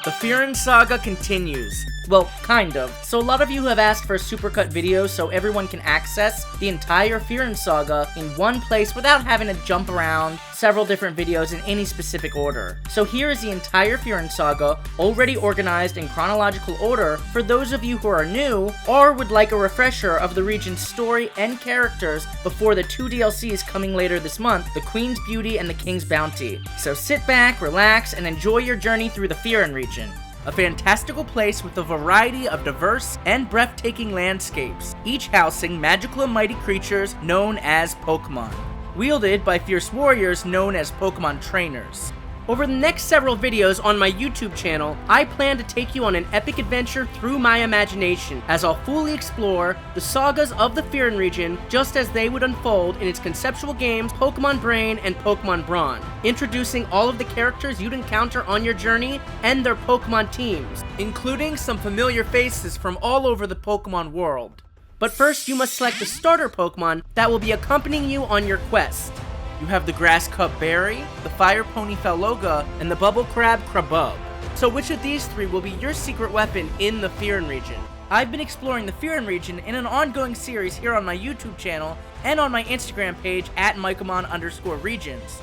The Fyrún Saga continues. Well, kind of. So a lot of you have asked for a supercut video so everyone can access the entire Fyrún Saga in one place without having to jump around several different videos in any specific order. So here is the entire Fyrún Saga, already organized in chronological order for those of you who are new, or would like a refresher of the region's story and characters before the 2 DLCs coming later this month, the Queen's Beauty and the King's Bounty. So sit back, relax, and enjoy your journey through the Fyrún region. A fantastical place with a variety of diverse and breathtaking landscapes, each housing magical and mighty creatures known as Pokémon, wielded by fierce warriors known as Pokémon trainers. Over the next several videos on my YouTube channel, I plan to take you on an epic adventure through my imagination, as I'll fully explore the sagas of the Fyrún region just as they would unfold in its conceptual games Pokémon Brain and Pokémon Brawn, introducing all of the characters you'd encounter on your journey and their Pokémon teams, including some familiar faces from all over the Pokémon world. But first, you must select the starter Pokémon that will be accompanying you on your quest. You have the Grass Cup Berry, the Fire Pony Fyrloga, and the Bubble Crab Crabub. So which of these 3 will be your secret weapon in the Fyrún region? I've been exploring the Fyrún region in an ongoing series here on my YouTube channel and on my Instagram page at Mykelmon_regions,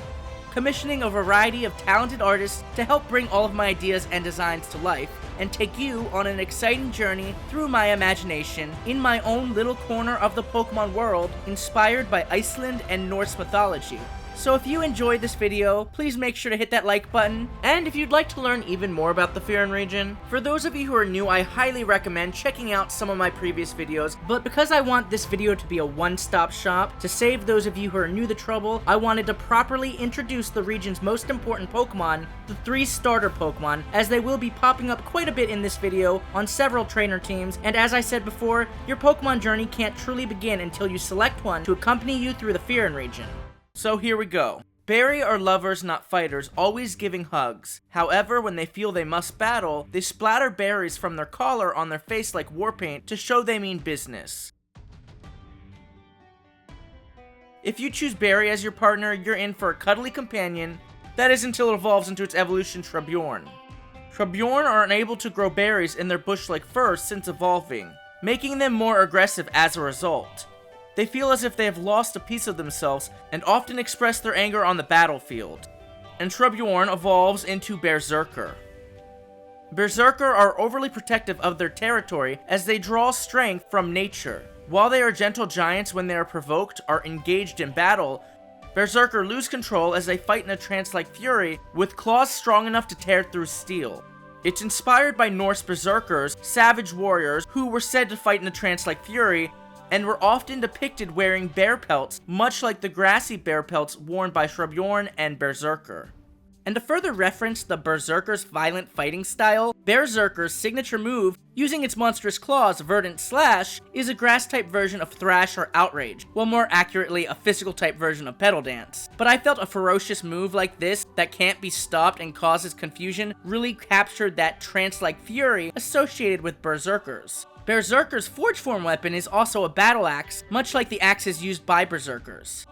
commissioning a variety of talented artists to help bring all of my ideas and designs to life, and take you on an exciting journey through my imagination in my own little corner of the Pokemon world inspired by Iceland and Norse mythology. So if you enjoyed this video, please make sure to hit that like button, and if you'd like to learn even more about the Fyrún region, for those of you who are new, I highly recommend checking out some of my previous videos, but because I want this video to be a one-stop shop, to save those of you who are new the trouble, I wanted to properly introduce the region's most important Pokemon, the 3 starter Pokemon, as they will be popping up quite a bit in this video on several trainer teams, and as I said before, your Pokemon journey can't truly begin until you select one to accompany you through the Fyrún region. So here we go. Berry are lovers, not fighters, always giving hugs. However, when they feel they must battle, they splatter berries from their collar on their face like war paint to show they mean business. If you choose Berry as your partner, you're in for a cuddly companion. That is until it evolves into its evolution Trebjorn. Trebjorn are unable to grow berries in their bush-like fur since evolving, making them more aggressive as a result. They feel as if they have lost a piece of themselves and often express their anger on the battlefield. And Trebjorn evolves into Berserker. Berserker are overly protective of their territory as they draw strength from nature. While they are gentle giants when they are provoked or engaged in battle, Berserker lose control as they fight in a trance-like fury with claws strong enough to tear through steel. It's inspired by Norse Berserkers, savage warriors who were said to fight in a trance-like fury, and were often depicted wearing bear pelts, much like the grassy bear pelts worn by Trebjorn and Berserker. And to further reference the Berserker's violent fighting style, Berserker's signature move, using its monstrous claws, Verdant Slash, is a grass-type version of Thrash or Outrage, well, more accurately, a physical-type version of Petal Dance. But I felt a ferocious move like this that can't be stopped and causes confusion really captured that trance-like fury associated with Berserkers. Berserker's Forge Form weapon is also a battle axe, much like the axes used by Berserkers.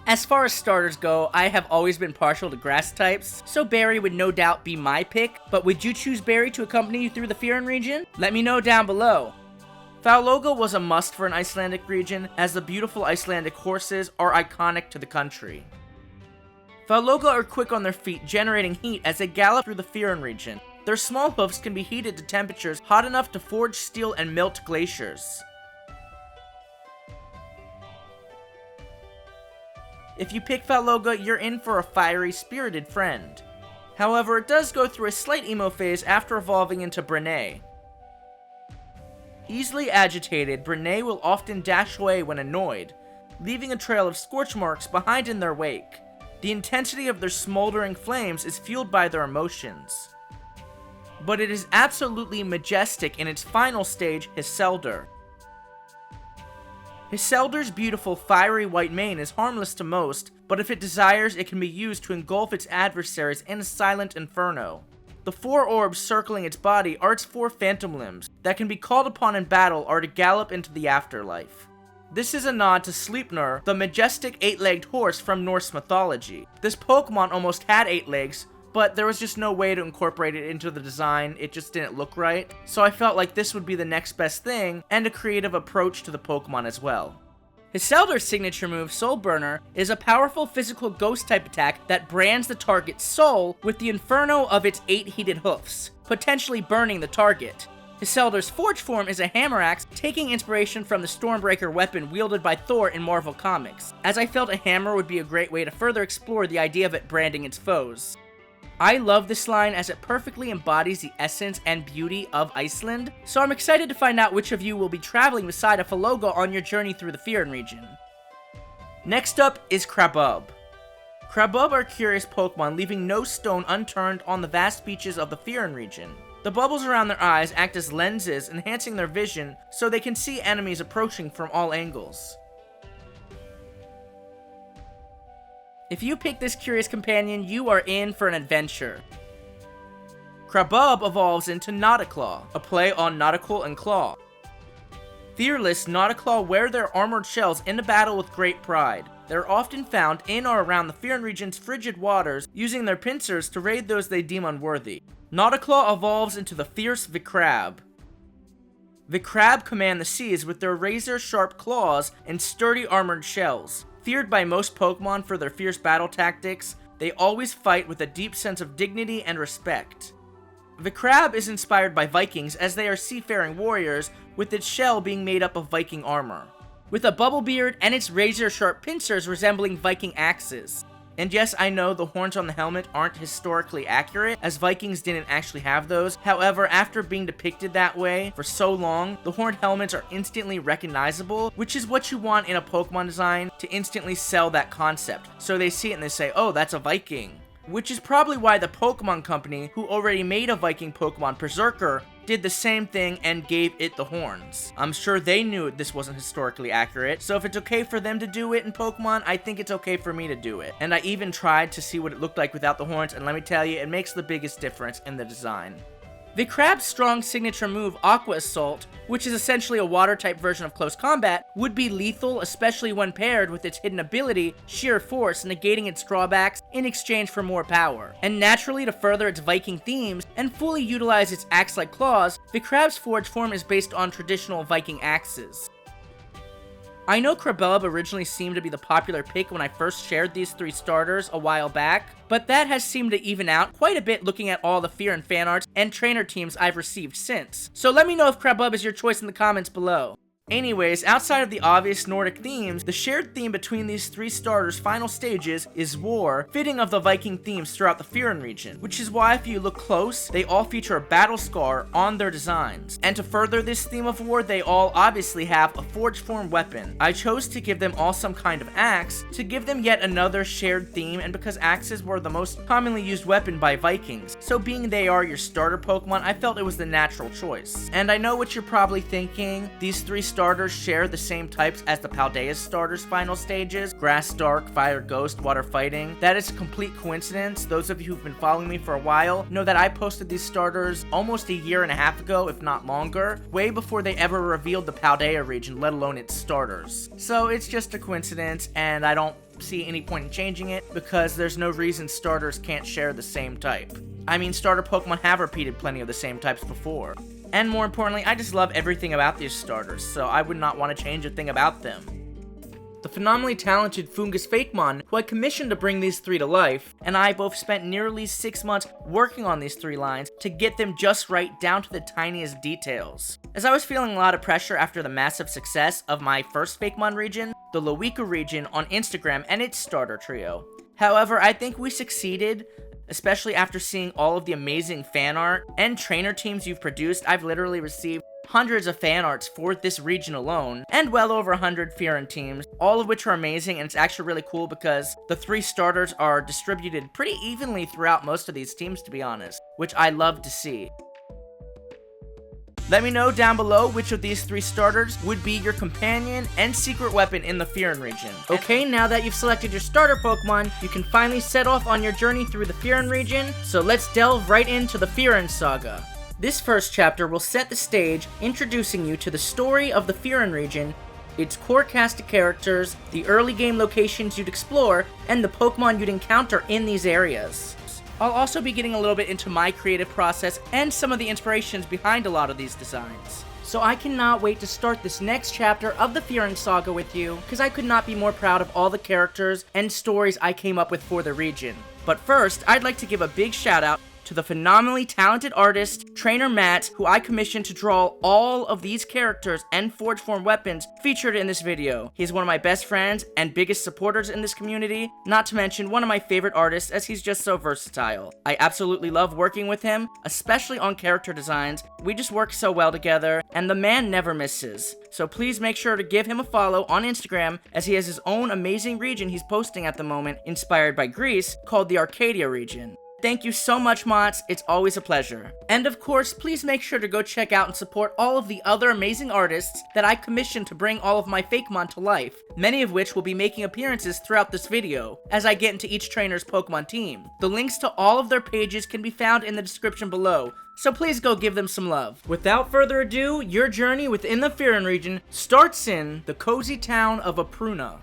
As far as starters go, I have always been partial to grass types, so Berry would no doubt be my pick, but would you choose Berry to accompany you through the Fyrún region? Let me know down below. Fyrloga was a must for an Icelandic region, as the beautiful Icelandic horses are iconic to the country. Fyrloga are quick on their feet, generating heat as they gallop through the Fyrún region. Their small hoofs can be heated to temperatures hot enough to forge steel and melt glaciers. If you pick Fyrloga, you're in for a fiery, spirited friend. However, it does go through a slight emo phase after evolving into Brene. Easily agitated, Brene will often dash away when annoyed, leaving a trail of scorch marks behind in their wake. The intensity of their smoldering flames is fueled by their emotions. But it is absolutely majestic in its final stage, Hisselder. Hisselder's beautiful fiery white mane is harmless to most, but if it desires, it can be used to engulf its adversaries in a silent inferno. The 4 orbs circling its body are its 4 phantom limbs that can be called upon in battle or to gallop into the afterlife. This is a nod to Sleipnir, the majestic 8-legged horse from Norse mythology. This Pokemon almost had 8 legs, but there was just no way to incorporate it into the design. It just didn't look right. So I felt like this would be the next best thing, and a creative approach to the Pokemon as well. Iseldar's signature move, Soul Burner, is a powerful physical ghost-type attack that brands the target's soul with the inferno of its 8 heated hoofs, potentially burning the target. Iseldar's Forge form is a hammer axe, taking inspiration from the Stormbreaker weapon wielded by Thor in Marvel Comics, as I felt a hammer would be a great way to further explore the idea of it branding its foes. I love this line as it perfectly embodies the essence and beauty of Iceland, so I'm excited to find out which of you will be traveling beside a Faloga on your journey through the Fyrún region. Next up is Crabub. Crabub are curious Pokemon, leaving no stone unturned on the vast beaches of the Fyrún region. The bubbles around their eyes act as lenses, enhancing their vision so they can see enemies approaching from all angles. If you pick this curious companion, you are in for an adventure. Crabub evolves into Nautaclaw, a play on nautical and claw. Fearless, Nautaclaw wear their armored shells into battle with great pride. They're often found in or around the Fyrún region's frigid waters, using their pincers to raid those they deem unworthy. Nautaclaw evolves into the fierce Vicrab. Vicrab command the seas with their razor-sharp claws and sturdy armored shells. Feared by most Pokemon for their fierce battle tactics, they always fight with a deep sense of dignity and respect. Vicrab is inspired by Vikings as they are seafaring warriors, with its shell being made up of Viking armor, with a bubble beard and its razor-sharp pincers resembling Viking axes. And yes, I know the horns on the helmet aren't historically accurate, as Vikings didn't actually have those. However, after being depicted that way for so long, the horned helmets are instantly recognizable, which is what you want in a Pokemon design to instantly sell that concept. So they see it and they say, oh, that's a Viking. Which is probably why the Pokemon Company, who already made a Viking Pokemon, Berserker, did the same thing and gave it the horns. I'm sure they knew this wasn't historically accurate, so if it's okay for them to do it in Pokemon, I think it's okay for me to do it. And I even tried to see what it looked like without the horns, and let me tell you, it makes the biggest difference in the design. Vicrab's strong signature move, Aqua Assault, which is essentially a water-type version of Close Combat, would be lethal, especially when paired with its hidden ability, Sheer Force, negating its drawbacks in exchange for more power. And naturally, to further its Viking themes and fully utilize its axe-like claws, Vicrab's Forge form is based on traditional Viking axes. I know Crabub originally seemed to be the popular pick when I first shared these 3 starters a while back, but that has seemed to even out quite a bit looking at all the Fyrún fan arts and trainer teams I've received since. So let me know if Crabub is your choice in the comments below. Anyways, outside of the obvious Nordic themes, the shared theme between these 3 starters' final stages is war, fitting of the Viking themes throughout the Fyrún region, which is why if you look close, they all feature a battle scar on their designs. And to further this theme of war, they all obviously have a Forge form weapon. I chose to give them all some kind of axe, to give them yet another shared theme, and because axes were the most commonly used weapon by Vikings, so being they are your starter Pokemon, I felt it was the natural choice. And I know what you're probably thinking, these 3 starters share the same types as the Paldea's starters' final stages, Grass Dark, Fire Ghost, Water Fighting. That is a complete coincidence. Those of you who've been following me for a while know that I posted these starters almost a year and a half ago, if not longer, way before they ever revealed the Paldea region, let alone its starters. So it's just a coincidence, and I don't see any point in changing it, because there's no reason starters can't share the same type. I mean, starter Pokemon have repeated plenty of the same types before. And more importantly, I just love everything about these starters, so I would not want to change a thing about them. The phenomenally talented Fungus Fakemon, who I commissioned to bring these 3 to life, and I both spent nearly 6 months working on these 3 lines to get them just right down to the tiniest details. As I was feeling a lot of pressure after the massive success of my first Fakemon region, the Loika region on Instagram and its starter trio. However, I think we succeeded, especially after seeing all of the amazing fan art and trainer teams you've produced. I've literally received hundreds of fan arts for this region alone, and well over 100 Fyrún teams, all of which are amazing, and it's actually really cool because the 3 starters are distributed pretty evenly throughout most of these teams, to be honest, which I love to see. Let me know down below which of these 3 starters would be your companion and secret weapon in the Fyrún region. Okay, now that you've selected your starter Pokemon, you can finally set off on your journey through the Fyrún region, so let's delve right into the Fyrún Saga. This first chapter will set the stage, introducing you to the story of the Fyrún region, its core cast of characters, the early game locations you'd explore, and the Pokemon you'd encounter in these areas. I'll also be getting a little bit into my creative process and some of the inspirations behind a lot of these designs. So I cannot wait to start this next chapter of the Fyrún Saga with you, because I could not be more proud of all the characters and stories I came up with for the region. But first, I'd like to give a big shout out to the phenomenally talented artist, trainer Matt, who I commissioned to draw all of these characters and forge form weapons featured in this video. He's one of my best friends and biggest supporters in this community, not to mention one of my favorite artists as he's just so versatile. I absolutely love working with him, especially on character designs. We just work so well together, and the man never misses. So please make sure to give him a follow on Instagram, as he has his own amazing region he's posting at the moment, inspired by Greece, called the Arcadia region. Thank you so much, Mots. It's always a pleasure. And of course, please make sure to go check out and support all of the other amazing artists that I commissioned to bring all of my Fakemon to life, many of which will be making appearances throughout this video, as I get into each trainer's Pokemon team. The links to all of their pages can be found in the description below, so please go give them some love. Without further ado, your journey within the Fyrún region starts in the cozy town of Apruna,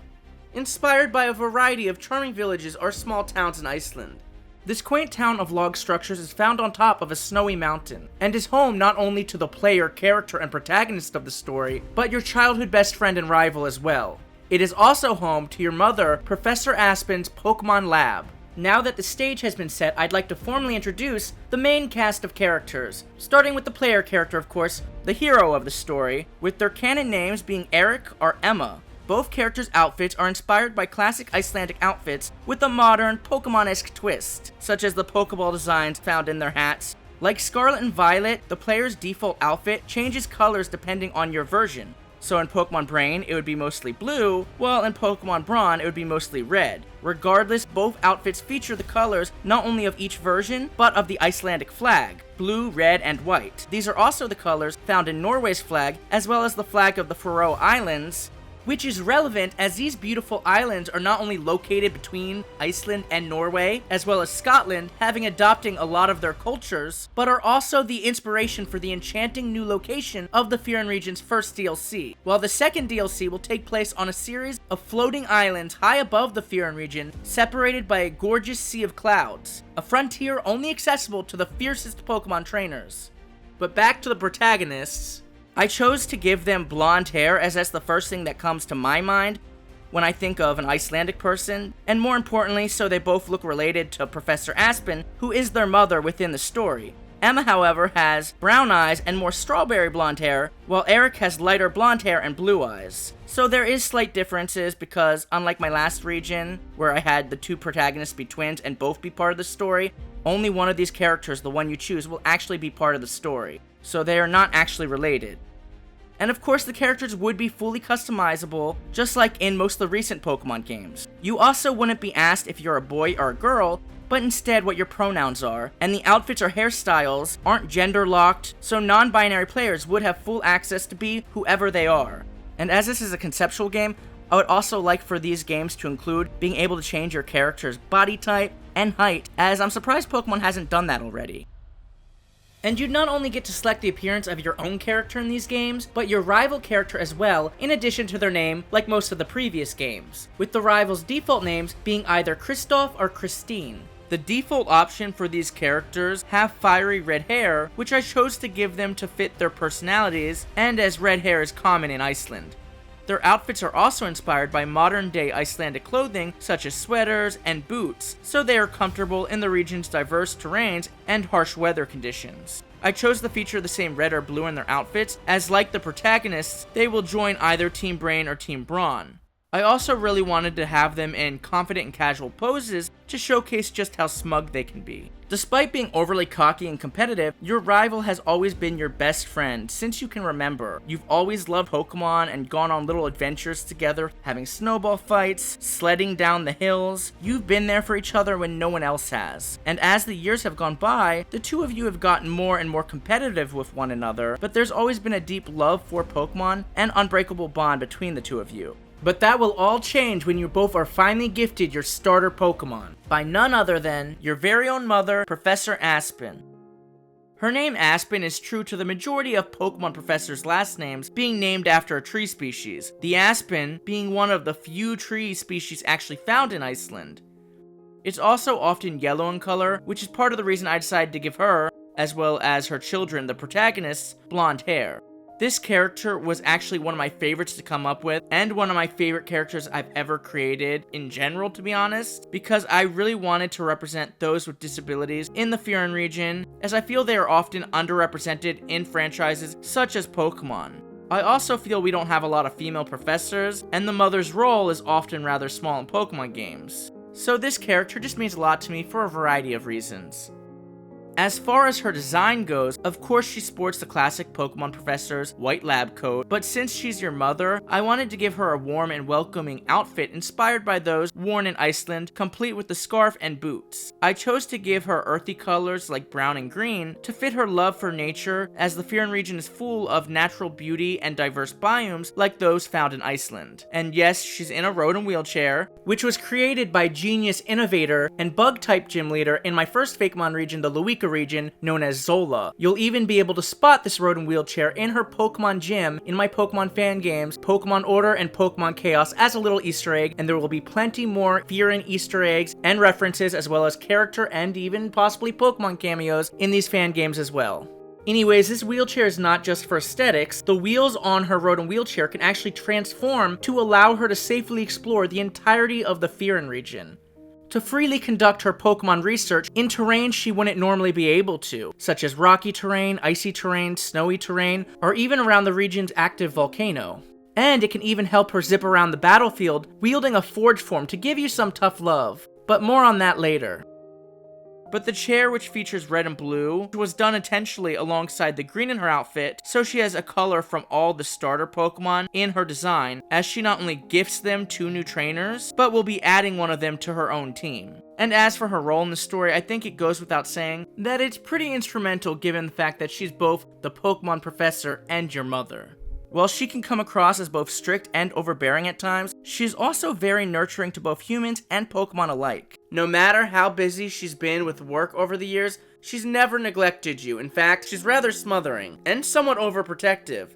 inspired by a variety of charming villages or small towns in Iceland. This quaint town of log structures is found on top of a snowy mountain, and is home not only to the player, character, and protagonist of the story, but your childhood best friend and rival as well. It is also home to your mother, Professor Aspen's Pokemon Lab. Now that the stage has been set, I'd like to formally introduce the main cast of characters, starting with the player character, of course, the hero of the story, with their canon names being Eric or Emma. Both characters' outfits are inspired by classic Icelandic outfits with a modern, Pokemon-esque twist, such as the Pokeball designs found in their hats. Like Scarlet and Violet, the player's default outfit changes colors depending on your version. So in Pokemon Brain, it would be mostly blue, while in Pokemon Brawn, it would be mostly red. Regardless, both outfits feature the colors not only of each version, but of the Icelandic flag, blue, red, and white. These are also the colors found in Norway's flag, as well as the flag of the Faroe Islands, which is relevant as these beautiful islands are not only located between Iceland and Norway, as well as Scotland, having adopting a lot of their cultures, but are also the inspiration for the enchanting new location of the Fyrún region's first DLC, while the second DLC will take place on a series of floating islands high above the Fyrún region, separated by a gorgeous sea of clouds, a frontier only accessible to the fiercest Pokemon trainers. But back to the protagonists. I chose to give them blonde hair as that's the first thing that comes to my mind when I think of an Icelandic person, and more importantly, so they both look related to Professor Aspen, who is their mother within the story. Emma, however, has brown eyes and more strawberry blonde hair, while Eric has lighter blonde hair and blue eyes. So there is slight differences because, unlike my last region, where I had the two protagonists be twins and both be part of the story, only one of these characters, the one you choose, will actually be part of the story. So they are not actually related. And of course, the characters would be fully customizable, just like in most of the recent Pokemon games. You also wouldn't be asked if you're a boy or a girl, but instead what your pronouns are, and the outfits or hairstyles aren't gender locked, so non-binary players would have full access to be whoever they are. And as this is a conceptual game, I would also like for these games to include being able to change your character's body type and height, as I'm surprised Pokemon hasn't done that already. And you'd not only get to select the appearance of your own character in these games, but your rival character as well, in addition to their name, like most of the previous games, with the rivals' default names being either Kristoff or Christine. The default option for these characters have fiery red hair, which I chose to give them to fit their personalities, and as red hair is common in Iceland. Their outfits are also inspired by modern-day Icelandic clothing, such as sweaters and boots, so they are comfortable in the region's diverse terrains and harsh weather conditions. I chose to feature the same red or blue in their outfits, as like the protagonists, they will join either Team Brain or Team Brawn. I also really wanted to have them in confident and casual poses to showcase just how smug they can be. Despite being overly cocky and competitive, your rival has always been your best friend since you can remember. You've always loved Pokemon and gone on little adventures together, having snowball fights, sledding down the hills. You've been there for each other when no one else has. And as the years have gone by, the two of you have gotten more and more competitive with one another, but there's always been a deep love for Pokemon and unbreakable bond between the two of you. But that will all change when you both are finally gifted your starter Pokemon, by none other than your very own mother, Professor Aspen. Her name Aspen is true to the majority of Pokemon professors' last names being named after a tree species, the aspen being one of the few tree species actually found in Iceland. It's also often yellow in color, which is part of the reason I decided to give her, as well as her children, the protagonists, blonde hair. This character was actually one of my favorites to come up with, and one of my favorite characters I've ever created in general, to be honest, because I really wanted to represent those with disabilities in the Fyrún region, as I feel they are often underrepresented in franchises such as Pokemon. I also feel we don't have a lot of female professors, and the mother's role is often rather small in Pokemon games. So this character just means a lot to me for a variety of reasons. As far as her design goes, of course she sports the classic Pokemon professor's white lab coat, but since she's your mother, I wanted to give her a warm and welcoming outfit inspired by those worn in Iceland, complete with the scarf and boots. I chose to give her earthy colors like brown and green to fit her love for nature, as the Fyrún region is full of natural beauty and diverse biomes like those found in Iceland. And yes, she's in a rodent wheelchair, which was created by genius innovator and bug-type gym leader in my first Fakemon region, the Luika region, known as Zola. You'll even be able to spot this rodent wheelchair in her Pokemon gym in my Pokemon fan games, Pokemon Order and Pokemon Chaos, as a little Easter egg, and there will be plenty more Fyrún Easter eggs and references, as well as character and even possibly Pokemon cameos in these fan games as well. Anyways, this wheelchair is not just for aesthetics. The wheels on her rodent wheelchair can actually transform to allow her to safely explore the entirety of the Fyrún region, to freely conduct her Pokemon research in terrain she wouldn't normally be able to, such as rocky terrain, icy terrain, snowy terrain, or even around the region's active volcano. And it can even help her zip around the battlefield, wielding a forge form to give you some tough love. But more on that later. But the chair, which features red and blue, was done intentionally alongside the green in her outfit, so she has a color from all the starter Pokemon in her design, as she not only gifts them to new trainers, but will be adding one of them to her own team. And as for her role in the story, I think it goes without saying that it's pretty instrumental given the fact that she's both the Pokemon professor and your mother. While she can come across as both strict and overbearing at times, she's also very nurturing to both humans and Pokemon alike. No matter how busy she's been with work over the years, she's never neglected you. In fact, she's rather smothering and somewhat overprotective.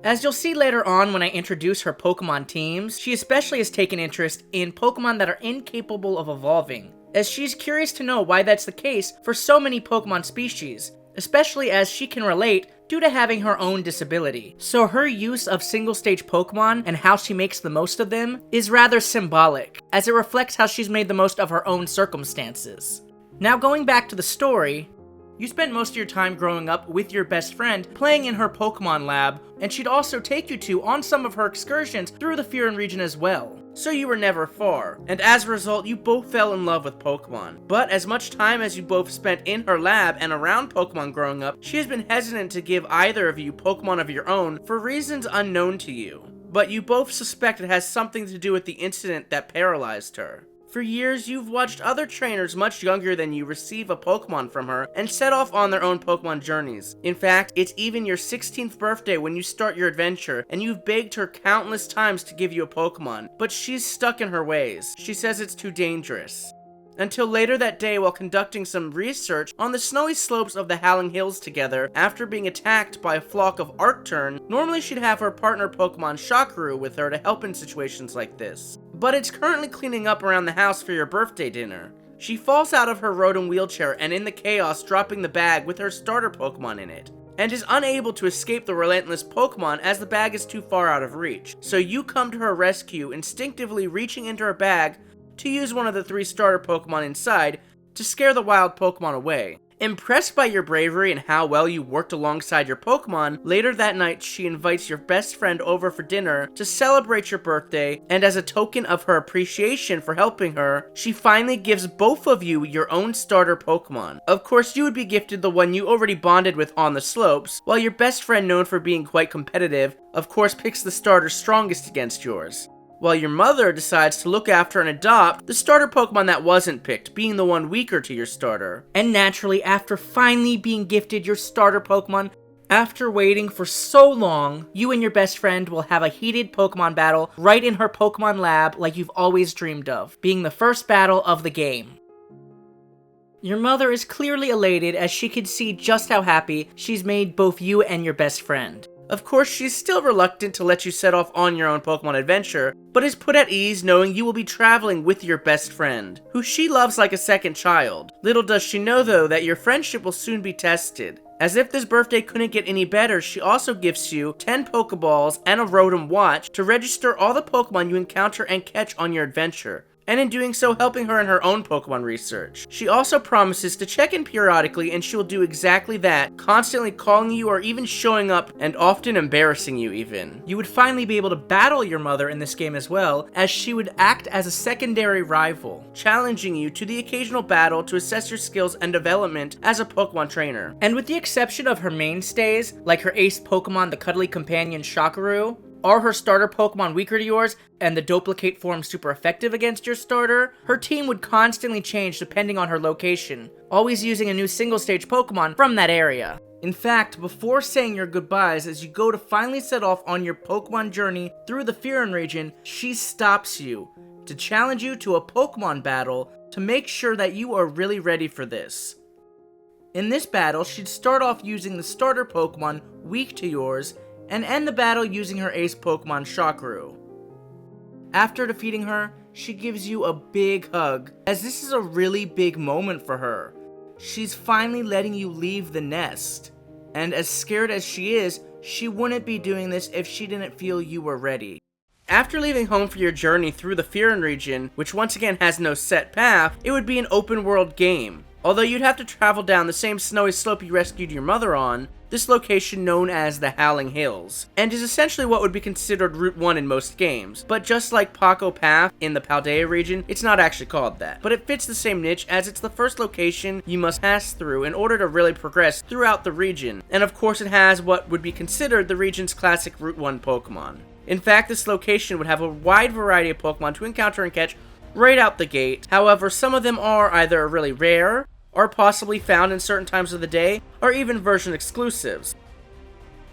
As you'll see later on when I introduce her Pokemon teams, she especially has taken interest in Pokemon that are incapable of evolving, as she's curious to know why that's the case for so many Pokemon species, especially as she can relate due to having her own disability. So her use of single-stage Pokemon and how she makes the most of them is rather symbolic, as it reflects how she's made the most of her own circumstances. Now going back to the story, you spent most of your time growing up with your best friend playing in her Pokemon lab, and she'd also take you to on some of her excursions through the Fyrún region as well. So you were never far, and as a result, you both fell in love with Pokemon. But as much time as you both spent in her lab and around Pokemon growing up, she has been hesitant to give either of you Pokemon of your own for reasons unknown to you. But you both suspect it has something to do with the incident that paralyzed her. For years, you've watched other trainers much younger than you receive a Pokemon from her and set off on their own Pokemon journeys. In fact, it's even your 16th birthday when you start your adventure, and you've begged her countless times to give you a Pokemon, but she's stuck in her ways. She says it's too dangerous. Until later that day, while conducting some research on the snowy slopes of the Howling Hills together after being attacked by a flock of Arcturn, normally she'd have her partner Pokemon Shakaru with her to help in situations like this. But it's currently cleaning up around the house for your birthday dinner. She falls out of her rodent wheelchair and in the chaos dropping the bag with her starter Pokemon in it, and is unable to escape the relentless Pokemon as the bag is too far out of reach. So you come to her rescue, instinctively reaching into her bag to use one of the 3 starter Pokemon inside to scare the wild Pokemon away. Impressed by your bravery and how well you worked alongside your Pokemon, later that night she invites your best friend over for dinner to celebrate your birthday, and as a token of her appreciation for helping her, she finally gives both of you your own starter Pokemon. Of course, you would be gifted the one you already bonded with on the slopes, while your best friend, known for being quite competitive, of course picks the starter strongest against yours. While your mother decides to look after and adopt the starter Pokemon that wasn't picked, being the one weaker to your starter. And naturally, after finally being gifted your starter Pokemon, after waiting for so long, you and your best friend will have a heated Pokemon battle right in her Pokemon lab like you've always dreamed of, being the first battle of the game. Your mother is clearly elated as she can see just how happy she's made both you and your best friend. Of course, she's still reluctant to let you set off on your own Pokemon adventure, but is put at ease knowing you will be traveling with your best friend, who she loves like a second child. Little does she know though that your friendship will soon be tested. As if this birthday couldn't get any better, she also gifts you 10 Pokeballs and a Rotom watch to register all the Pokemon you encounter and catch on your adventure, and in doing so helping her in her own Pokemon research. She also promises to check in periodically, and she will do exactly that, constantly calling you or even showing up, and often embarrassing you even. You would finally be able to battle your mother in this game as well, as she would act as a secondary rival, challenging you to the occasional battle to assess your skills and development as a Pokemon trainer. And with the exception of her mainstays, like her ace Pokemon, the cuddly companion Shakaru, are her starter Pokemon weaker to yours, and the duplicate form super effective against your starter, her team would constantly change depending on her location, always using a new single-stage Pokemon from that area. In fact, before saying your goodbyes as you go to finally set off on your Pokemon journey through the Fyrún region, she stops you to challenge you to a Pokemon battle to make sure that you are really ready for this. In this battle, she'd start off using the starter Pokemon weak to yours, and end the battle using her ace Pokemon Shakaru. After defeating her, she gives you a big hug, as this is a really big moment for her. She's finally letting you leave the nest, and as scared as she is, she wouldn't be doing this if she didn't feel you were ready. After leaving home for your journey through the Fyrún region, which once again has no set path, it would be an open world game. Although you'd have to travel down the same snowy slope you rescued your mother on, this location known as the Howling Hills, and is essentially what would be considered Route 1 in most games, but just like Paco Path in the Paldea region, it's not actually called that, but it fits the same niche as it's the first location you must pass through in order to really progress throughout the region, and of course it has what would be considered the region's classic Route 1 Pokemon. In fact, this location would have a wide variety of Pokemon to encounter and catch right out the gate. However, some of them are either really rare, or possibly found in certain times of the day, or even version exclusives.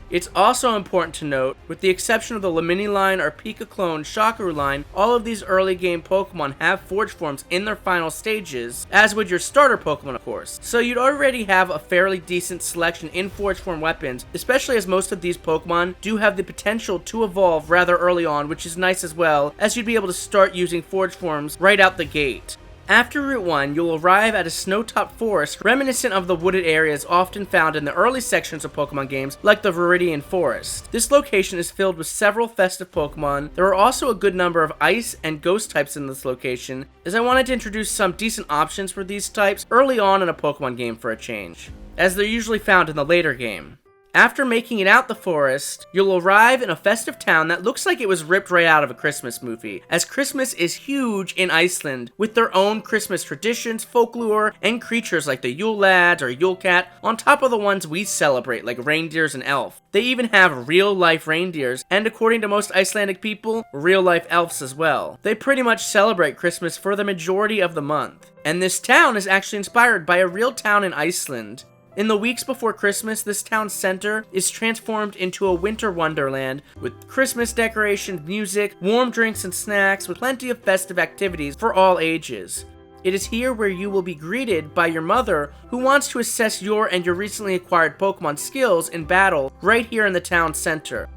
It's also important to note, with the exception of the Lamini line or Pika clone Shakaru line, all of these early game Pokemon have Forge forms in their final stages, as would your starter Pokemon of course. So you'd already have a fairly decent selection in Forge form weapons, especially as most of these Pokemon do have the potential to evolve rather early on, which is nice as well, as you'd be able to start using Forge forms right out the gate. After Route 1, you'll arrive at a snow-topped forest reminiscent of the wooded areas often found in the early sections of Pokemon games like the Viridian Forest. This location is filled with several festive Pokemon. There are also a good number of ice and ghost types in this location, as I wanted to introduce some decent options for these types early on in a Pokemon game for a change, as they're usually found in the later game. After making it out the forest, you'll arrive in a festive town that looks like it was ripped right out of a Christmas movie, as Christmas is huge in Iceland, with their own Christmas traditions, folklore, and creatures like the Yule Lads or Yule Cat, on top of the ones we celebrate like reindeers and elf. They even have real-life reindeers, and according to most Icelandic people, real-life elves as well. They pretty much celebrate Christmas for the majority of the month. And this town is actually inspired by a real town in Iceland. In the weeks before Christmas, this town's center is transformed into a winter wonderland with Christmas decorations, music, warm drinks and snacks, with plenty of festive activities for all ages. It is here where you will be greeted by your mother, who wants to assess your and your recently acquired Pokemon skills in battle right here in the town center.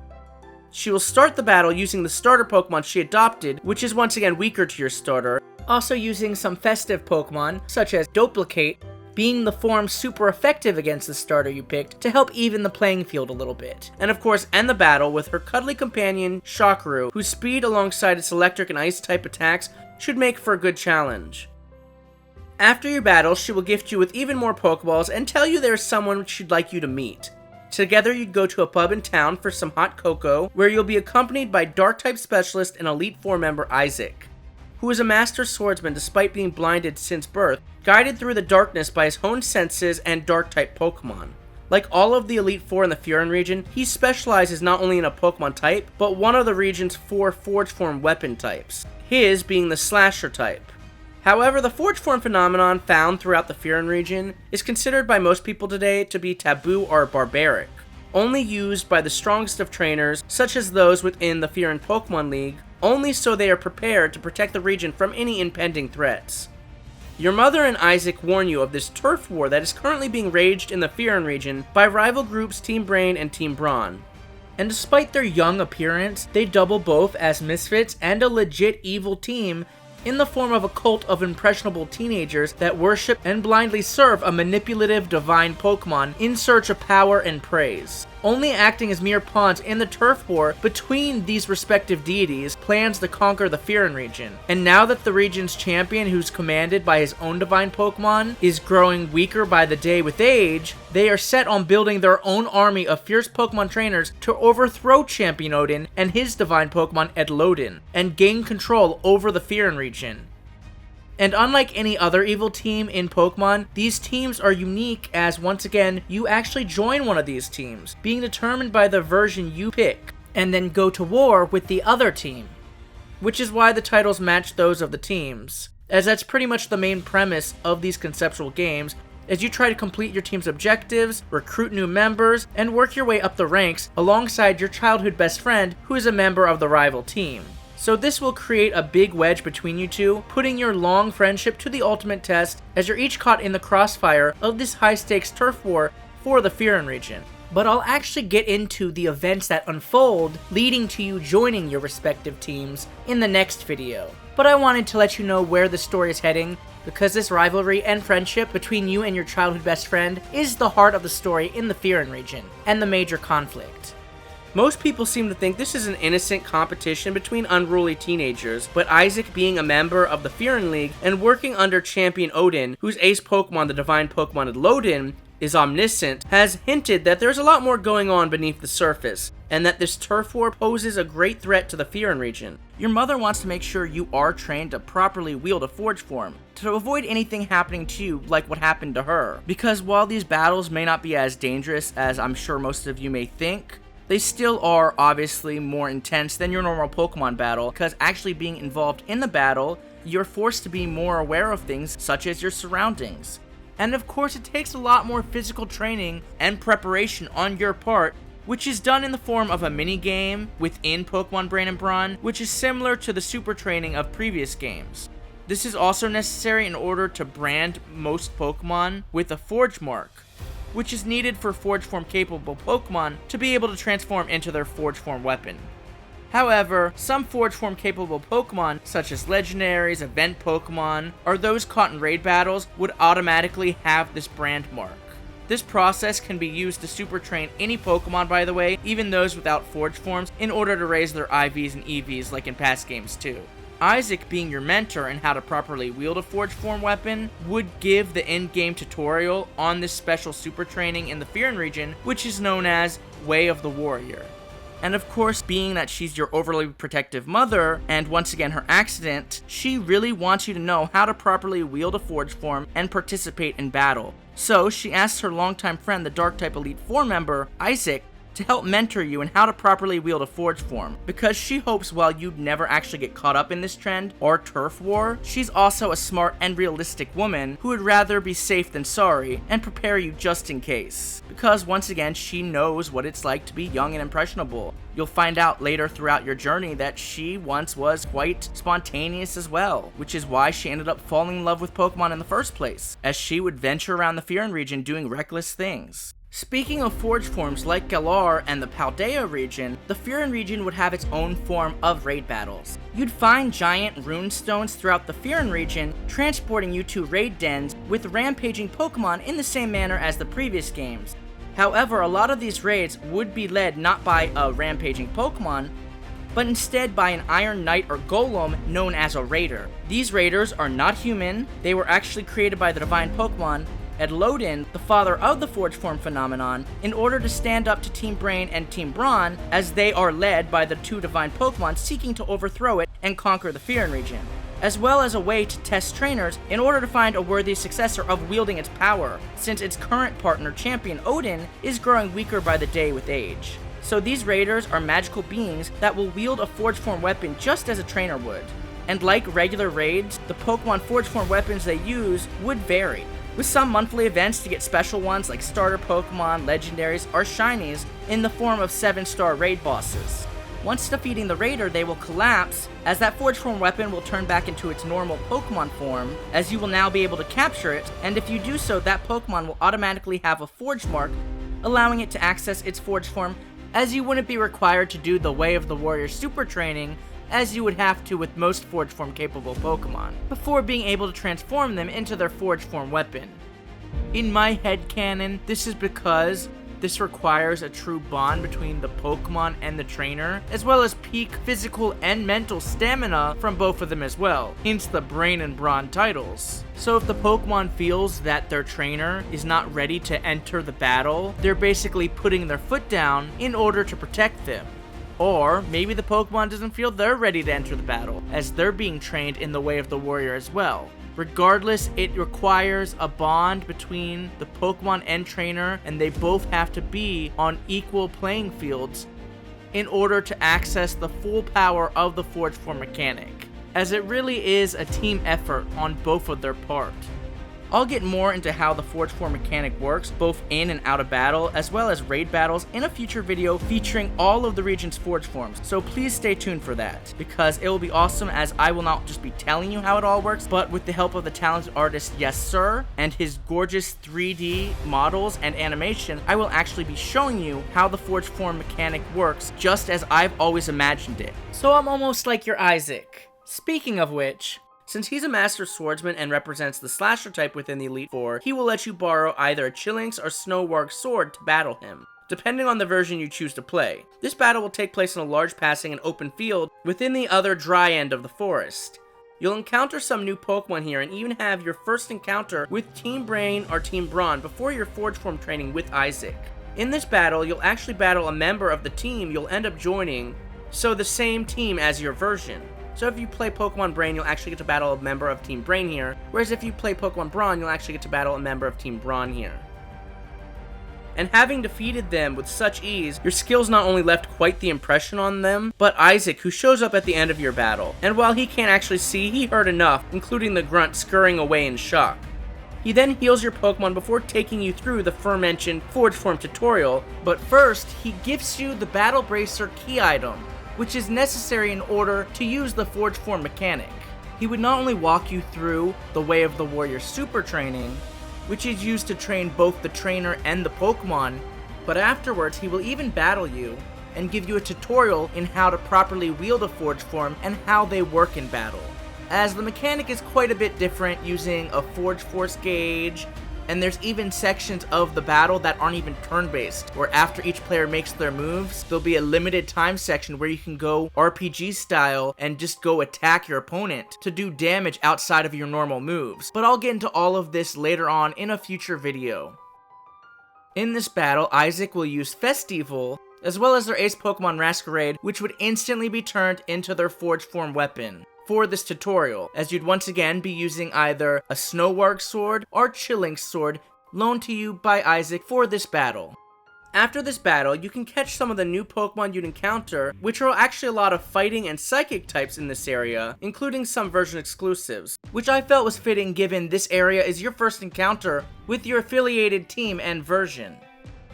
She will start the battle using the starter Pokemon she adopted, which is once again weaker to your starter, also using some festive Pokemon, such as Duplicate, being the form super effective against the starter you picked to help even the playing field a little bit. And of course, end the battle with her cuddly companion, Shakaru, whose speed alongside its electric and ice type attacks should make for a good challenge. After your battle, she will gift you with even more Pokeballs and tell you there is someone she'd like you to meet. Together, you'd go to a pub in town for some hot cocoa, where you'll be accompanied by Dark-type specialist and Elite Four member Isaac, who is a master swordsman despite being blinded since birth, guided through the darkness by his honed senses and Dark-type Pokemon. Like all of the Elite Four in the Fyrún region, he specializes not only in a Pokemon type, but one of the region's 4 Forge Form weapon types, his being the Slasher type. However, the Forge Form phenomenon found throughout the Fyrún region is considered by most people today to be taboo or barbaric, only used by the strongest of trainers, such as those within the Fyrún Pokemon League, only so they are prepared to protect the region from any impending threats. Your mother and Isaac warn you of this turf war that is currently being raged in the Fyrún region by rival groups Team Brain and Team Brawn. and despite their young appearance, they double both as misfits and a legit evil team in the form of a cult of impressionable teenagers that worship and blindly serve a manipulative divine Pokemon in search of power and praise. Only acting as mere pawns in the turf war between these respective deities plans to conquer the Fyrún region. And now that the region's champion, who's commanded by his own divine Pokemon, is growing weaker by the day with age, they are set on building their own army of fierce Pokemon trainers to overthrow Champion Odin and his divine Pokemon Edlodin, and gain control over the Fyrún region. And unlike any other evil team in Pokemon, these teams are unique as, once again, you actually join one of these teams, being determined by the version you pick, and then go to war with the other team. Which is why the titles match those of the teams, as that's pretty much the main premise of these conceptual games, as you try to complete your team's objectives, recruit new members, and work your way up the ranks alongside your childhood best friend who is a member of the rival team. So this will create a big wedge between you two, putting your long friendship to the ultimate test as you're each caught in the crossfire of this high-stakes turf war for the Fyrún region. But I'll actually get into the events that unfold, leading to you joining your respective teams in the next video. But I wanted to let you know where the story is heading, because this rivalry and friendship between you and your childhood best friend is the heart of the story in the Fyrún region, and the major conflict. Most people seem to think this is an innocent competition between unruly teenagers, but Isaac, being a member of the Fyrún League and working under Champion Odin, whose ace Pokemon, the divine Pokemon Edlodin, is omniscient, has hinted that there's a lot more going on beneath the surface, and that this turf war poses a great threat to the Fyrún region. Your mother wants to make sure you are trained to properly wield a Forge form, to avoid anything happening to you like what happened to her. Because while these battles may not be as dangerous as I'm sure most of you may think, they still are obviously more intense than your normal Pokemon battle, because actually being involved in the battle, you're forced to be more aware of things such as your surroundings. And of course it takes a lot more physical training and preparation on your part, which is done in the form of a mini-game within Pokemon Brain and Brawn, which is similar to the super training of previous games. This is also necessary in order to brand most Pokemon with a Forge mark, which is needed for Forge Form capable Pokemon to be able to transform into their Forge Form weapon. However, some Forge Form capable Pokemon, such as legendaries, event Pokemon, or those caught in raid battles, would automatically have this brand mark. This process can be used to super train any Pokemon, by the way, even those without Forge Forms, in order to raise their IVs and EVs like in past games too. Isaac, being your mentor in how to properly wield a Forge Form weapon, would give the in-game tutorial on this special super training in the Fyrún region, which is known as Way of the Warrior. And of course, being that she's your overly protective mother, and once again her accident, she really wants you to know how to properly wield a Forge Form and participate in battle. So she asks her longtime friend, the Dark-type Elite Four member, Isaac, to help mentor you in how to properly wield a Forge Form, because she hopes while you'd never actually get caught up in this trend or turf war, she's also a smart and realistic woman who would rather be safe than sorry and prepare you just in case. Because once again, she knows what it's like to be young and impressionable. You'll find out later throughout your journey that she once was quite spontaneous as well, which is why she ended up falling in love with Pokemon in the first place, as she would venture around the Fyrún region doing reckless things. Speaking of Forge Forms like Galar and the Paldea region, the Fyrún region would have its own form of raid battles. You'd find giant rune stones throughout the Fyrún region, transporting you to raid dens with rampaging Pokemon in the same manner as the previous games. However, a lot of these raids would be led not by a rampaging Pokemon, but instead by an Iron Knight or Golem known as a Raider. These Raiders are not human, they were actually created by the divine Pokemon Edlodin, the father of the Forge Form phenomenon, in order to stand up to Team Brain and Team Brawn, as they are led by the two divine Pokemon seeking to overthrow it and conquer the Fyrún region, as well as a way to test trainers in order to find a worthy successor of wielding its power, since its current partner, Champion Odin, is growing weaker by the day with age. So these Raiders are magical beings that will wield a Forge Form weapon just as a trainer would. And like regular raids, the Pokemon Forge Form weapons they use would vary, with some monthly events to get special ones like starter Pokemon, legendaries, or shinies in the form of 7-star raid bosses. Once defeating the Raider, they will collapse, as that Forge Form weapon will turn back into its normal Pokemon form, as you will now be able to capture it, and if you do so, that Pokemon will automatically have a Forge mark, allowing it to access its Forge Form as you wouldn't be required to do the Way of the Warrior super training as you would have to with most Forge Form capable Pokemon, before being able to transform them into their Forge Form weapon. In my headcanon, this is because this requires a true bond between the Pokemon and the trainer, as well as peak physical and mental stamina from both of them as well, hence the Brain and Brawn titles. So if the Pokemon feels that their trainer is not ready to enter the battle, they're basically putting their foot down in order to protect them. Or maybe the Pokemon doesn't feel they're ready to enter the battle, as they're being trained in the Way of the Warrior as well. Regardless, it requires a bond between the Pokemon and trainer, and they both have to be on equal playing fields in order to access the full power of the Forge Form mechanic, as it really is a team effort on both of their part. I'll get more into how the Forge Form mechanic works, both in and out of battle, as well as raid battles in a future video featuring all of the region's Forge Forms, so please stay tuned for that, because it will be awesome as I will not just be telling you how it all works, but with the help of the talented artist Yes Sir, and his gorgeous 3D models and animation, I will actually be showing you how the Forge Form mechanic works, just as I've always imagined it. So I'm almost like your Isaac. Speaking of which, since he's a master swordsman and represents the slasher type within the Elite Four, he will let you borrow either a Chillinx or Snowwarg sword to battle him, depending on the version you choose to play. This battle will take place in a large passing and open field within the other dry end of the forest. You'll encounter some new Pokemon here and even have your first encounter with Team Brain or Team Brawn before your Forge Form training with Isaac. In this battle, you'll actually battle a member of the team you'll end up joining, so the same team as your version. So if you play Pokemon Brain, you'll actually get to battle a member of Team Brain here, whereas if you play Pokemon Brawn, you'll actually get to battle a member of Team Brawn here. And having defeated them with such ease, your skills not only left quite the impression on them, but Isaac, who shows up at the end of your battle. And while he can't actually see, he heard enough, including the grunt scurrying away in shock. He then heals your Pokemon before taking you through the aforementioned Forge Form tutorial, but first, he gifts you the Battle Bracer key item, which is necessary in order to use the Forge Form mechanic. He would not only walk you through the Way of the Warrior super training, which is used to train both the trainer and the Pokemon, but afterwards he will even battle you and give you a tutorial in how to properly wield a Forge Form and how they work in battle, as the mechanic is quite a bit different using a Forge Force gauge, and there's even sections of the battle that aren't even turn-based, where after each player makes their moves, there'll be a limited time section where you can go RPG style and just go attack your opponent to do damage outside of your normal moves. But I'll get into all of this later on in a future video. In this battle, Isaac will use Festival, as well as their ace Pokemon Rascarade, which would instantly be turned into their Forge Form weapon for this tutorial, as you'd once again be using either a Snowwarg sword or Chillinx sword loaned to you by Isaac for this battle. After this battle, you can catch some of the new Pokemon you'd encounter, which are actually a lot of fighting and psychic types in this area, including some version exclusives, which I felt was fitting given this area is your first encounter with your affiliated team and version.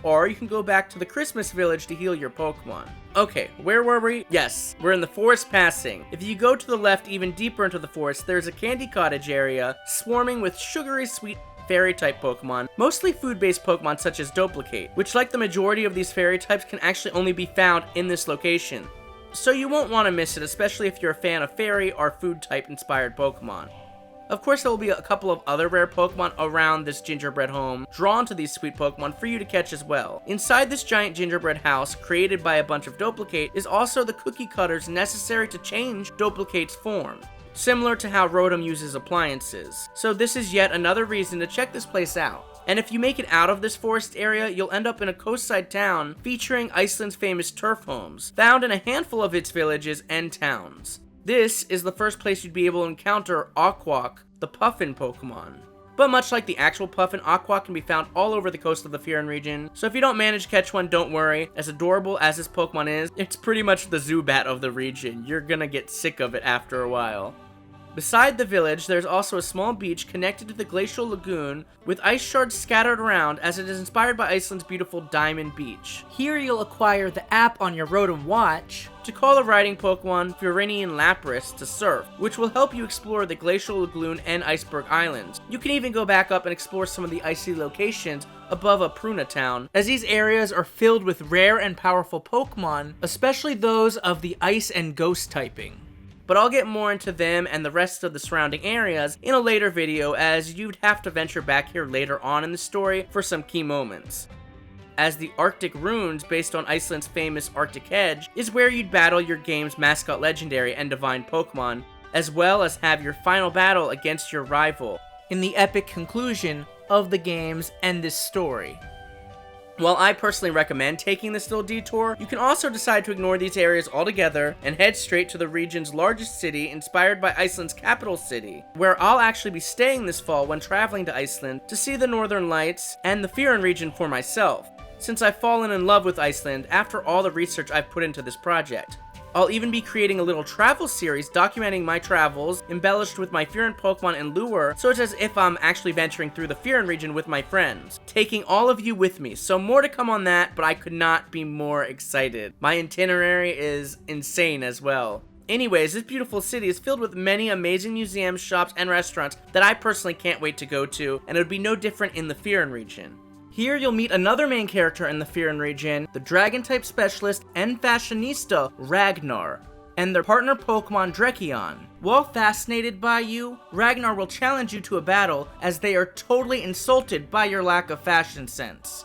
Or you can go back to the Christmas village to heal your Pokemon. Okay, where were we? Yes, we're in the Forest Passing. If you go to the left even deeper into the forest, there's a Candy Cottage area swarming with sugary sweet fairy-type Pokemon, mostly food-based Pokemon such as Duplicate, which like the majority of these fairy types can actually only be found in this location. So you won't want to miss it, especially if you're a fan of fairy or food-type inspired Pokemon. Of course, there will be a couple of other rare Pokemon around this gingerbread home, drawn to these sweet Pokemon for you to catch as well. Inside this giant gingerbread house, created by a bunch of Duplicate, is also the cookie cutters necessary to change Duplicate's form, similar to how Rotom uses appliances. So this is yet another reason to check this place out. And if you make it out of this forest area, you'll end up in a coastside town featuring Iceland's famous turf homes, found in a handful of its villages and towns. This is the first place you'd be able to encounter Aquak, the Puffin Pokemon. But much like the actual Puffin, Aquak can be found all over the coast of the Fyrún region, so if you don't manage to catch one, don't worry. As adorable as this Pokemon is, it's pretty much the Zubat of the region. You're gonna get sick of it after a while. Beside the village, there's also a small beach connected to the glacial lagoon with ice shards scattered around, as it is inspired by Iceland's beautiful Diamond Beach. Here you'll acquire the app on your Rotom watch to call a riding Pokemon Fyrún Lapras to surf, which will help you explore the glacial lagoon and iceberg islands. You can even go back up and explore some of the icy locations above Apruna town, as these areas are filled with rare and powerful Pokemon, especially those of the ice and ghost typing. But I'll get more into them and the rest of the surrounding areas in a later video, as you'd have to venture back here later on in the story for some key moments. As the Arctic Runes, based on Iceland's famous Arctic Hedge, is where you'd battle your game's mascot legendary and divine Pokemon, as well as have your final battle against your rival, in the epic conclusion of the games and this story. While I personally recommend taking this little detour, you can also decide to ignore these areas altogether and head straight to the region's largest city, inspired by Iceland's capital city, where I'll actually be staying this fall when traveling to Iceland to see the Northern Lights and the Fyrún region for myself, since I've fallen in love with Iceland after all the research I've put into this project. I'll even be creating a little travel series documenting my travels, embellished with my Fyrún Pokemon and lure, so it's as if I'm actually venturing through the Fyrún region with my friends, taking all of you with me. So more to come on that, but I could not be more excited. My itinerary is insane as well. Anyways, this beautiful city is filled with many amazing museums, shops, and restaurants that I personally can't wait to go to, and it would be no different in the Fyrún region. Here you'll meet another main character in the Fyrún region, the Dragon-type specialist and fashionista Ragnar, and their partner Pokemon Drekion. While fascinated by you, Ragnar will challenge you to a battle, as they are totally insulted by your lack of fashion sense.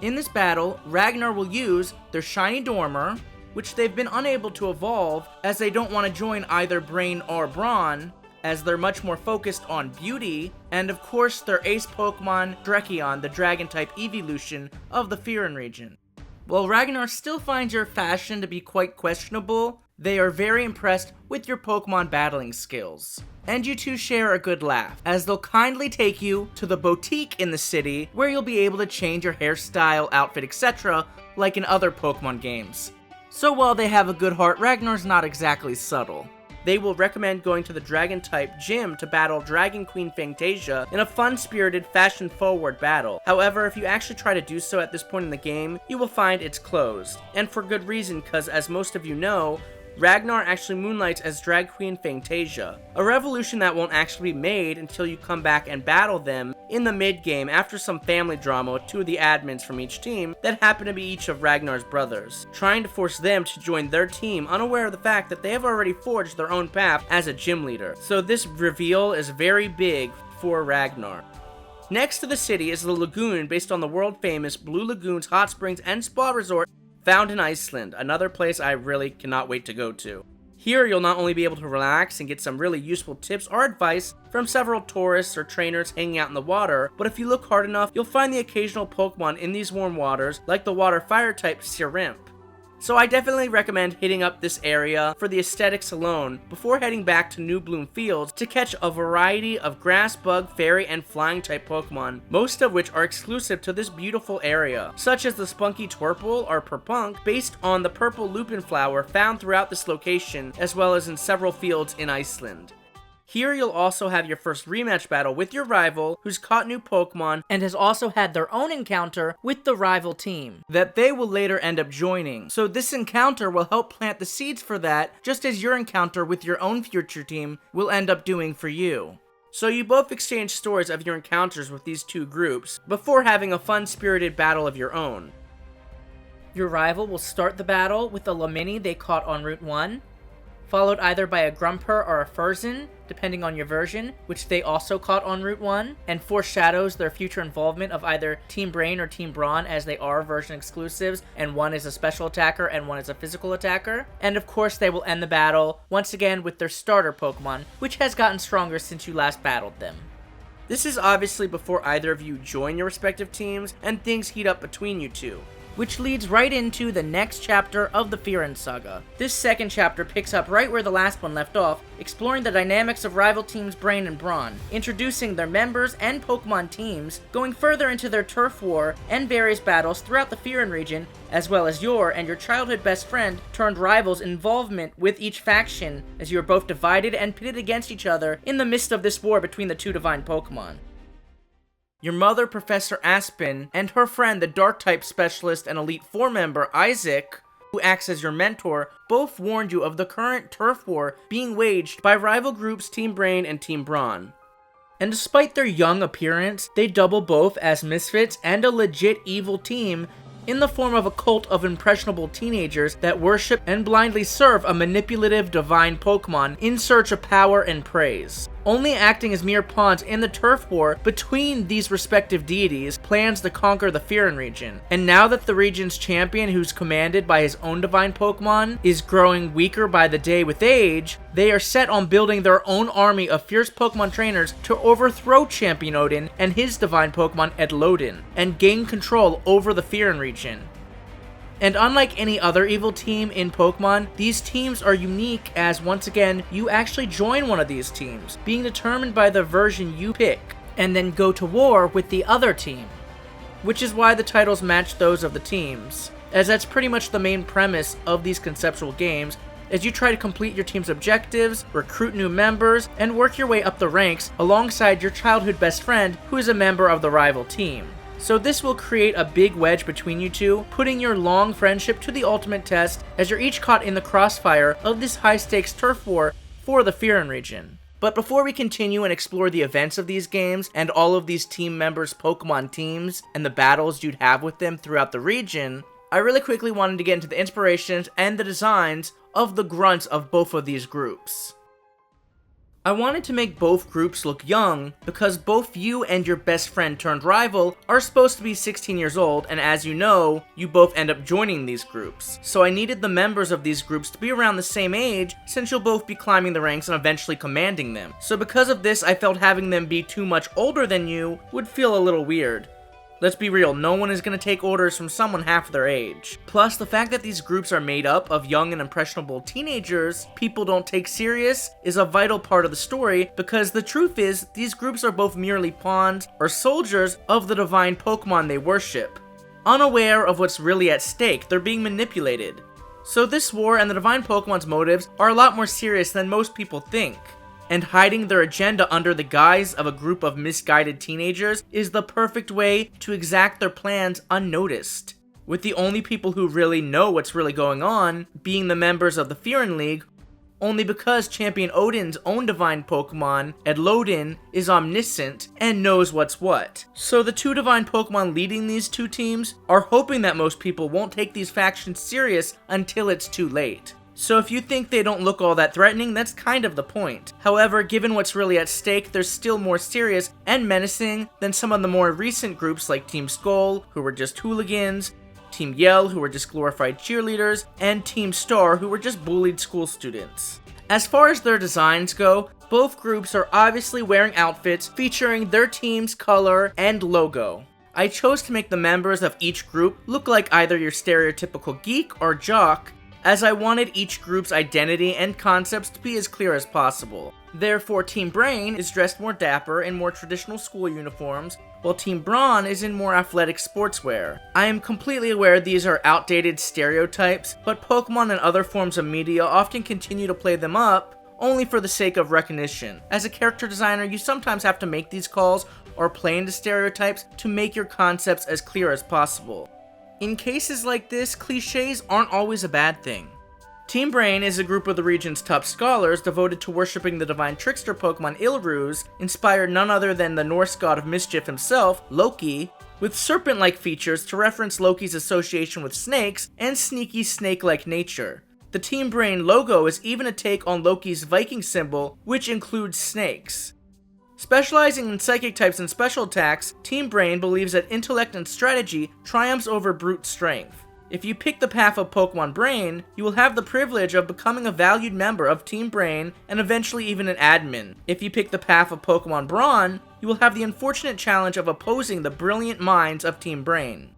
In this battle, Ragnar will use their shiny Dormer, which they've been unable to evolve as they don't want to join either Brain or Brawn, as they're much more focused on beauty, and of course their ace Pokemon, Drekion, the Dragon-type evolution of the Fyrún region. While Ragnar still finds your fashion to be quite questionable, they are very impressed with your Pokemon battling skills. And you two share a good laugh, as they'll kindly take you to the boutique in the city, where you'll be able to change your hairstyle, outfit, etc., like in other Pokemon games. So while they have a good heart, Ragnar's not exactly subtle. They will recommend going to the Dragon-type gym to battle Dragon Queen Fantasia in a fun-spirited, fashion-forward battle. However, if you actually try to do so at this point in the game, you will find it's closed. And for good reason, because as most of you know, Ragnar actually moonlights as Drag Queen Fantasia, a revolution that won't actually be made until you come back and battle them in the mid-game after some family drama with two of the admins from each team that happen to be each of Ragnar's brothers, trying to force them to join their team, unaware of the fact that they have already forged their own path as a gym leader. So this reveal is very big for Ragnar. Next to the city is the lagoon, based on the world-famous Blue Lagoon's hot springs and spa resort found in Iceland, another place I really cannot wait to go to. Here you'll not only be able to relax and get some really useful tips or advice from several tourists or trainers hanging out in the water, but if you look hard enough, you'll find the occasional Pokemon in these warm waters, like the water fire type Sirimp. So I definitely recommend hitting up this area for the aesthetics alone before heading back to New Bloom Fields to catch a variety of grass, bug, fairy, and flying type Pokemon, most of which are exclusive to this beautiful area, such as the Spunky Twerple or Purpunk, based on the purple lupin flower found throughout this location, as well as in several fields in Iceland. Here you'll also have your first rematch battle with your rival, who's caught new Pokemon and has also had their own encounter with the rival team that they will later end up joining. So this encounter will help plant the seeds for that, just as your encounter with your own future team will end up doing for you. So you both exchange stories of your encounters with these two groups before having a fun-spirited battle of your own. Your rival will start the battle with a Lamini they caught on Route 1, followed either by a Grumper or a Furzin, depending on your version, which they also caught on Route 1, and foreshadows their future involvement of either Team Brain or Team Brawn, as they are version exclusives, and one is a special attacker and one is a physical attacker. And of course they will end the battle, once again with their starter Pokemon, which has gotten stronger since you last battled them. This is obviously before either of you join your respective teams, and things heat up between you two. which leads right into the next chapter of the Fyrún Saga. This second chapter picks up right where the last one left off, exploring the dynamics of rival teams Brain and Brawn, introducing their members and Pokemon teams, going further into their turf war and various battles throughout the Fyrún region, as well as your and your childhood best friend turned rivals' involvement with each faction, as you are both divided and pitted against each other in the midst of this war between the two divine Pokemon. Your mother, Professor Aspen, and her friend, the Dark-type specialist and Elite Four member, Isaac, who acts as your mentor, both warned you of the current turf war being waged by rival groups Team Brain and Team Brawn. And despite their young appearance, they double both as misfits and a legit evil team in the form of a cult of impressionable teenagers that worship and blindly serve a manipulative divine Pokemon in search of power and praise. Only acting as mere pawns in the turf war between these respective deities plans to conquer the Fyrún region. And now that the region's champion, who's commanded by his own divine Pokemon, is growing weaker by the day with age, they are set on building their own army of fierce Pokemon trainers to overthrow Champion Odin and his divine Pokemon Edlodin, and gain control over the Fyrún region. And unlike any other evil team in Pokemon, these teams are unique as, once again, you actually join one of these teams, being determined by the version you pick, and then go to war with the other team. Which is why the titles match those of the teams, as that's pretty much the main premise of these conceptual games, as you try to complete your team's objectives, recruit new members, and work your way up the ranks alongside your childhood best friend who is a member of the rival team. So this will create a big wedge between you two, putting your long friendship to the ultimate test as you're each caught in the crossfire of this high-stakes turf war for the Fyrún region. But before we continue and explore the events of these games and all of these team members' Pokemon teams and the battles you'd have with them throughout the region, I really quickly wanted to get into the inspirations and the designs of the grunts of both of these groups. I wanted to make both groups look young because both you and your best friend turned rival are supposed to be 16 years old, and as you know, you both end up joining these groups. So I needed the members of these groups to be around the same age since you'll both be climbing the ranks and eventually commanding them. So because of this, I felt having them be too much older than you would feel a little weird. Let's be real, no one is going to take orders from someone half their age. Plus, the fact that these groups are made up of young and impressionable teenagers people don't take serious is a vital part of the story, because the truth is, these groups are both merely pawns or soldiers of the divine Pokemon they worship. Unaware of what's really at stake, they're being manipulated. So this war and the divine Pokemon's motives are a lot more serious than most people think. And hiding their agenda under the guise of a group of misguided teenagers is the perfect way to exact their plans unnoticed, with the only people who really know what's really going on being the members of the Fyrún League, only because Champion Odin's own divine Pokemon, Edlodin, is omniscient and knows what's what. So the two divine Pokemon leading these two teams are hoping that most people won't take these factions serious until it's too late. So if you think they don't look all that threatening, that's kind of the point. However, given what's really at stake, they're still more serious and menacing than some of the more recent groups like Team Skull, who were just hooligans, Team Yell, who were just glorified cheerleaders, and Team Star, who were just bullied school students. As far as their designs go, both groups are obviously wearing outfits featuring their team's color and logo. I chose to make the members of each group look like either your stereotypical geek or jock, as I wanted each group's identity and concepts to be as clear as possible. Therefore, Team Brain is dressed more dapper in more traditional school uniforms, while Team Brawn is in more athletic sportswear. I am completely aware these are outdated stereotypes, but Pokemon and other forms of media often continue to play them up only for the sake of recognition. As a character designer, you sometimes have to make these calls or play into stereotypes to make your concepts as clear as possible. In cases like this, cliches aren't always a bad thing. Team Brain is a group of the region's top scholars devoted to worshipping the divine trickster Pokemon Ilruz, inspired none other than the Norse god of mischief himself, Loki, with serpent-like features to reference Loki's association with snakes and sneaky snake-like nature. The Team Brain logo is even a take on Loki's Viking symbol, which includes snakes. Specializing in psychic types and special attacks, Team Brain believes that intellect and strategy triumphs over brute strength. If you pick the path of Pokemon Brain, you will have the privilege of becoming a valued member of Team Brain and eventually even an admin. If you pick the path of Pokemon Brawn, you will have the unfortunate challenge of opposing the brilliant minds of Team Brain.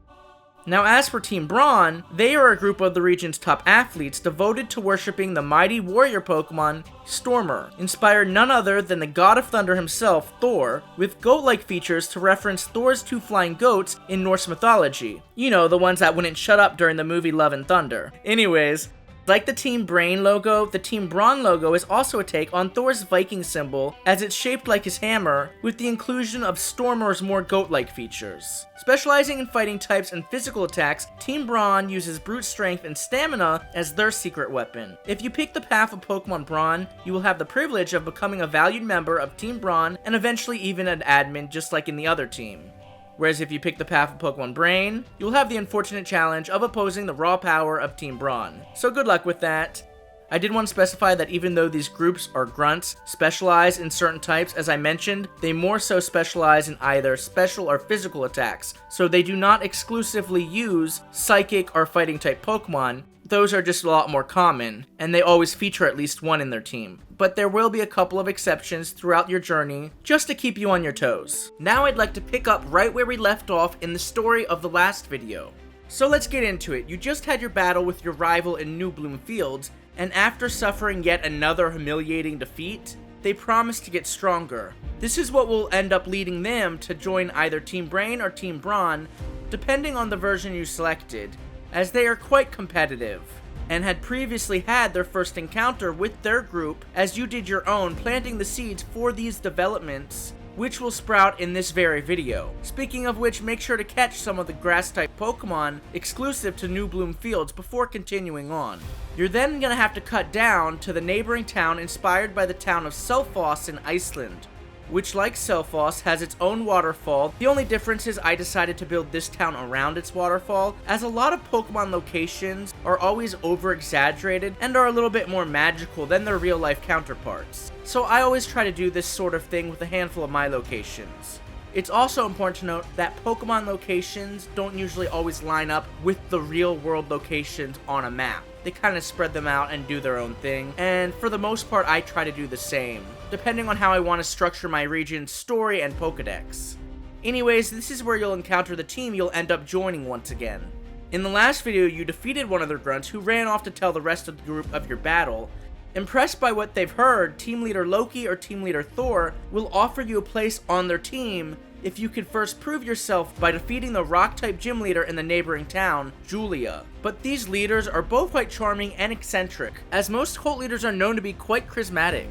Now as for Team Brawn, they are a group of the region's top athletes devoted to worshipping the mighty warrior Pokemon Stormer, inspired none other than the god of thunder himself, Thor, with goat-like features to reference Thor's 2 flying goats in Norse mythology. You know, the ones that wouldn't shut up during the movie Love and Thunder. Anyways, like the Team Brain logo, the Team Brawn logo is also a take on Thor's Viking symbol, as it's shaped like his hammer, with the inclusion of Stormer's more goat-like features. Specializing in fighting types and physical attacks, Team Brawn uses brute strength and stamina as their secret weapon. If you pick the path of Pokemon Brawn, you will have the privilege of becoming a valued member of Team Brawn and eventually even an admin just like in the other team. Whereas if you pick the path of Pokemon Brain, you'll have the unfortunate challenge of opposing the raw power of Team Brawn. So good luck with that. I did want to specify that even though these groups are grunts, specialize in certain types, as I mentioned, they more so specialize in either special or physical attacks, so they do not exclusively use psychic or fighting type Pokemon. Those are just a lot more common, and they always feature at least one in their team. But there will be a couple of exceptions throughout your journey, just to keep you on your toes. Now I'd like to pick up right where we left off in the story of the last video. So let's get into it. You just had your battle with your rival in New Bloom Fields, and after suffering yet another humiliating defeat, they promise to get stronger. This is what will end up leading them to join either Team Brain or Team Brawn, depending on the version you selected, as they are quite competitive, and had previously had their first encounter with their group as you did your own, planting the seeds for these developments, which will sprout in this very video. Speaking of which, make sure to catch some of the grass-type Pokemon exclusive to New Bloom Fields before continuing on. You're then going to have to cut down to the neighboring town inspired by the town of Selfoss in Iceland, which, like Selfoss, has its own waterfall. The only difference is I decided to build this town around its waterfall, as a lot of Pokemon locations are always over-exaggerated and are a little bit more magical than their real-life counterparts. So I always try to do this sort of thing with a handful of my locations. It's also important to note that Pokemon locations don't usually always line up with the real-world locations on a map. They kind of spread them out and do their own thing, and for the most part I try to do the same, depending on how I want to structure my region's story and Pokedex. Anyways, this is where you'll encounter the team you'll end up joining once again. In the last video, you defeated one of their grunts who ran off to tell the rest of the group of your battle. Impressed by what they've heard, Team Leader Loki or Team Leader Thor will offer you a place on their team if you could first prove yourself by defeating the Rock-type gym leader in the neighboring town, Julia. But these leaders are both quite charming and eccentric, as most cult leaders are known to be quite charismatic.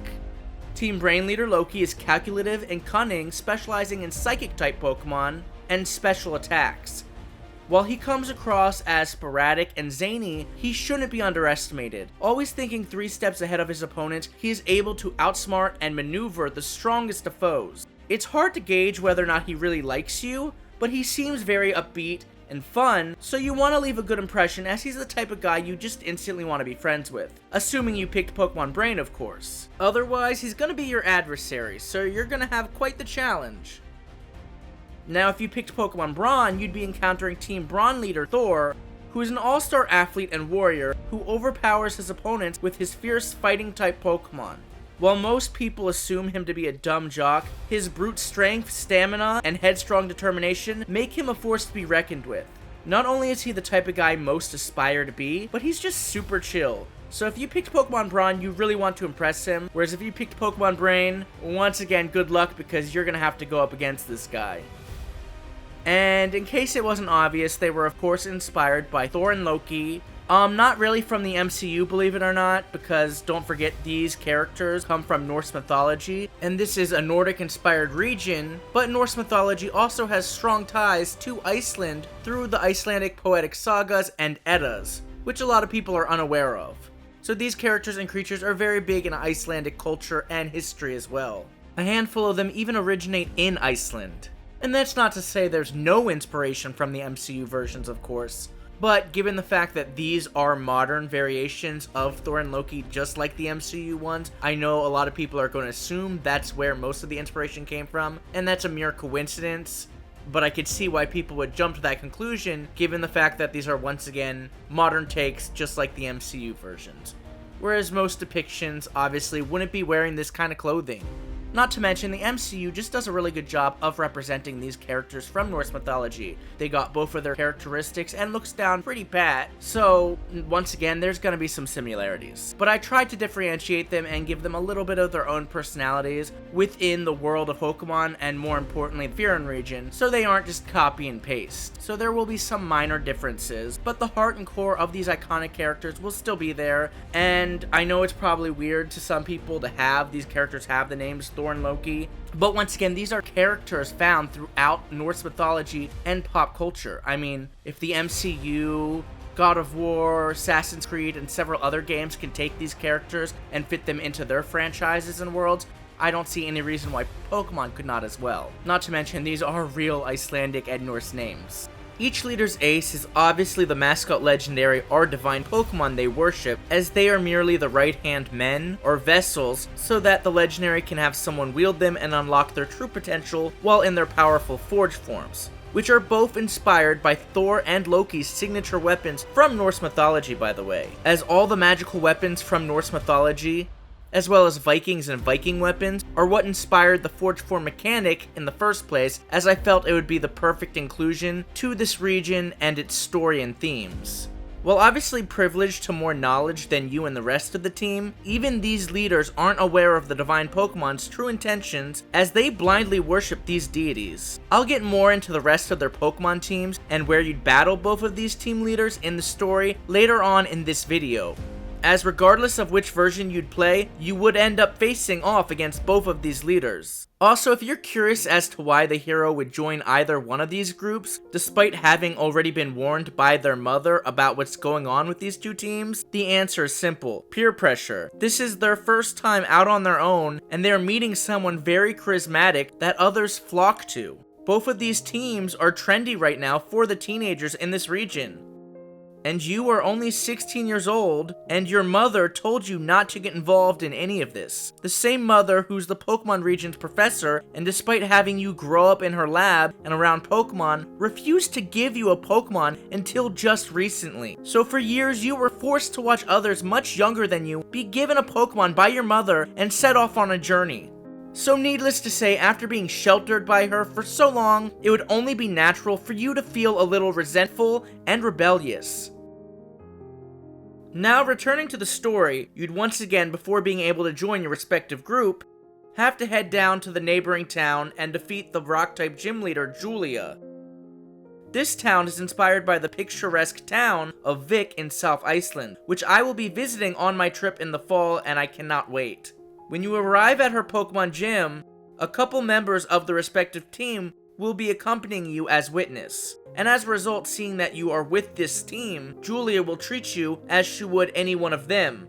Team Brain leader Loki is calculative and cunning, specializing in Psychic-type Pokemon and special attacks. While he comes across as sporadic and zany, he shouldn't be underestimated. Always thinking 3 steps ahead of his opponents, he is able to outsmart and maneuver the strongest of foes. It's hard to gauge whether or not he really likes you, but he seems very upbeat and fun, so you want to leave a good impression, as he's the type of guy you just instantly want to be friends with. Assuming you picked Pokemon Brain, of course. Otherwise, he's going to be your adversary, so you're going to have quite the challenge. Now, if you picked Pokemon Brawn, you'd be encountering Team Brawn leader Thor, who is an all-star athlete and warrior who overpowers his opponents with his fierce fighting-type Pokemon. While most people assume him to be a dumb jock, his brute strength, stamina, and headstrong determination make him a force to be reckoned with. Not only is he the type of guy most aspire to be, but he's just super chill. So if you picked Pokemon Brawn, you really want to impress him, whereas if you picked Pokemon Brain, once again, good luck, because you're gonna have to go up against this guy. And in case it wasn't obvious, they were of course inspired by Thor and Loki. Not really from the MCU, believe it or not, because don't forget these characters come from Norse mythology, and this is a Nordic-inspired region, but Norse mythology also has strong ties to Iceland through the Icelandic poetic sagas and Eddas, which a lot of people are unaware of. So these characters and creatures are very big in Icelandic culture and history as well. A handful of them even originate in Iceland. And that's not to say there's no inspiration from the MCU versions, of course. But given the fact that these are modern variations of Thor and Loki, just like the MCU ones, I know a lot of people are going to assume that's where most of the inspiration came from, and that's a mere coincidence. But I could see why people would jump to that conclusion, given the fact that these are once again modern takes, just like the MCU versions. Whereas most depictions obviously wouldn't be wearing this kind of clothing. Not to mention, the MCU just does a really good job of representing these characters from Norse mythology. They got both of their characteristics and looks down pretty pat, so once again, there's gonna be some similarities. But I tried to differentiate them and give them a little bit of their own personalities within the world of Pokemon, and more importantly, the Fyrún Region, so they aren't just copy and paste. So there will be some minor differences, but the heart and core of these iconic characters will still be there, and I know it's probably weird to some people to have these characters have the names Thor and Loki, but once again, these are characters found throughout Norse mythology and pop culture. I mean, if the MCU, God of War, Assassin's Creed, and several other games can take these characters and fit them into their franchises and worlds, I don't see any reason why Pokemon could not as well. Not to mention, these are real Icelandic and Norse names. Each leader's ace is obviously the mascot legendary or divine Pokemon they worship, as they are merely the right-hand men, or vessels, so that the legendary can have someone wield them and unlock their true potential while in their powerful forge forms, which are both inspired by Thor and Loki's signature weapons from Norse mythology, by the way, as all the magical weapons from Norse mythology, as well as Vikings and Viking weapons, are what inspired the Forge Form mechanic in the first place, as I felt it would be the perfect inclusion to this region and its story and themes. While obviously privileged to more knowledge than you and the rest of the team, even these leaders aren't aware of the divine Pokemon's true intentions, as they blindly worship these deities. I'll get more into the rest of their Pokemon teams and where you'd battle both of these team leaders in the story later on in this video, as regardless of which version you'd play, you would end up facing off against both of these leaders. Also, if you're curious as to why the hero would join either one of these groups, despite having already been warned by their mother about what's going on with these two teams, the answer is simple: peer pressure. This is their first time out on their own, and they're meeting someone very charismatic that others flock to. Both of these teams are trendy right now for the teenagers in this region. And you are only 16 years old, and your mother told you not to get involved in any of this. The same mother who's the Pokemon region's professor, and despite having you grow up in her lab and around Pokemon, refused to give you a Pokemon until just recently. So for years, you were forced to watch others much younger than you be given a Pokemon by your mother and set off on a journey. So needless to say, after being sheltered by her for so long, it would only be natural for you to feel a little resentful and rebellious. Now, returning to the story, you'd once again, before being able to join your respective group, have to head down to the neighboring town and defeat the rock-type gym leader, Julia. This town is inspired by the picturesque town of Vik in South Iceland, which I will be visiting on my trip in the fall, and I cannot wait. When you arrive at her Pokemon gym, a couple members of the respective team will be accompanying you as witness. And as a result, seeing that you are with this team, Julia will treat you as she would any one of them,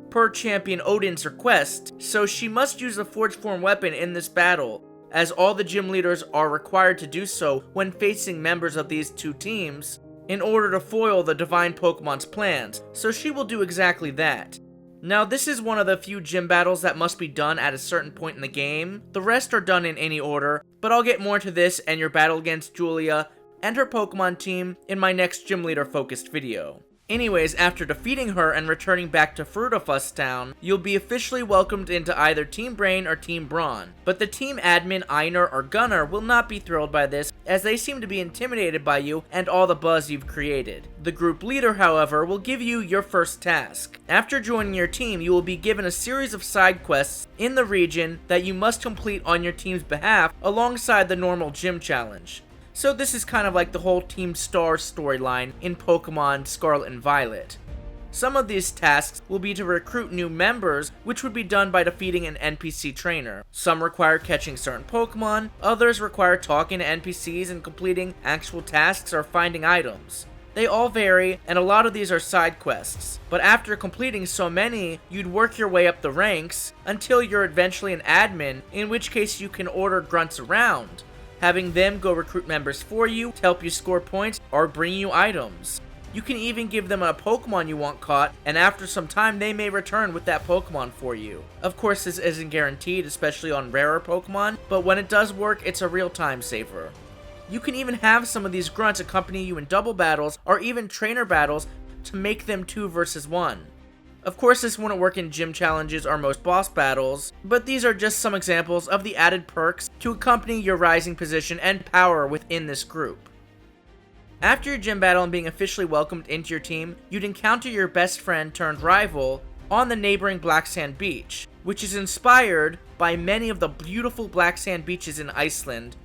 per Champion Odin's request, so she must use a Forge Form weapon in this battle, as all the gym leaders are required to do so when facing members of these two teams, in order to foil the divine Pokemon's plans, so she will do exactly that. Now, this is one of the few gym battles that must be done at a certain point in the game. The rest are done in any order, but I'll get more into this and your battle against Julia and her Pokemon team in my next gym leader focused video. Anyways, after defeating her and returning back to Fruitafus Town, you'll be officially welcomed into either Team Brain or Team Brawn. But the team admin, Einar or Gunnar, will not be thrilled by this, as they seem to be intimidated by you and all the buzz you've created. The group leader, however, will give you your first task. After joining your team, you will be given a series of side quests in the region that you must complete on your team's behalf alongside the normal gym challenge. So this is kind of like the whole Team Star storyline in Pokemon Scarlet and Violet. Some of these tasks will be to recruit new members, which would be done by defeating an NPC trainer. Some require catching certain Pokemon, others require talking to NPCs and completing actual tasks or finding items. They all vary, and a lot of these are side quests, but after completing so many, you'd work your way up the ranks until you're eventually an admin, in which case you can order grunts around, having them go recruit members for you to help you score points or bring you items. You can even give them a Pokemon you want caught, and after some time they may return with that Pokemon for you. Of course, this isn't guaranteed, especially on rarer Pokemon, but when it does work, it's a real time saver. You can even have some of these grunts accompany you in double battles or even trainer battles to make them 2 versus 1. Of course, this wouldn't work in gym challenges or most boss battles, but these are just some examples of the added perks to accompany your rising position and power within this group. After your gym battle and being officially welcomed into your team, you'd encounter your best friend turned rival on the neighboring black sand beach, which is inspired by many of the beautiful black sand beaches in Iceland,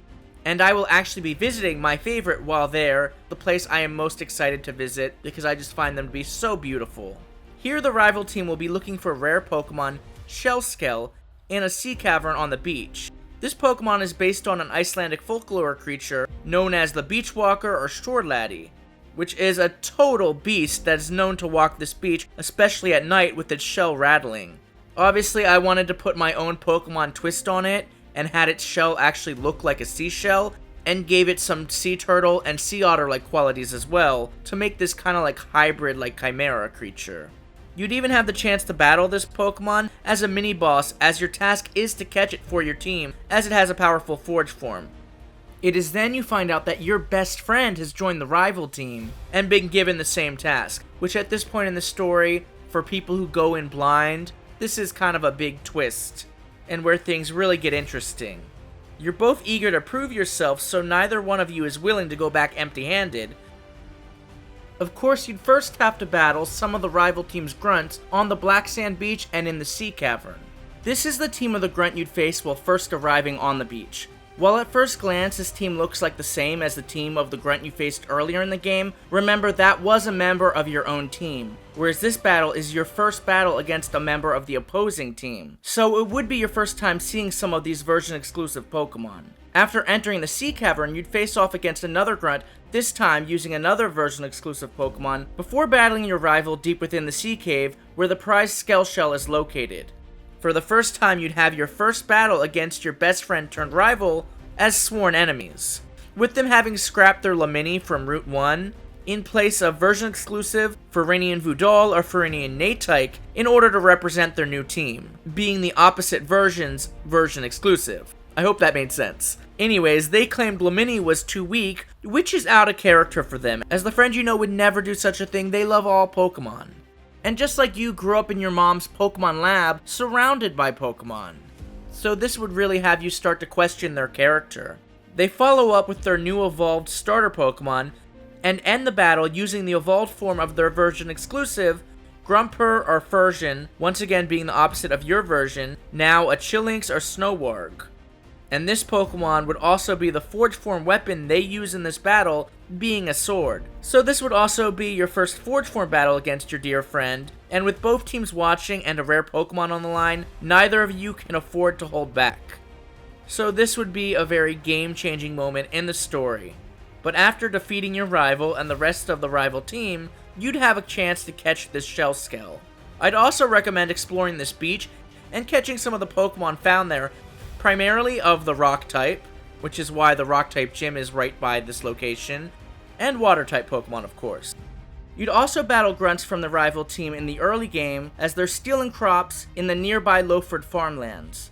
and I will actually be visiting my favorite while there, the place I am most excited to visit because I just find them to be so beautiful. Here the rival team will be looking for rare Pokemon Shellscale in a sea cavern on the beach. This Pokemon is based on an Icelandic folklore creature known as the Beach Walker or Shore Laddie, which is a total beast that is known to walk this beach, especially at night with its shell rattling. Obviously, I wanted to put my own Pokemon twist on it, and had its shell actually look like a seashell, and gave it some sea turtle and sea otter-like qualities as well, to make this kind of like hybrid like chimera creature. You'd even have the chance to battle this Pokemon as a mini-boss, as your task is to catch it for your team, as it has a powerful Forge form. It is then you find out that your best friend has joined the rival team and been given the same task, which at this point in the story, for people who go in blind, this is kind of a big twist, and where things really get interesting. You're both eager to prove yourself, so neither one of you is willing to go back empty-handed. Of course, you'd first have to battle some of the rival team's grunts on the black sand beach and in the sea cavern. This is the team of the grunt you'd face while first arriving on the beach. While at first glance this team looks like the same as the team of the grunt you faced earlier in the game, remember that was a member of your own team, whereas this battle is your first battle against a member of the opposing team. So it would be your first time seeing some of these version exclusive Pokemon. After entering the sea cavern, you'd face off against another grunt, this time using another version exclusive Pokemon, before battling your rival deep within the sea cave where the prized Skell Shell is located. For the first time, you'd have your first battle against your best friend turned rival as sworn enemies, with them having scrapped their Lamini from Route 1 in place of version exclusive Fyrinian Voodal or Fyrinian Natike in order to represent their new team, being the opposite versions version exclusive. I hope that made sense. Anyways, they claimed Lamini was too weak, which is out of character for them, as the friend you know would never do such a thing. They love all Pokemon. And just like you grew up in your mom's Pokemon lab, surrounded by Pokemon. So this would really have you start to question their character. They follow up with their new evolved starter Pokemon, and end the battle using the evolved form of their version exclusive, Grumper or Fursion, once again being the opposite of your version, now a Chillinx or Snowwarg. And this Pokemon would also be the Forge form weapon they use in this battle, being a sword. So this would also be your first Forge form battle against your dear friend, and with both teams watching and a rare Pokemon on the line, neither of you can afford to hold back. So this would be a very game-changing moment in the story. But after defeating your rival and the rest of the rival team, you'd have a chance to catch this Shellscale. I'd also recommend exploring this beach and catching some of the Pokemon found there, primarily of the rock type, which is why the rock type gym is right by this location, and water type Pokemon of course. You'd also battle grunts from the rival team in the early game as they're stealing crops in the nearby Lowford farmlands.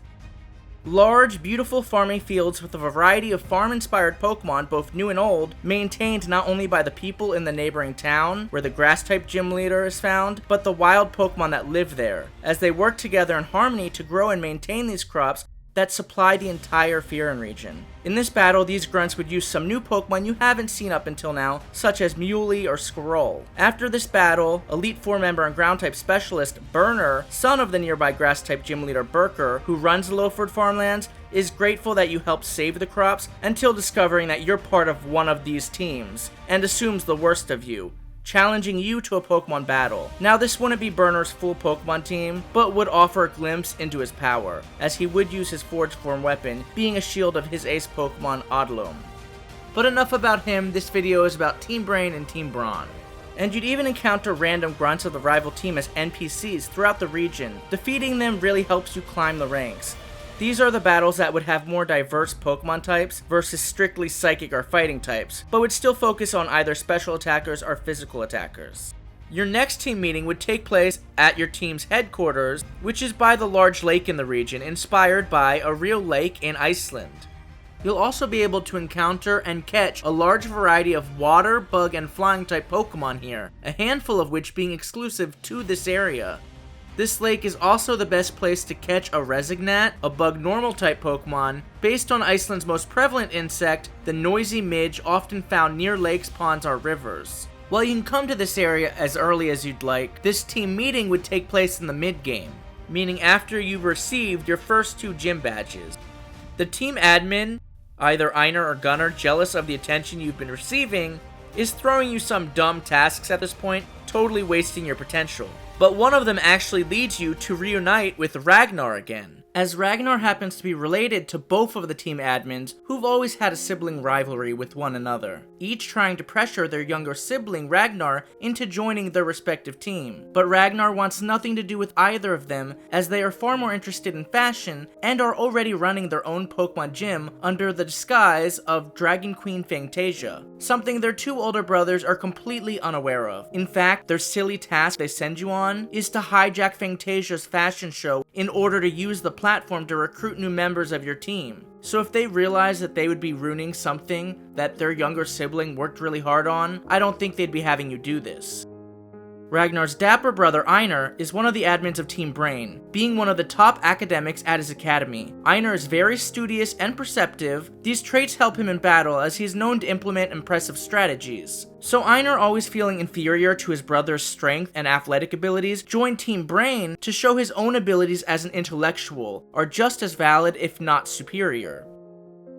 Large, beautiful farming fields with a variety of farm-inspired Pokemon, both new and old, maintained not only by the people in the neighboring town, where the grass-type gym leader is found, but the wild Pokemon that live there, as they work together in harmony to grow and maintain these crops that supply the entire Fyrún region. In this battle, these grunts would use some new Pokemon you haven't seen up until now, such as Muley or Squirrel. After this battle, Elite Four member and Ground-type specialist Burner, son of the nearby Grass-type gym leader Burker, who runs the Lowford farmlands, is grateful that you helped save the crops until discovering that you're part of one of these teams, and assumes the worst of you, challenging you to a Pokemon battle. Now this wouldn't be Burner's full Pokemon team, but would offer a glimpse into his power, as he would use his Forge form weapon, being a shield of his ace Pokemon Odloam. But enough about him, this video is about Team Brain and Team Brawn. And you'd even encounter random grunts of the rival team as NPCs throughout the region. Defeating them really helps you climb the ranks. These are the battles that would have more diverse Pokemon types versus strictly psychic or fighting types, but would still focus on either special attackers or physical attackers. Your next team meeting would take place at your team's headquarters, which is by the large lake in the region, inspired by a real lake in Iceland. You'll also be able to encounter and catch a large variety of water, bug, and flying type Pokemon here, a handful of which being exclusive to this area. This lake is also the best place to catch a Resignat, a bug normal type Pokemon, based on Iceland's most prevalent insect, the noisy midge often found near lakes, ponds, or rivers. While you can come to this area as early as you'd like, this team meeting would take place in the mid-game, meaning after you've received your first 2 gym badges. The team admin, either Einar or Gunnar, jealous of the attention you've been receiving, is throwing you some dumb tasks at this point, totally wasting your potential. But one of them actually leads you to reunite with Ragnar again, as Ragnar happens to be related to both of the team admins who've always had a sibling rivalry with one another, each trying to pressure their younger sibling Ragnar into joining their respective team. But Ragnar wants nothing to do with either of them, as they are far more interested in fashion and are already running their own Pokemon gym under the disguise of Dragon Queen Fantasia, something their 2 older brothers are completely unaware of. In fact, their silly task they send you on is to hijack Fantasia's fashion show in order to use the platform to recruit new members of your team. So if they realize that they would be ruining something that their younger sibling worked really hard on, I don't think they'd be having you do this. Ragnar's dapper brother Einar is one of the admins of Team Brain, being one of the top academics at his academy. Einar is very studious and perceptive. These traits help him in battle as he is known to implement impressive strategies. So Einar, always feeling inferior to his brother's strength and athletic abilities, joined Team Brain to show his own abilities as an intellectual are just as valid if not superior.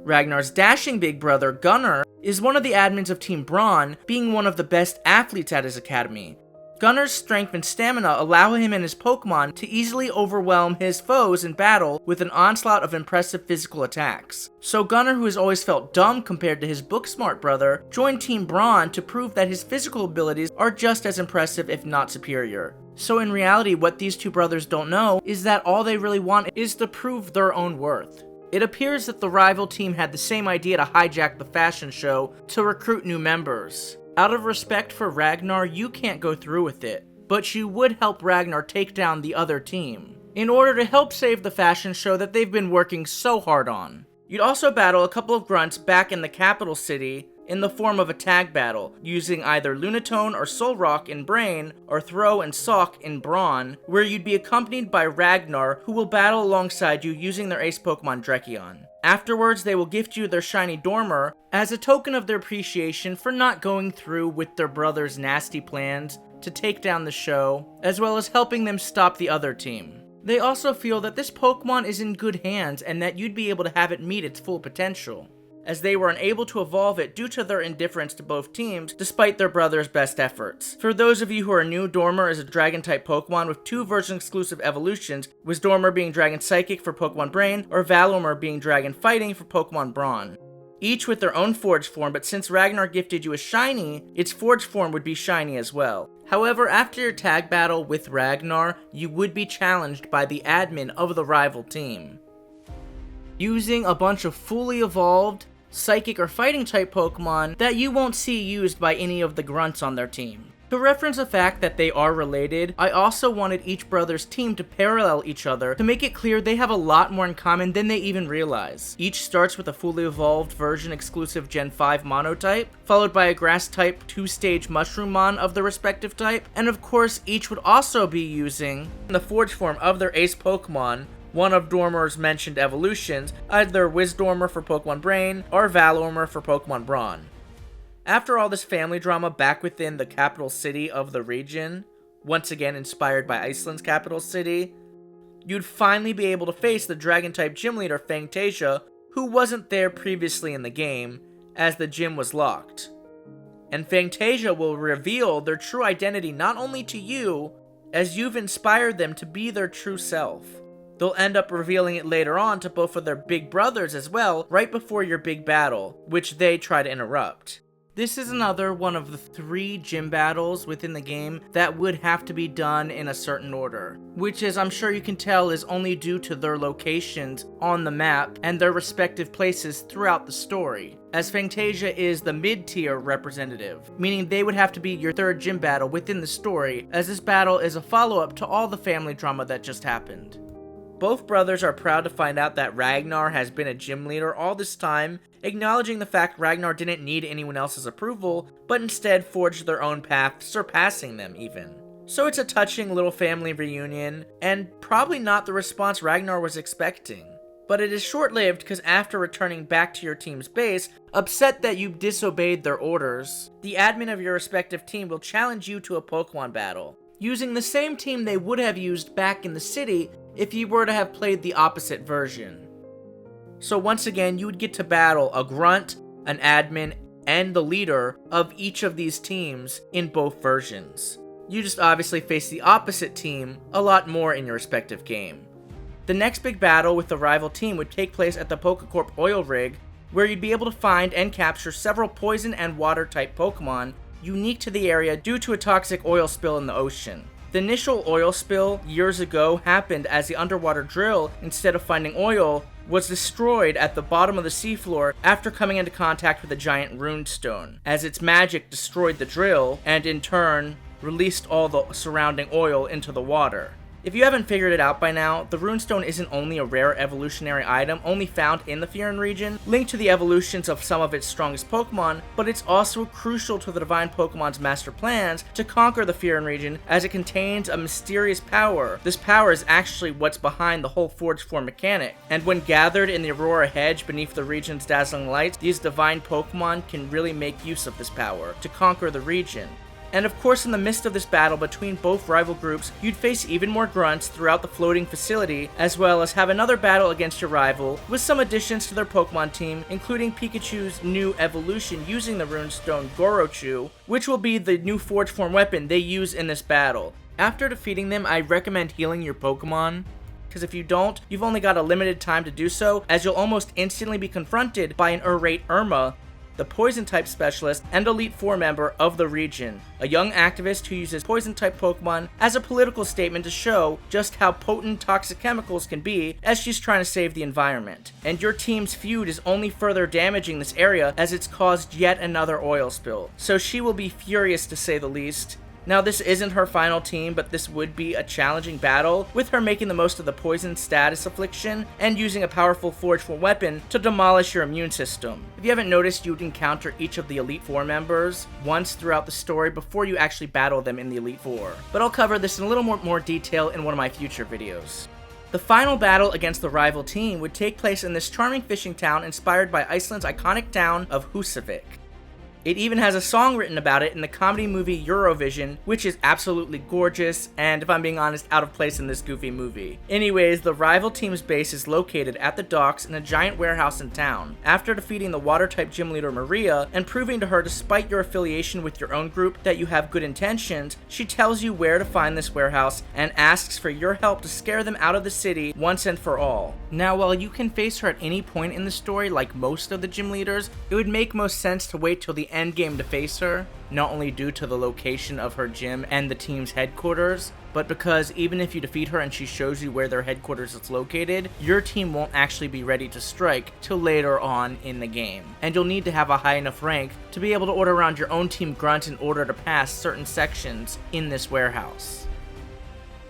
Ragnar's dashing big brother Gunnar is one of the admins of Team Brawn, being one of the best athletes at his academy. Gunnar's strength and stamina allow him and his Pokemon to easily overwhelm his foes in battle with an onslaught of impressive physical attacks. So Gunnar, who has always felt dumb compared to his book-smart brother, joined Team Brawn to prove that his physical abilities are just as impressive if not superior. So in reality, what these 2 brothers don't know is that all they really want is to prove their own worth. It appears that the rival team had the same idea to hijack the fashion show to recruit new members. Out of respect for Ragnar, you can't go through with it, but you would help Ragnar take down the other team, in order to help save the fashion show that they've been working so hard on. You'd also battle a couple of grunts back in the capital city in the form of a tag battle, using either Lunatone or Solrock in Brain, or Throw and Sock in Brawn, where you'd be accompanied by Ragnar, who will battle alongside you using their ace Pokemon Drekion. Afterwards, they will gift you their shiny Dormer as a token of their appreciation for not going through with their brother's nasty plans to take down the show, as well as helping them stop the other team. They also feel that this Pokemon is in good hands and that you'd be able to have it meet its full potential, as they were unable to evolve it due to their indifference to both teams despite their brother's best efforts. For those of you who are new, Dormer is a Dragon-type Pokemon with 2 version-exclusive evolutions, with Dormer being Dragon Psychic for Pokemon Brain, or Valormer being Dragon Fighting for Pokemon Brawn. Each with their own Forge form, but since Ragnar gifted you a Shiny, its Forge form would be Shiny as well. However, after your tag battle with Ragnar, you would be challenged by the admin of the rival team, using a bunch of fully evolved Psychic or Fighting type Pokemon that you won't see used by any of the grunts on their team. To reference the fact that they are related, I also wanted each brother's team to parallel each other to make it clear they have a lot more in common than they even realize. Each starts with a fully evolved version exclusive Gen 5 Mono type, followed by a Grass type 2-stage Mushroom Mon of the respective type, and of course each would also be using the Forge form of their ace Pokemon, one of Dormer's mentioned evolutions, either Wisdormer for Pokemon Brain or Valormer for Pokemon Brawn. After all this family drama back within the capital city of the region, once again inspired by Iceland's capital city, you'd finally be able to face the Dragon-type gym leader Fantasia, who wasn't there previously in the game, as the gym was locked. And Fantasia will reveal their true identity not only to you, as you've inspired them to be their true self. They'll end up revealing it later on to both of their big brothers as well, right before your big battle, which they try to interrupt. This is another one of the 3 gym battles within the game that would have to be done in a certain order, which, as I'm sure you can tell, is only due to their locations on the map and their respective places throughout the story, as Fantasia is the mid-tier representative, meaning they would have to be your 3rd gym battle within the story, as this battle is a follow-up to all the family drama that just happened. Both brothers are proud to find out that Ragnar has been a gym leader all this time, acknowledging the fact Ragnar didn't need anyone else's approval, but instead forged their own path, surpassing them even. So it's a touching little family reunion, and probably not the response Ragnar was expecting. But it is short-lived because after returning back to your team's base, upset that you disobeyed their orders, the admin of your respective team will challenge you to a Pokemon battle, using the same team they would have used back in the city if you were to have played the opposite version. So once again, you would get to battle a grunt, an admin, and the leader of each of these teams in both versions. You just obviously face the opposite team a lot more in your respective game. The next big battle with the rival team would take place at the PokeCorp Oil Rig, where you'd be able to find and capture several poison and water type Pokemon unique to the area due to a toxic oil spill in the ocean. The initial oil spill years ago happened as the underwater drill, instead of finding oil, was destroyed at the bottom of the seafloor after coming into contact with a giant runestone, as its magic destroyed the drill and in turn released all the surrounding oil into the water. If you haven't figured it out by now, the runestone isn't only a rare evolutionary item only found in the Fyrún region, linked to the evolutions of some of its strongest Pokemon, but it's also crucial to the Divine Pokemon's master plans to conquer the Fyrún region, as it contains a mysterious power. This power is actually what's behind the whole Forged Form mechanic, and when gathered in the Aurora Hedge beneath the region's dazzling lights, these Divine Pokemon can really make use of this power to conquer the region. And of course, in the midst of this battle between both rival groups, you'd face even more grunts throughout the floating facility, as well as have another battle against your rival, with some additions to their Pokemon team, including Pikachu's new evolution using the runestone Gorochu, which will be the new Forged Form weapon they use in this battle. After defeating them, I recommend healing your Pokemon, because if you don't, you've only got a limited time to do so, as you'll almost instantly be confronted by an irate Irma, the Poison-type specialist and Elite Four member of the region, a young activist who uses Poison-type Pokemon as a political statement to show just how potent toxic chemicals can be as she's trying to save the environment. And your team's feud is only further damaging this area as it's caused yet another oil spill, so she will be furious to say the least. Now, this isn't her final team, but this would be a challenging battle, with her making the most of the poison status affliction and using a powerful Forged Form weapon to demolish your immune system. If you haven't noticed, you would encounter each of the Elite Four members once throughout the story before you actually battle them in the Elite Four. But I'll cover this in a little more detail in one of my future videos. The final battle against the rival team would take place in this charming fishing town inspired by Iceland's iconic town of Húsavík. It even has a song written about it in the comedy movie Eurovision, which is absolutely gorgeous, and if I'm being honest, out of place in this goofy movie. Anyways, the rival team's base is located at the docks in a giant warehouse in town. After defeating the water-type gym leader Maria, and proving to her despite your affiliation with your own group that you have good intentions, she tells you where to find this warehouse and asks for your help to scare them out of the city once and for all. Now, while you can face her at any point in the story like most of the gym leaders, it would make most sense to wait till the end game to face her, not only due to the location of her gym and the team's headquarters, but because even if you defeat her and she shows you where their headquarters is located, your team won't actually be ready to strike till later on in the game. And you'll need to have a high enough rank to be able to order around your own team grunt in order to pass certain sections in this warehouse.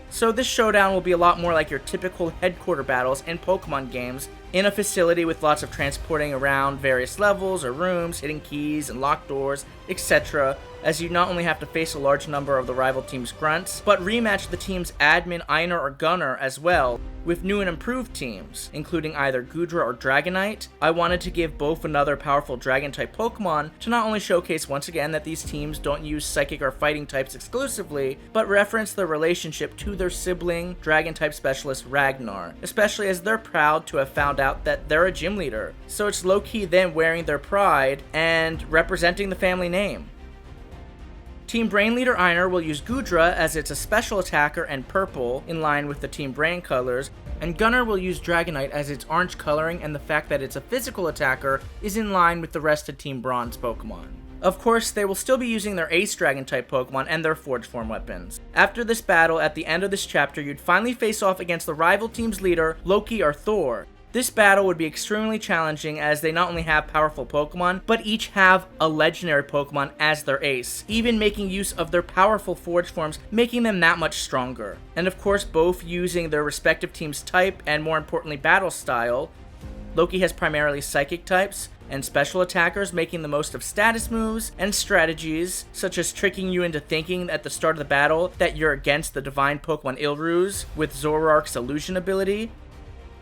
So this showdown will be a lot more like your typical headquarter battles in Pokemon games, in a facility with lots of transporting around various levels or rooms, hitting keys and locked doors, etc., as you not only have to face a large number of the rival team's grunts, but rematch the team's admin, Einar, or Gunnar as well, with new and improved teams, including either Gudra or Dragonite. I wanted to give both another powerful Dragon-type Pokemon to not only showcase once again that these teams don't use Psychic or Fighting types exclusively, but reference their relationship to their sibling, Dragon-type specialist Ragnar, especially as they're proud to have found out that they're a gym leader, so it's low-key them wearing their pride and representing the family name. Team Brain leader Einar will use Gudra as it's a special attacker and purple, in line with the Team Brain colors, and Gunnar will use Dragonite as its orange coloring, and the fact that it's a physical attacker is in line with the rest of Team Brawn's Pokemon. Of course, they will still be using their Ace Dragon-type Pokemon and their Forged Form weapons. After this battle, at the end of this chapter, you'd finally face off against the rival team's leader, Loki or Thor. This battle would be extremely challenging as they not only have powerful Pokemon, but each have a legendary Pokemon as their ace, even making use of their powerful Forged Forms, making them that much stronger. And of course, both using their respective team's type and more importantly battle style. Loki has primarily Psychic types, and special attackers making the most of status moves and strategies, such as tricking you into thinking at the start of the battle that you're against the divine Pokemon Ilruz with Zoroark's illusion ability.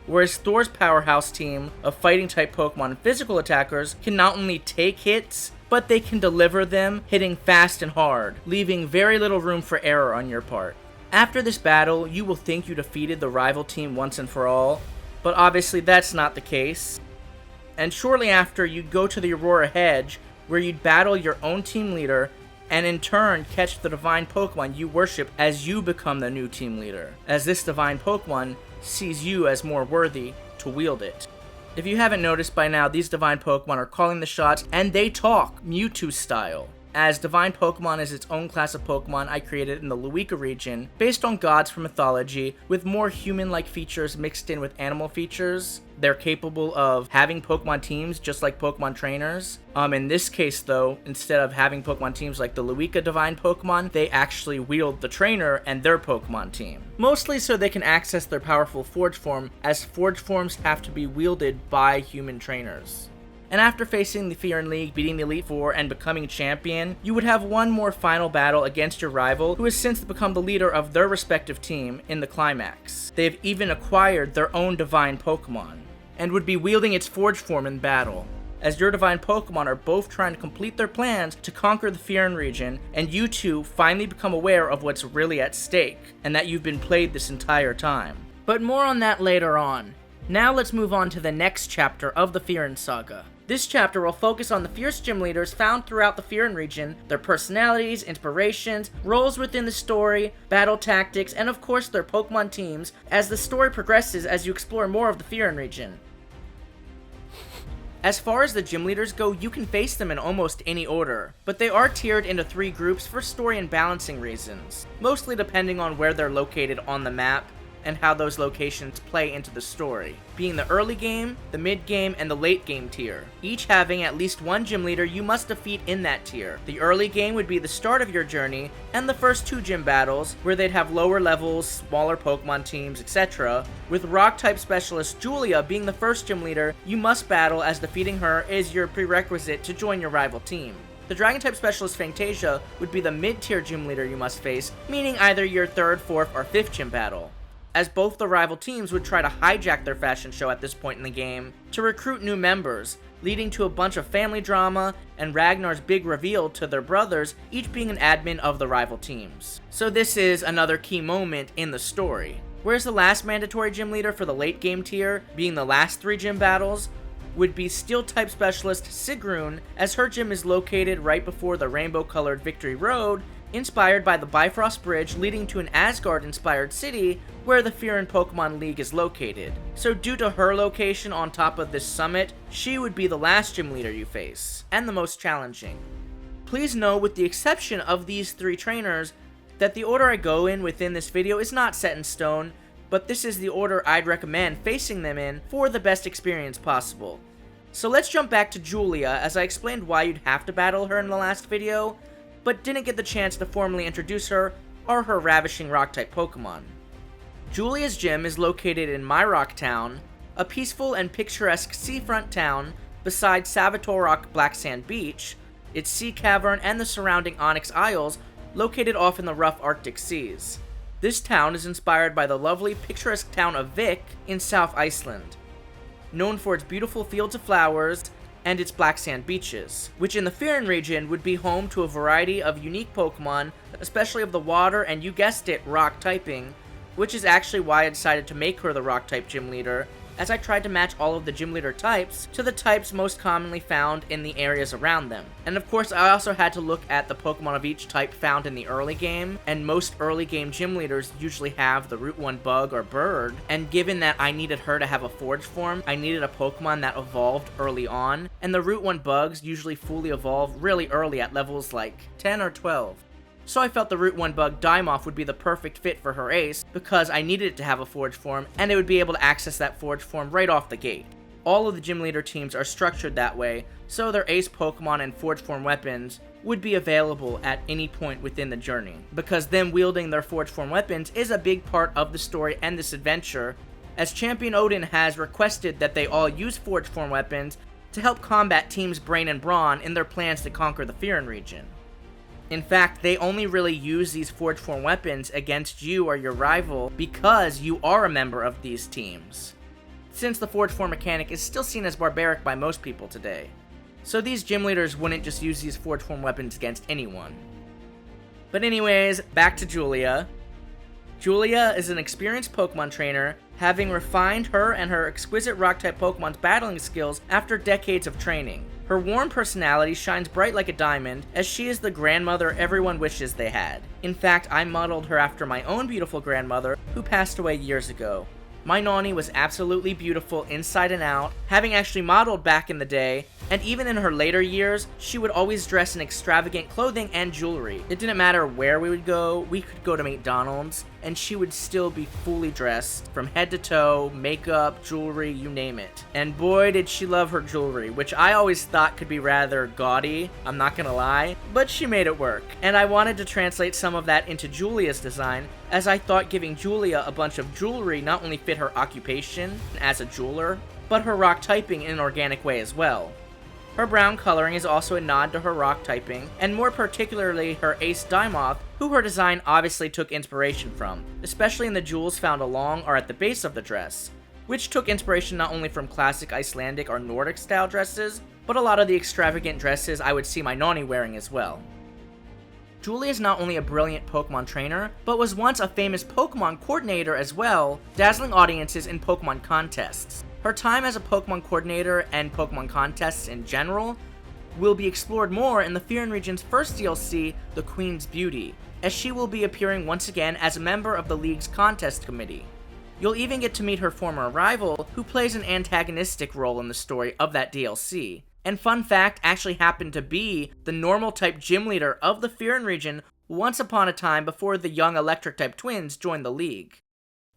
Whereas Thor's powerhouse team of fighting-type Pokemon and physical attackers can not only take hits, but they can deliver them, hitting fast and hard, leaving very little room for error on your part. After this battle, you will think you defeated the rival team once and for all, but obviously that's not the case. And shortly after, you'd go to the Aurora Hedge, where you'd battle your own team leader, and in turn catch the divine Pokemon you worship as you become the new team leader, as this divine Pokemon sees you as more worthy to wield it. If you haven't noticed by now, these divine Pokemon are calling the shots, and they talk Mewtwo style. As divine Pokemon is its own class of Pokemon I created in the Mythical region, based on gods from mythology, with more human-like features mixed in with animal features. They're capable of having Pokemon teams just like Pokemon trainers. In this case though, instead of having Pokemon teams like the Luika divine Pokemon, they actually wield the trainer and their Pokemon team. Mostly so they can access their powerful Forge form, as Forge forms have to be wielded by human trainers. And after facing the Fyrún League, beating the Elite Four, and becoming champion, you would have one more final battle against your rival, who has since become the leader of their respective team in the Climax. They have even acquired their own divine Pokemon, and would be wielding its Forge form in battle, as your divine Pokemon are both trying to complete their plans to conquer the Fyrún region, and you two finally become aware of what's really at stake, and that you've been played this entire time. But more on that later on. Now let's move on to the next chapter of the Fyrún Saga. This chapter will focus on the fierce gym leaders found throughout the Fyrún region, their personalities, inspirations, roles within the story, battle tactics, and of course their Pokemon teams, as the story progresses as you explore more of the Fyrún region. As far as the gym leaders go, you can face them in almost any order, but they are tiered into 3 groups for story and balancing reasons, mostly depending on where they're located on the map, and how those locations play into the story, being the early game, the mid game, and the late game tier, each having at least one gym leader you must defeat in that tier. The early game would be the start of your journey, and the first 2 gym battles, where they'd have lower levels, smaller Pokemon teams, etc., with Rock-type specialist Julia being the first gym leader you must battle, as defeating her is your prerequisite to join your rival team. The Dragon-type specialist Fantasia would be the mid-tier gym leader you must face, meaning either your 3rd, 4th, or 5th gym battle, as both the rival teams would try to hijack their fashion show at this point in the game to recruit new members, leading to a bunch of family drama and Ragnar's big reveal to their brothers, each being an admin of the rival teams. So this is another key moment in the story. Whereas the last mandatory gym leader for the late game tier, being the last 3 gym battles, would be Steel-type specialist Sigrun, as her gym is located right before the rainbow-colored Victory Road, inspired by the Bifrost Bridge leading to an Asgard-inspired city where the Fyrún Pokemon League is located. So due to her location on top of this summit, she would be the last gym leader you face, and the most challenging. Please know, with the exception of these 3 trainers, that the order I go in within this video is not set in stone, but this is the order I'd recommend facing them in for the best experience possible. So let's jump back to Julia, as I explained why you'd have to battle her in the last video, but didn't get the chance to formally introduce her or her ravishing Rock-type Pokemon. Julia's gym is located in Myrock Town, a peaceful and picturesque seafront town beside Savatorok Black Sand Beach, its sea cavern, and the surrounding Onyx Isles located off in the rough Arctic seas. This town is inspired by the lovely, picturesque town of Vik in South Iceland, known for its beautiful fields of flowers and its black sand beaches, which in the Fyrún region would be home to a variety of unique Pokemon, especially of the water and, you guessed it, rock typing, which is actually why I decided to make her the rock type gym leader, as I tried to match all of the gym leader types to the types most commonly found in the areas around them. And of course, I also had to look at the Pokemon of each type found in the early game, and most early game gym leaders usually have the Route 1 bug or bird, and given that I needed her to have a Forge form, I needed a Pokemon that evolved early on, and the Route 1 bugs usually fully evolve really early at levels like 10 or 12. So I felt the Route 1 bug Daimoth would be the perfect fit for her ace, because I needed it to have a Forge form, and it would be able to access that Forge form right off the gate. All of the gym leader teams are structured that way, so their ace Pokemon and Forge form weapons would be available at any point within the journey, because them wielding their Forge form weapons is a big part of the story and this adventure, as Champion Odin has requested that they all use Forge form weapons to help combat Teams Brain and Brawn in their plans to conquer the Fyrún region. In fact, they only really use these Forge Form weapons against you or your rival because you are a member of these teams, since the Forge Form mechanic is still seen as barbaric by most people today. So these gym leaders wouldn't just use these Forge Form weapons against anyone. But anyways, back to Julia. Julia is an experienced Pokemon trainer, having refined her and her exquisite Rock-type Pokemon's battling skills after decades of training. Her warm personality shines bright like a diamond, as she is the grandmother everyone wishes they had. In fact, I modeled her after my own beautiful grandmother, who passed away years ago. My Nani was absolutely beautiful inside and out, having actually modeled back in the day, and even in her later years, she would always dress in extravagant clothing and jewelry. It didn't matter where we would go, we could go to McDonald's, and she would still be fully dressed, from head to toe, makeup, jewelry, you name it. And boy did she love her jewelry, which I always thought could be rather gaudy, I'm not gonna lie, but she made it work. And I wanted to translate some of that into Julia's design, as I thought giving Julia a bunch of jewelry not only fit her occupation as a jeweler, but her rock typing in an organic way as well. Her brown coloring is also a nod to her rock typing, and more particularly her ace Diamoth, who her design obviously took inspiration from, especially in the jewels found along or at the base of the dress, which took inspiration not only from classic Icelandic or Nordic style dresses, but a lot of the extravagant dresses I would see my Nani wearing as well. Julia is not only a brilliant Pokemon trainer, but was once a famous Pokemon coordinator as well, dazzling audiences in Pokemon contests. Her time as a Pokemon coordinator and Pokemon contests in general will be explored more in the Fyrún region's first DLC, The Queen's Beauty, as she will be appearing once again as a member of the league's contest committee. You'll even get to meet her former rival, who plays an antagonistic role in the story of that DLC. And fun fact, actually happened to be the normal type gym leader of the Fyrún region once upon a time before the young electric type twins joined the league.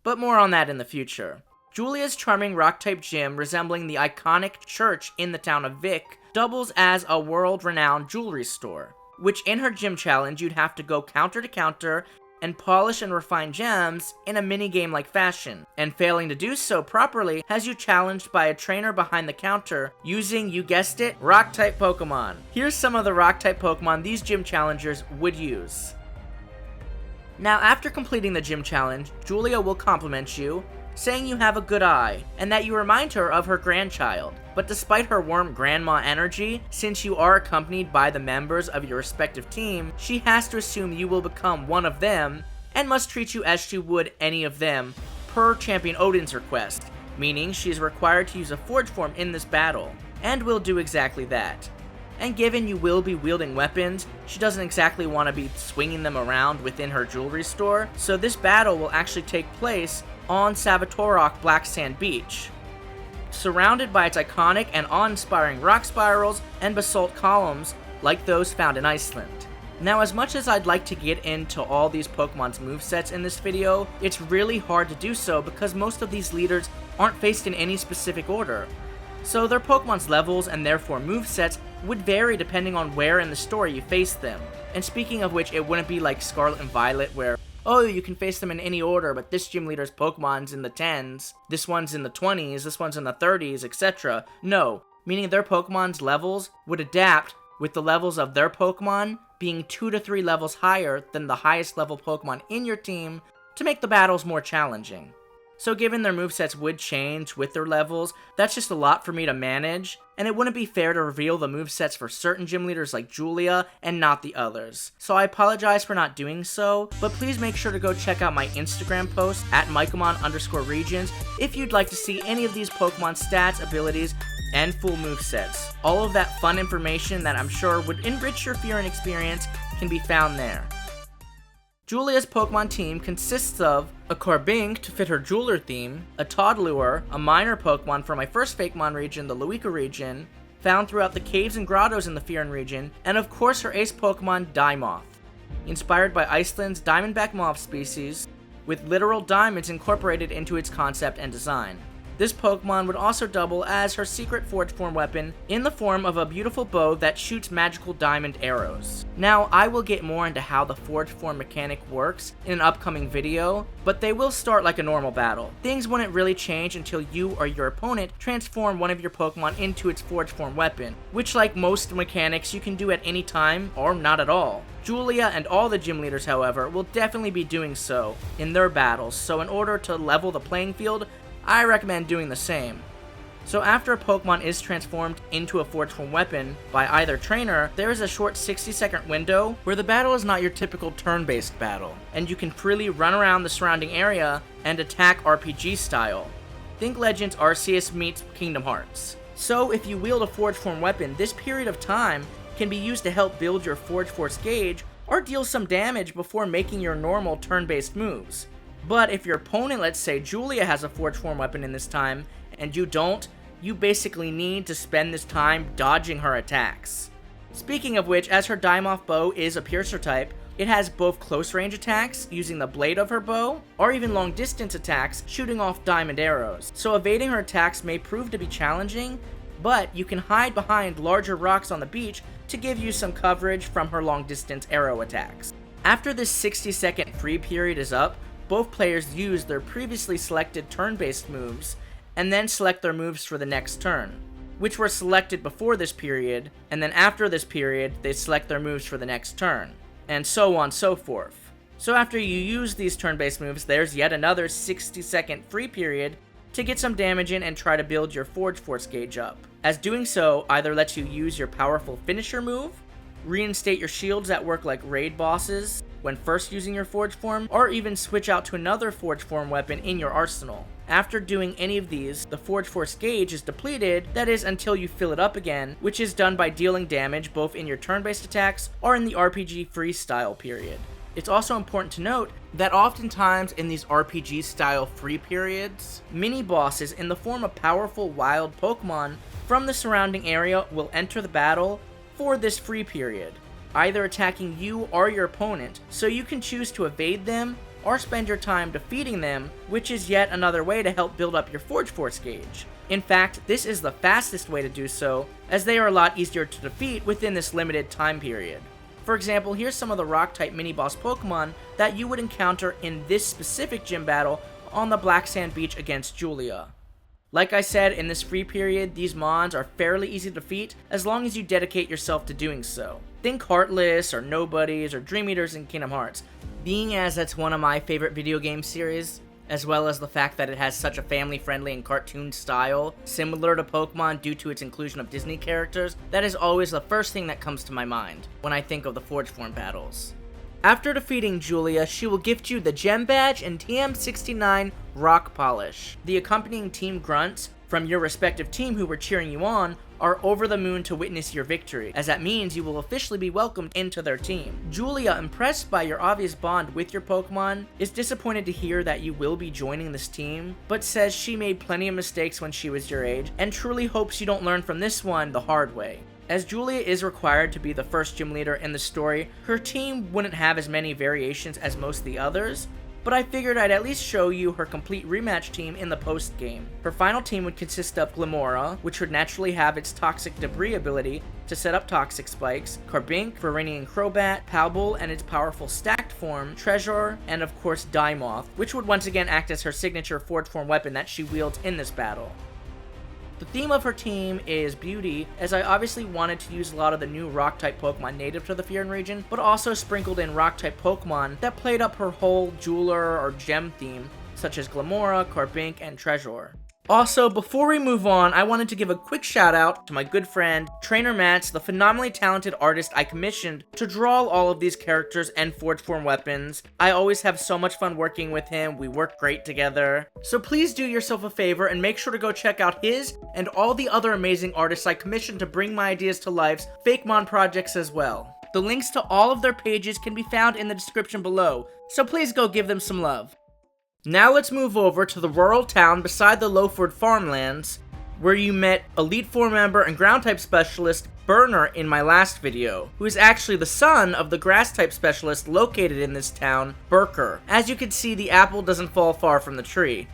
But more on that in the future. Julia's charming rock-type gym, resembling the iconic church in the town of Vic, doubles as a world-renowned jewelry store, which in her gym challenge you'd have to go counter to counter and polish and refine gems in a minigame-like fashion, and failing to do so properly has you challenged by a trainer behind the counter using, you guessed it, rock-type Pokemon. Here's some of the rock-type Pokemon these gym challengers would use. Now, after completing the gym challenge, Julia will compliment you, saying you have a good eye, and that you remind her of her grandchild. But despite her warm grandma energy, since you are accompanied by the members of your respective team, she has to assume you will become one of them, and must treat you as she would any of them, per Champion Odin's request, meaning she is required to use a Forge Form in this battle, and will do exactly that. And given you will be wielding weapons, she doesn't exactly want to be swinging them around within her jewelry store, so this battle will actually take place on Savatorok Black Sand Beach, surrounded by its iconic and awe-inspiring rock spirals and basalt columns like those found in Iceland. Now, as much as I'd like to get into all these Pokemon's movesets in this video, it's really hard to do so because most of these leaders aren't faced in any specific order. So their Pokemon's levels and therefore movesets would vary depending on where in the story you face them. And speaking of which, it wouldn't be like Scarlet and Violet where, oh, you can face them in any order, but this gym leader's Pokemon's in the 10s, this one's in the 20s, this one's in the 30s, etc. No, meaning their Pokemon's levels would adapt with the levels of their Pokemon being 2 to 3 levels higher than the highest level Pokemon in your team to make the battles more challenging. So given their movesets would change with their levels, that's just a lot for me to manage, and it wouldn't be fair to reveal the movesets for certain gym leaders like Julia and not the others. So I apologize for not doing so, but please make sure to go check out my Instagram post at Mykelmon_regions if you'd like to see any of these Pokemon stats, abilities, and full movesets. All of that fun information that I'm sure would enrich your Fyrún experience can be found there. Julia's Pokemon team consists of a Carbink to fit her jeweler theme, a Toddlure, a minor Pokemon from my first Fakemon region, the Luika region, found throughout the caves and grottos in the Fyrún region, and of course her ace Pokemon, Diamoth, inspired by Iceland's diamondback moth species, with literal diamonds incorporated into its concept and design. This Pokemon would also double as her secret Forge Form weapon in the form of a beautiful bow that shoots magical diamond arrows. Now, I will get more into how the Forge Form mechanic works in an upcoming video, but they will start like a normal battle. Things wouldn't really change until you or your opponent transform one of your Pokemon into its Forge Form weapon, which, like most mechanics, you can do at any time or not at all. Julia and all the gym leaders, however, will definitely be doing so in their battles, so in order to level the playing field, I recommend doing the same. So after a Pokemon is transformed into a Forge Form weapon by either trainer, there is a short 60-second window where the battle is not your typical turn-based battle, and you can freely run around the surrounding area and attack RPG style. Think Legends Arceus meets Kingdom Hearts. So if you wield a Forge Form weapon, this period of time can be used to help build your Forge Force gauge or deal some damage before making your normal turn-based moves. But if your opponent, let's say Julia, has a Forge Form weapon in this time, and you don't, you basically need to spend this time dodging her attacks. Speaking of which, as her Diamond bow is a piercer type, it has both close range attacks, using the blade of her bow, or even long distance attacks, shooting off diamond arrows. So evading her attacks may prove to be challenging, but you can hide behind larger rocks on the beach to give you some coverage from her long distance arrow attacks. After this 60-second free period is up, both players use their previously selected turn-based moves, and then select their moves for the next turn, which were selected before this period, and then after this period, they select their moves for the next turn, and so on and so forth. So after you use these turn-based moves, there's yet another 60-second free period to get some damage in and try to build your Forge Force gauge up, as doing so either lets you use your powerful finisher move, reinstate your shields that work like raid bosses when first using your Forge Form, or even switch out to another Forge Form weapon in your arsenal. After doing any of these, the Forge Force gauge is depleted, that is until you fill it up again, which is done by dealing damage both in your turn-based attacks or in the RPG freestyle period. It's also important to note that oftentimes in these RPG style free periods, mini bosses in the form of powerful wild Pokemon from the surrounding area will enter the battle for this free period, either attacking you or your opponent, so you can choose to evade them or spend your time defeating them, which is yet another way to help build up your Forge Force gauge. In fact, this is the fastest way to do so, as they are a lot easier to defeat within this limited time period. For example, here's some of the Rock-type mini-boss Pokemon that you would encounter in this specific gym battle on the Black Sand Beach against Julia. Like I said, in this free period, these mons are fairly easy to defeat as long as you dedicate yourself to doing so. Think Heartless, or Nobodies, or Dream Eaters in Kingdom Hearts. Being as that's one of my favorite video game series, as well as the fact that it has such a family-friendly and cartoon style, similar to Pokemon due to its inclusion of Disney characters, that is always the first thing that comes to my mind when I think of the Forge Form battles. After defeating Julia, she will gift you the Gem Badge and TM69 Rock Polish. The accompanying team grunts from your respective team who were cheering you on are over the moon to witness your victory, as that means you will officially be welcomed into their team. Julia, impressed by your obvious bond with your Pokemon, is disappointed to hear that you will be joining this team, but says she made plenty of mistakes when she was your age, and truly hopes you don't learn from this one the hard way. As Julia is required to be the first gym leader in the story, her team wouldn't have as many variations as most of the others, but I figured I'd at least show you her complete rematch team in the post-game. Her final team would consist of Glimmora, which would naturally have its Toxic Debris ability to set up Toxic Spikes, Carbink, Varangian Crobat, Palbull, and its powerful stacked form, Treasure, and of course Dimoth, which would once again act as her signature Forge Form weapon that she wields in this battle. The theme of her team is beauty, as I obviously wanted to use a lot of the new Rock-type Pokemon native to the Fyrún region, but also sprinkled in Rock-type Pokemon that played up her whole jeweler or gem theme, such as Glimmora, Carbink, and Treasure. Also, before we move on, I wanted to give a quick shout out to my good friend, Trainer Mats, the phenomenally talented artist I commissioned to draw all of these characters and Forge Form weapons. I always have so much fun working with him, we work great together. So please do yourself a favor and make sure to go check out his and all the other amazing artists I commissioned to bring my ideas to life's Fakemon projects as well. The links to all of their pages can be found in the description below, so please go give them some love. Now let's move over to the rural town beside the Lowford farmlands, where you met Elite Four member and Ground-type specialist Burner in my last video, who is actually the son of the Grass-type specialist located in this town, Burker. As you can see, the apple doesn't fall far from the tree.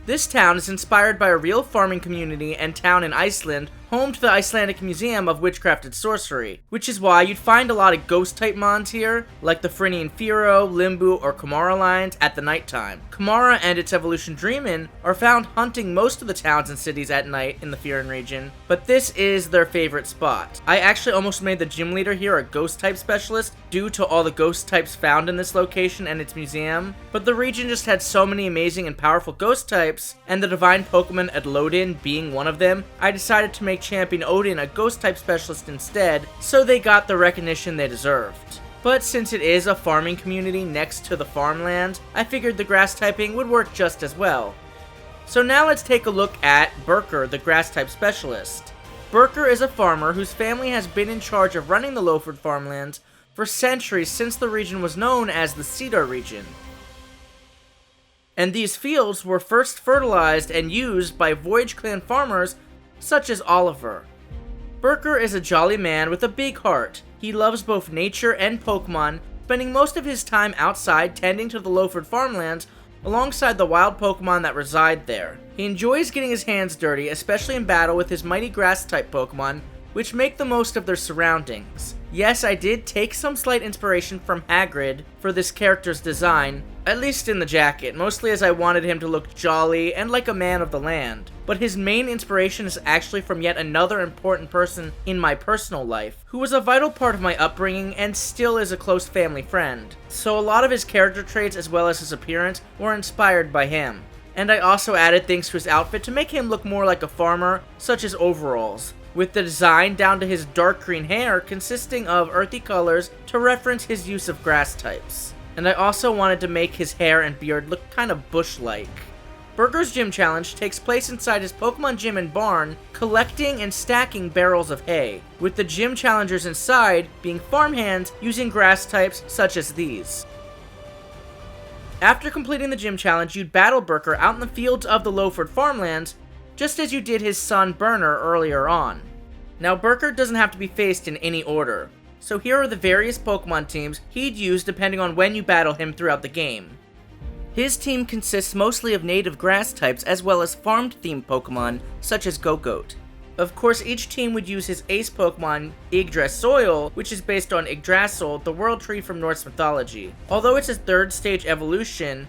This town is inspired by a real farming community and town in Iceland, home to the Icelandic Museum of Witchcraft and Sorcery, which is why you'd find a lot of ghost-type mons here, like the Frinian Firo, Limbu, or Kamara lines at the nighttime. Kamara and its evolution Dreamin are found hunting most of the towns and cities at night in the Fyrún region, but this is their favorite spot. I actually almost made the gym leader here a ghost-type specialist due to all the ghost types found in this location and its museum, but the region just had so many amazing and powerful ghost types, and the divine Pokemon Adlodin being one of them, I decided to make Champion Odin a ghost-type specialist instead, so they got the recognition they deserved. But since it is a farming community next to the farmland, I figured the grass typing would work just as well. So now let's take a look at Burker, the grass-type specialist. Burker is a farmer whose family has been in charge of running the Lowford farmlands for centuries since the region was known as the Cedar region. And these fields were first fertilized and used by Voyage Clan farmers such as Oliver. Burker is a jolly man with a big heart. He loves both nature and Pokemon, spending most of his time outside tending to the Lowford farmlands alongside the wild Pokemon that reside there. He enjoys getting his hands dirty, especially in battle with his mighty grass-type Pokemon, which make the most of their surroundings. Yes, I did take some slight inspiration from Hagrid for this character's design, at least in the jacket, mostly as I wanted him to look jolly and like a man of the land. But his main inspiration is actually from yet another important person in my personal life, who was a vital part of my upbringing and still is a close family friend. So a lot of his character traits as well as his appearance were inspired by him. And I also added things to his outfit to make him look more like a farmer, such as overalls, with the design down to his dark green hair consisting of earthy colors to reference his use of grass types. And I also wanted to make his hair and beard look kind of bush-like. Burger's gym challenge takes place inside his Pokemon gym and barn, collecting and stacking barrels of hay, with the gym challengers inside being farmhands using grass types such as these. After completing the gym challenge, you'd battle Burker out in the fields of the Lowford farmlands, just as you did his son Burner earlier on. Now Burker doesn't have to be faced in any order, so here are the various Pokemon teams he'd use depending on when you battle him throughout the game. His team consists mostly of native grass types as well as farmed-themed Pokemon such as Gogoat. Of course, each team would use his ace Pokemon, Yggdrasil, which is based on Yggdrasil, the world tree from Norse mythology. Although it's a third stage evolution,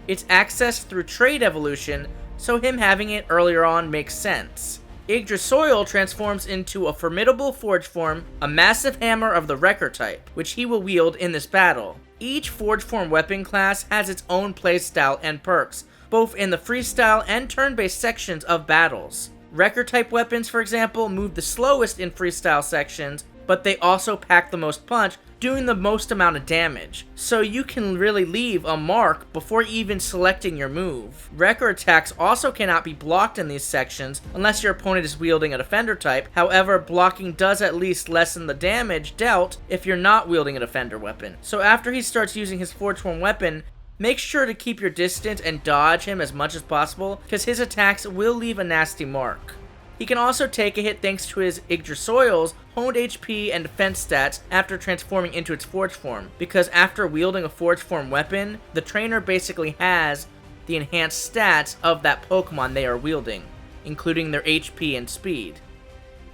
it's accessed through trade evolution, so him having it earlier on makes sense. Yggdrasil transforms into a formidable forge form, a massive hammer of the Wrecker type, which he will wield in this battle. Each forge form weapon class has its own playstyle and perks, both in the freestyle and turn-based sections of battles. Wrecker type weapons, for example, move the slowest in freestyle sections, but they also pack the most punch, doing the most amount of damage, so you can really leave a mark before even selecting your move. Wrecker attacks also cannot be blocked in these sections unless your opponent is wielding a defender type. However, blocking does at least lessen the damage dealt if you're not wielding a defender weapon. So after he starts using his forge form weapon, make sure to keep your distance and dodge him as much as possible, because his attacks will leave a nasty mark. He can also take a hit thanks to his Yggdrasil's honed HP and defense stats after transforming into its forge form, because after wielding a forge form weapon, the trainer basically has the enhanced stats of that Pokemon they are wielding, including their HP and speed.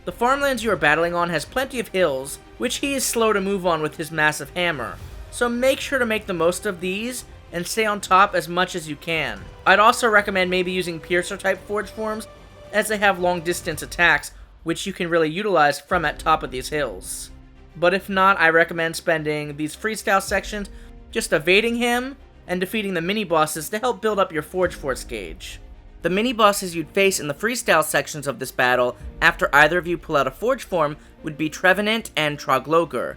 The farmlands you are battling on has plenty of hills, which he is slow to move on with his massive hammer, so make sure to make the most of these and stay on top as much as you can. I'd also recommend maybe using Piercer type forge forms, as they have long distance attacks, which you can really utilize from at top of these hills. But if not, I recommend spending these freestyle sections just evading him and defeating the mini-bosses to help build up your Forge Force gauge. The mini-bosses you'd face in the freestyle sections of this battle, after either of you pull out a Forge form, would be Trevenant and Troglodyte.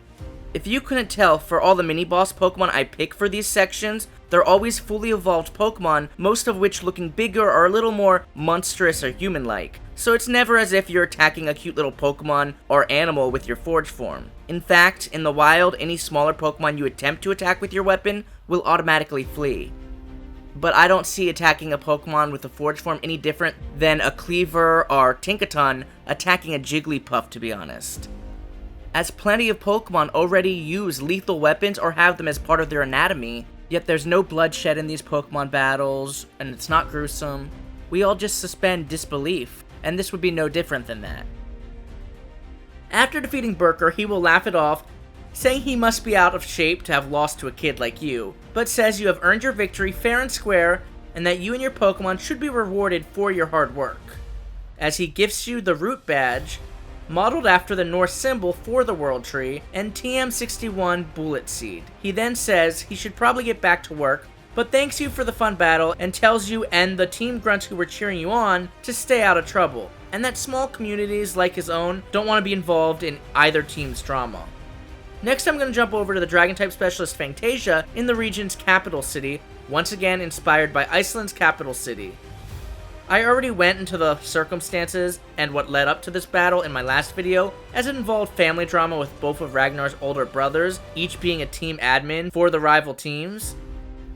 If you couldn't tell, for all the mini-boss Pokemon I pick for these sections, they're always fully evolved Pokemon, most of which looking bigger or a little more monstrous or human-like. So it's never as if you're attacking a cute little Pokemon or animal with your Forge form. In fact, in the wild, any smaller Pokemon you attempt to attack with your weapon will automatically flee. But I don't see attacking a Pokemon with a Forge form any different than a Cleaver or Tinkaton attacking a Jigglypuff, to be honest, as plenty of Pokemon already use lethal weapons or have them as part of their anatomy, yet there's no bloodshed in these Pokemon battles, and it's not gruesome. we all just suspend disbelief, and this would be no different than that. After defeating Burker, he will laugh it off, saying he must be out of shape to have lost to a kid like you, but says you have earned your victory fair and square, and that you and your Pokemon should be rewarded for your hard work, as he gifts you the Root Badge, modeled after the Norse symbol for the World Tree, and TM61 Bullet Seed. He then says he should probably get back to work, but thanks you for the fun battle and tells you and the team grunts who were cheering you on to stay out of trouble, and that small communities like his own don't want to be involved in either team's drama. Next, I'm going to jump over to the Dragon-type specialist Fantasia in the region's capital city, once again inspired by Iceland's capital city. I already went into the circumstances and what led up to this battle in my last video, as it involved family drama with both of Ragnar's older brothers, each being a team admin for the rival teams.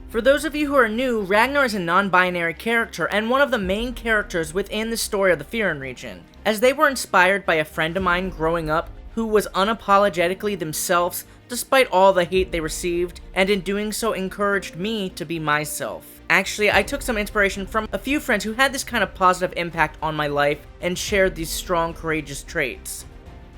For those of you who are new, Ragnar is a non-binary character and one of the main characters within the story of the Fyrún region, as they were inspired by a friend of mine growing up who was unapologetically themselves despite all the hate they received, and in doing so encouraged me to be myself. Actually, I took some inspiration from a few friends who had this kind of positive impact on my life and shared these strong, courageous traits.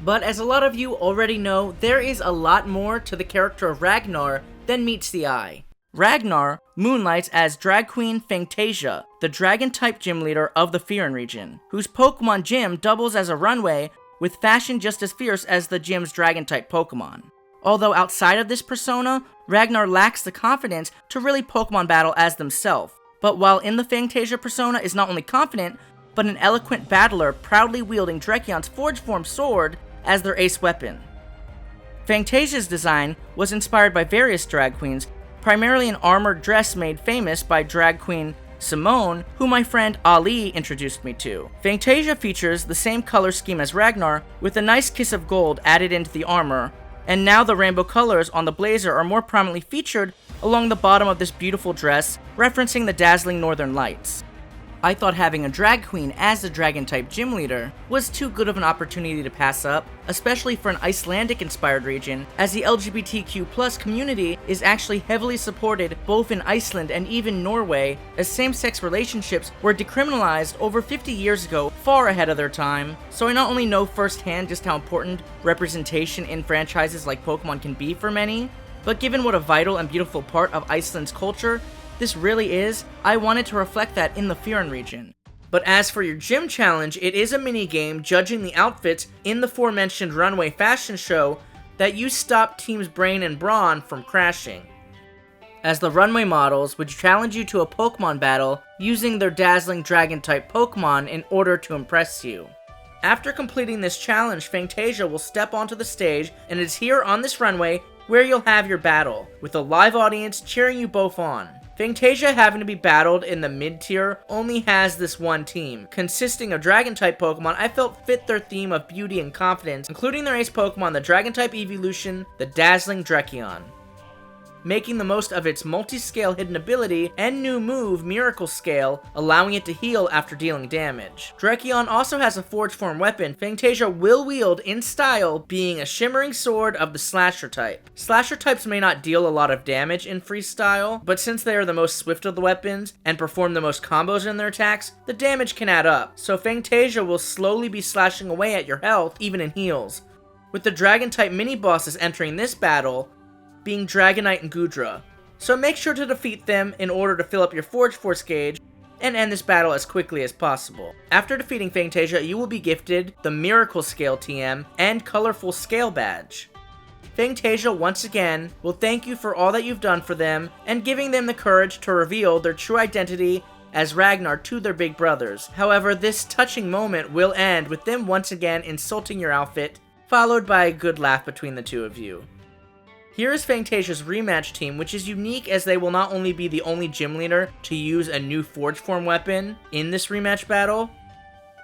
But as a lot of you already know, there is a lot more to the character of Ragnar than meets the eye. Ragnar moonlights as Drag Queen Fantasia, the dragon-type gym leader of the Fyrún region, whose Pokemon gym doubles as a runway with fashion just as fierce as the gym's dragon-type Pokemon. Although outside of this persona, Ragnar lacks the confidence to really Pokemon battle as themselves, but while in the Fantasia persona is not only confident, but an eloquent battler proudly wielding Drekion's Forge Form sword as their ace weapon. Fantasia's design was inspired by various drag queens, primarily an armored dress made famous by drag queen Simone, who my friend Ali introduced me to. Fantasia features the same color scheme as Ragnar, with a nice kiss of gold added into the armor, and now the rainbow colors on the blazer are more prominently featured along the bottom of this beautiful dress, referencing the dazzling northern lights. I thought having a drag queen as the dragon-type gym leader was too good of an opportunity to pass up, especially for an Icelandic-inspired region, as the LGBTQ+ community is actually heavily supported both in Iceland and even Norway, as same-sex relationships were decriminalized over 50 years ago, far ahead of their time. So I not only know firsthand just how important representation in franchises like Pokemon can be for many, but given what a vital and beautiful part of Iceland's culture this really is, I wanted to reflect that in the Fyrún region. But as for your gym challenge, it is a mini-game judging the outfits in the aforementioned runway fashion show that you stop Teams Brain and Brawn from crashing, as the runway models would challenge you to a Pokemon battle using their dazzling dragon-type Pokemon in order to impress you. After completing this challenge, Fantasia will step onto the stage, and it's here on this runway where you'll have your battle, with a live audience cheering you both on. Fantasia, having to be battled in the mid-tier, only has this one team, consisting of Dragon-type Pokemon I felt fit their theme of beauty and confidence, including their ace Pokemon, the Dragon-type Evolution, the dazzling Drekion, making the most of its multi-scale hidden ability and new move, Miracle Scale, allowing it to heal after dealing damage. Drekion also has a Forge Form weapon Fantasia will wield in style, being a shimmering sword of the Slasher type. Slasher types may not deal a lot of damage in freestyle, but since they are the most swift of the weapons and perform the most combos in their attacks, the damage can add up, so Fantasia will slowly be slashing away at your health, even in heals, with the Dragon-type mini-bosses entering this battle being Dragonite and Gudra, so make sure to defeat them in order to fill up your Forge Force gauge and end this battle as quickly as possible. After defeating Fantasia, you will be gifted the Miracle Scale TM and Colorful Scale Badge. Fantasia once again will thank you for all that you've done for them and giving them the courage to reveal their true identity as Ragnar to their big brothers. However, this touching moment will end with them once again insulting your outfit, followed by a good laugh between the two of you. Here is Fantasia's rematch team, which is unique as they will not only be the only gym leader to use a new Forge Form weapon in this rematch battle,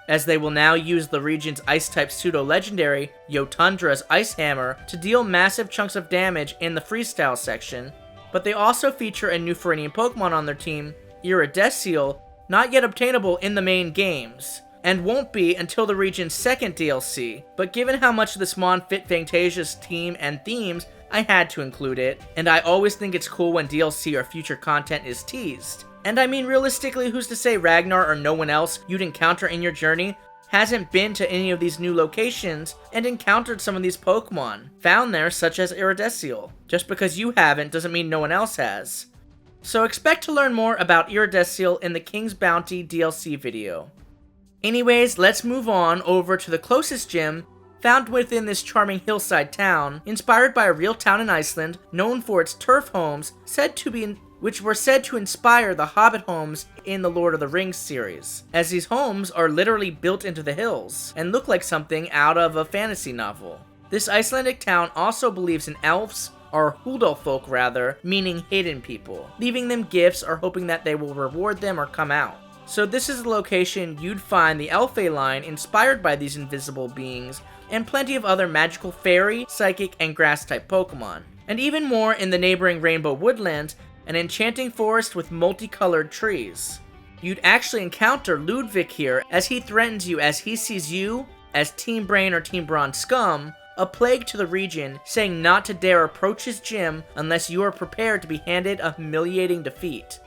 as they will now use the region's Ice-type pseudo-legendary Yotundra's Ice Hammer to deal massive chunks of damage in the freestyle section, but they also feature a new Fyrunian Pokemon on their team, Iridesceel, not yet obtainable in the main games, and won't be until the region's second DLC, but given how much this mon fit Fantasia's team and themes, I had to include it, and I always think it's cool when DLC or future content is teased. And I mean, realistically, who's to say Ragnar or no one else you'd encounter in your journey hasn't been to any of these new locations and encountered some of these Pokemon found there, such as Iridescil. Just because you haven't doesn't mean no one else has. So expect to learn more about Iridescil in the King's Bounty DLC video. Anyways, let's move on over to the closest gym found within this charming hillside town, inspired by a real town in Iceland, known for its turf homes, which were said to inspire the Hobbit homes in the Lord of the Rings series, as these homes are literally built into the hills, and look like something out of a fantasy novel. This Icelandic town also believes in elves, or Huldolfolk rather, meaning hidden people, leaving them gifts or hoping that they will reward them or come out. So this is the location you'd find the Elfay line inspired by these invisible beings, and plenty of other magical fairy, psychic, and grass-type Pokemon. And even more in the neighboring Rainbow Woodlands, an enchanting forest with multicolored trees. You'd actually encounter Ludwig here, as he threatens you as he sees you, as Team Brain or Team Brawn scum, a plague to the region, saying not to dare approach his gym unless you are prepared to be handed a humiliating defeat.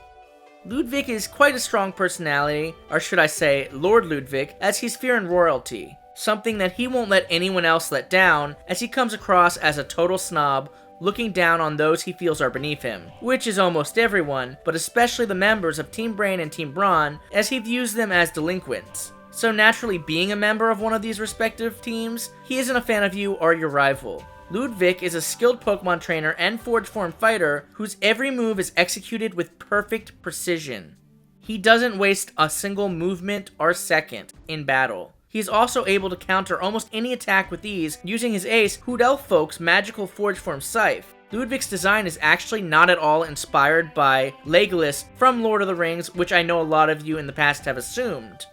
Ludwig is quite a strong personality, or should I say, Lord Ludwig, as he's Fyrún royalty, something that he won't let anyone else let down, as he comes across as a total snob, looking down on those he feels are beneath him, which is almost everyone, but especially the members of Team Brain and Team Brawn, as he views them as delinquents. So naturally, being a member of one of these respective teams, he isn't a fan of you or your rival. Ludwig is a skilled Pokemon trainer and Forge Form fighter whose every move is executed with perfect precision. He doesn't waste a single movement or second in battle. He's also able to counter almost any attack with ease using his ace, Huldolfolk's magical Forge Form Scythe. Ludwig's design is actually not at all inspired by Legolas from Lord of the Rings, which I know a lot of you in the past have assumed.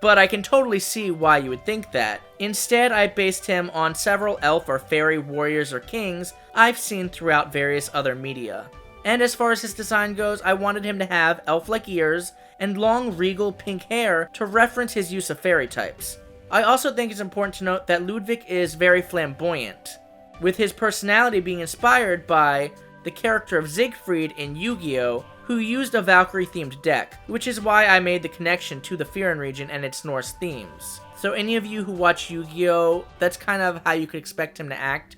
But I can totally see why you would think that. Instead, I based him on several elf or fairy warriors or kings I've seen throughout various other media. And as far as his design goes, I wanted him to have elf-like ears and long regal pink hair to reference his use of fairy types. I also think it's important to note that Ludwig is very flamboyant, with his personality being inspired by the character of Siegfried in Yu-Gi-Oh!, who used a Valkyrie-themed deck, which is why I made the connection to the Fyrún region and its Norse themes. So any of you who watch Yu-Gi-Oh!, that's kind of how you could expect him to act.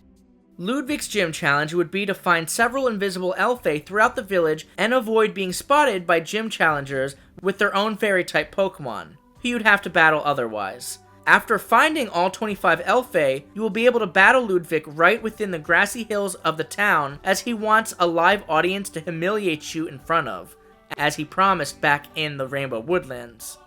Ludwig's gym challenge would be to find several invisible Elfay throughout the village and avoid being spotted by gym challengers with their own fairy-type Pokemon, who you'd have to battle otherwise. After finding all 25 Elfay, you will be able to battle Ludwig right within the grassy hills of the town, as he wants a live audience to humiliate you in front of, as he promised back in the Rainbow Woodlands.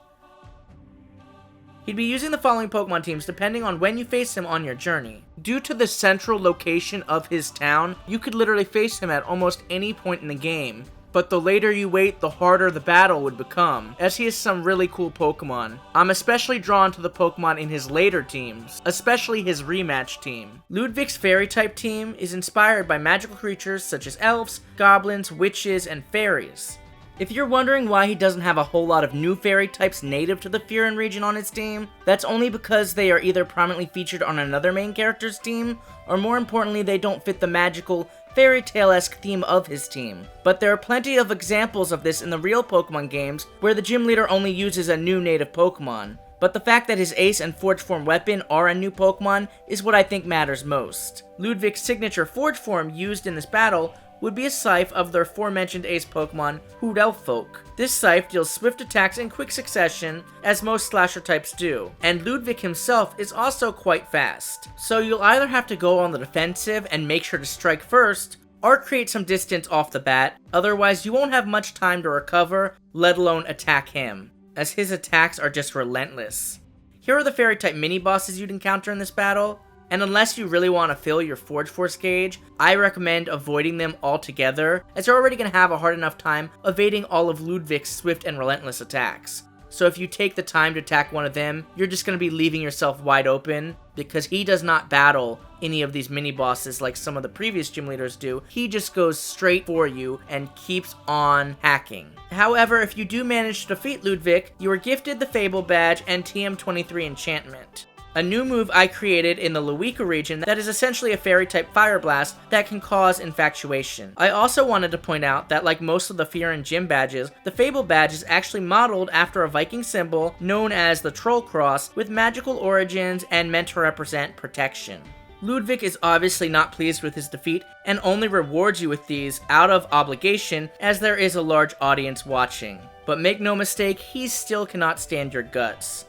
He'd be using the following Pokemon teams depending on when you face him on your journey. Due to the central location of his town, you could literally face him at almost any point in the game. But the later you wait, the harder the battle would become, as he has some really cool Pokemon. I'm especially drawn to the Pokemon in his later teams, especially his rematch team. Ludwig's fairy-type team is inspired by magical creatures such as elves, goblins, witches, and fairies. If you're wondering why he doesn't have a whole lot of new fairy types native to the Fyrún region on his team, that's only because they are either prominently featured on another main character's team, or more importantly, they don't fit the magical, fairy tale-esque theme of his team. But there are plenty of examples of this in the real Pokemon games, where the gym leader only uses a new native Pokemon. But the fact that his Ace and Forge Form weapon are a new Pokemon is what I think matters most. Ludwig's signature Forge Form used in this battle would be a Scythe of their aforementioned ace Pokemon, Huldolfolk. This Scythe deals swift attacks in quick succession, as most slasher types do, and Ludwig himself is also quite fast. So you'll either have to go on the defensive and make sure to strike first, or create some distance off the bat, otherwise you won't have much time to recover, let alone attack him, as his attacks are just relentless. Here are the fairy type mini bosses you'd encounter in this battle. And unless you really want to fill your Forge Force gauge, I recommend avoiding them altogether, as you're already going to have a hard enough time evading all of Ludwig's swift and relentless attacks. So if you take the time to attack one of them, you're just going to be leaving yourself wide open, because he does not battle any of these mini-bosses like some of the previous gym leaders do. He just goes straight for you and keeps on hacking. However, if you do manage to defeat Ludwig, you are gifted the Fable Badge and TM23 Enchantment. a new move I created in the Lyrica region that is essentially a fairy-type fire blast that can cause infatuation. I also wanted to point out that like most of the Fyrún gym badges, the Fable badge is actually modeled after a Viking symbol known as the Troll Cross with magical origins and meant to represent protection. Ludwig is obviously not pleased with his defeat and only rewards you with these out of obligation as there is a large audience watching. But make no mistake, he still cannot stand your guts.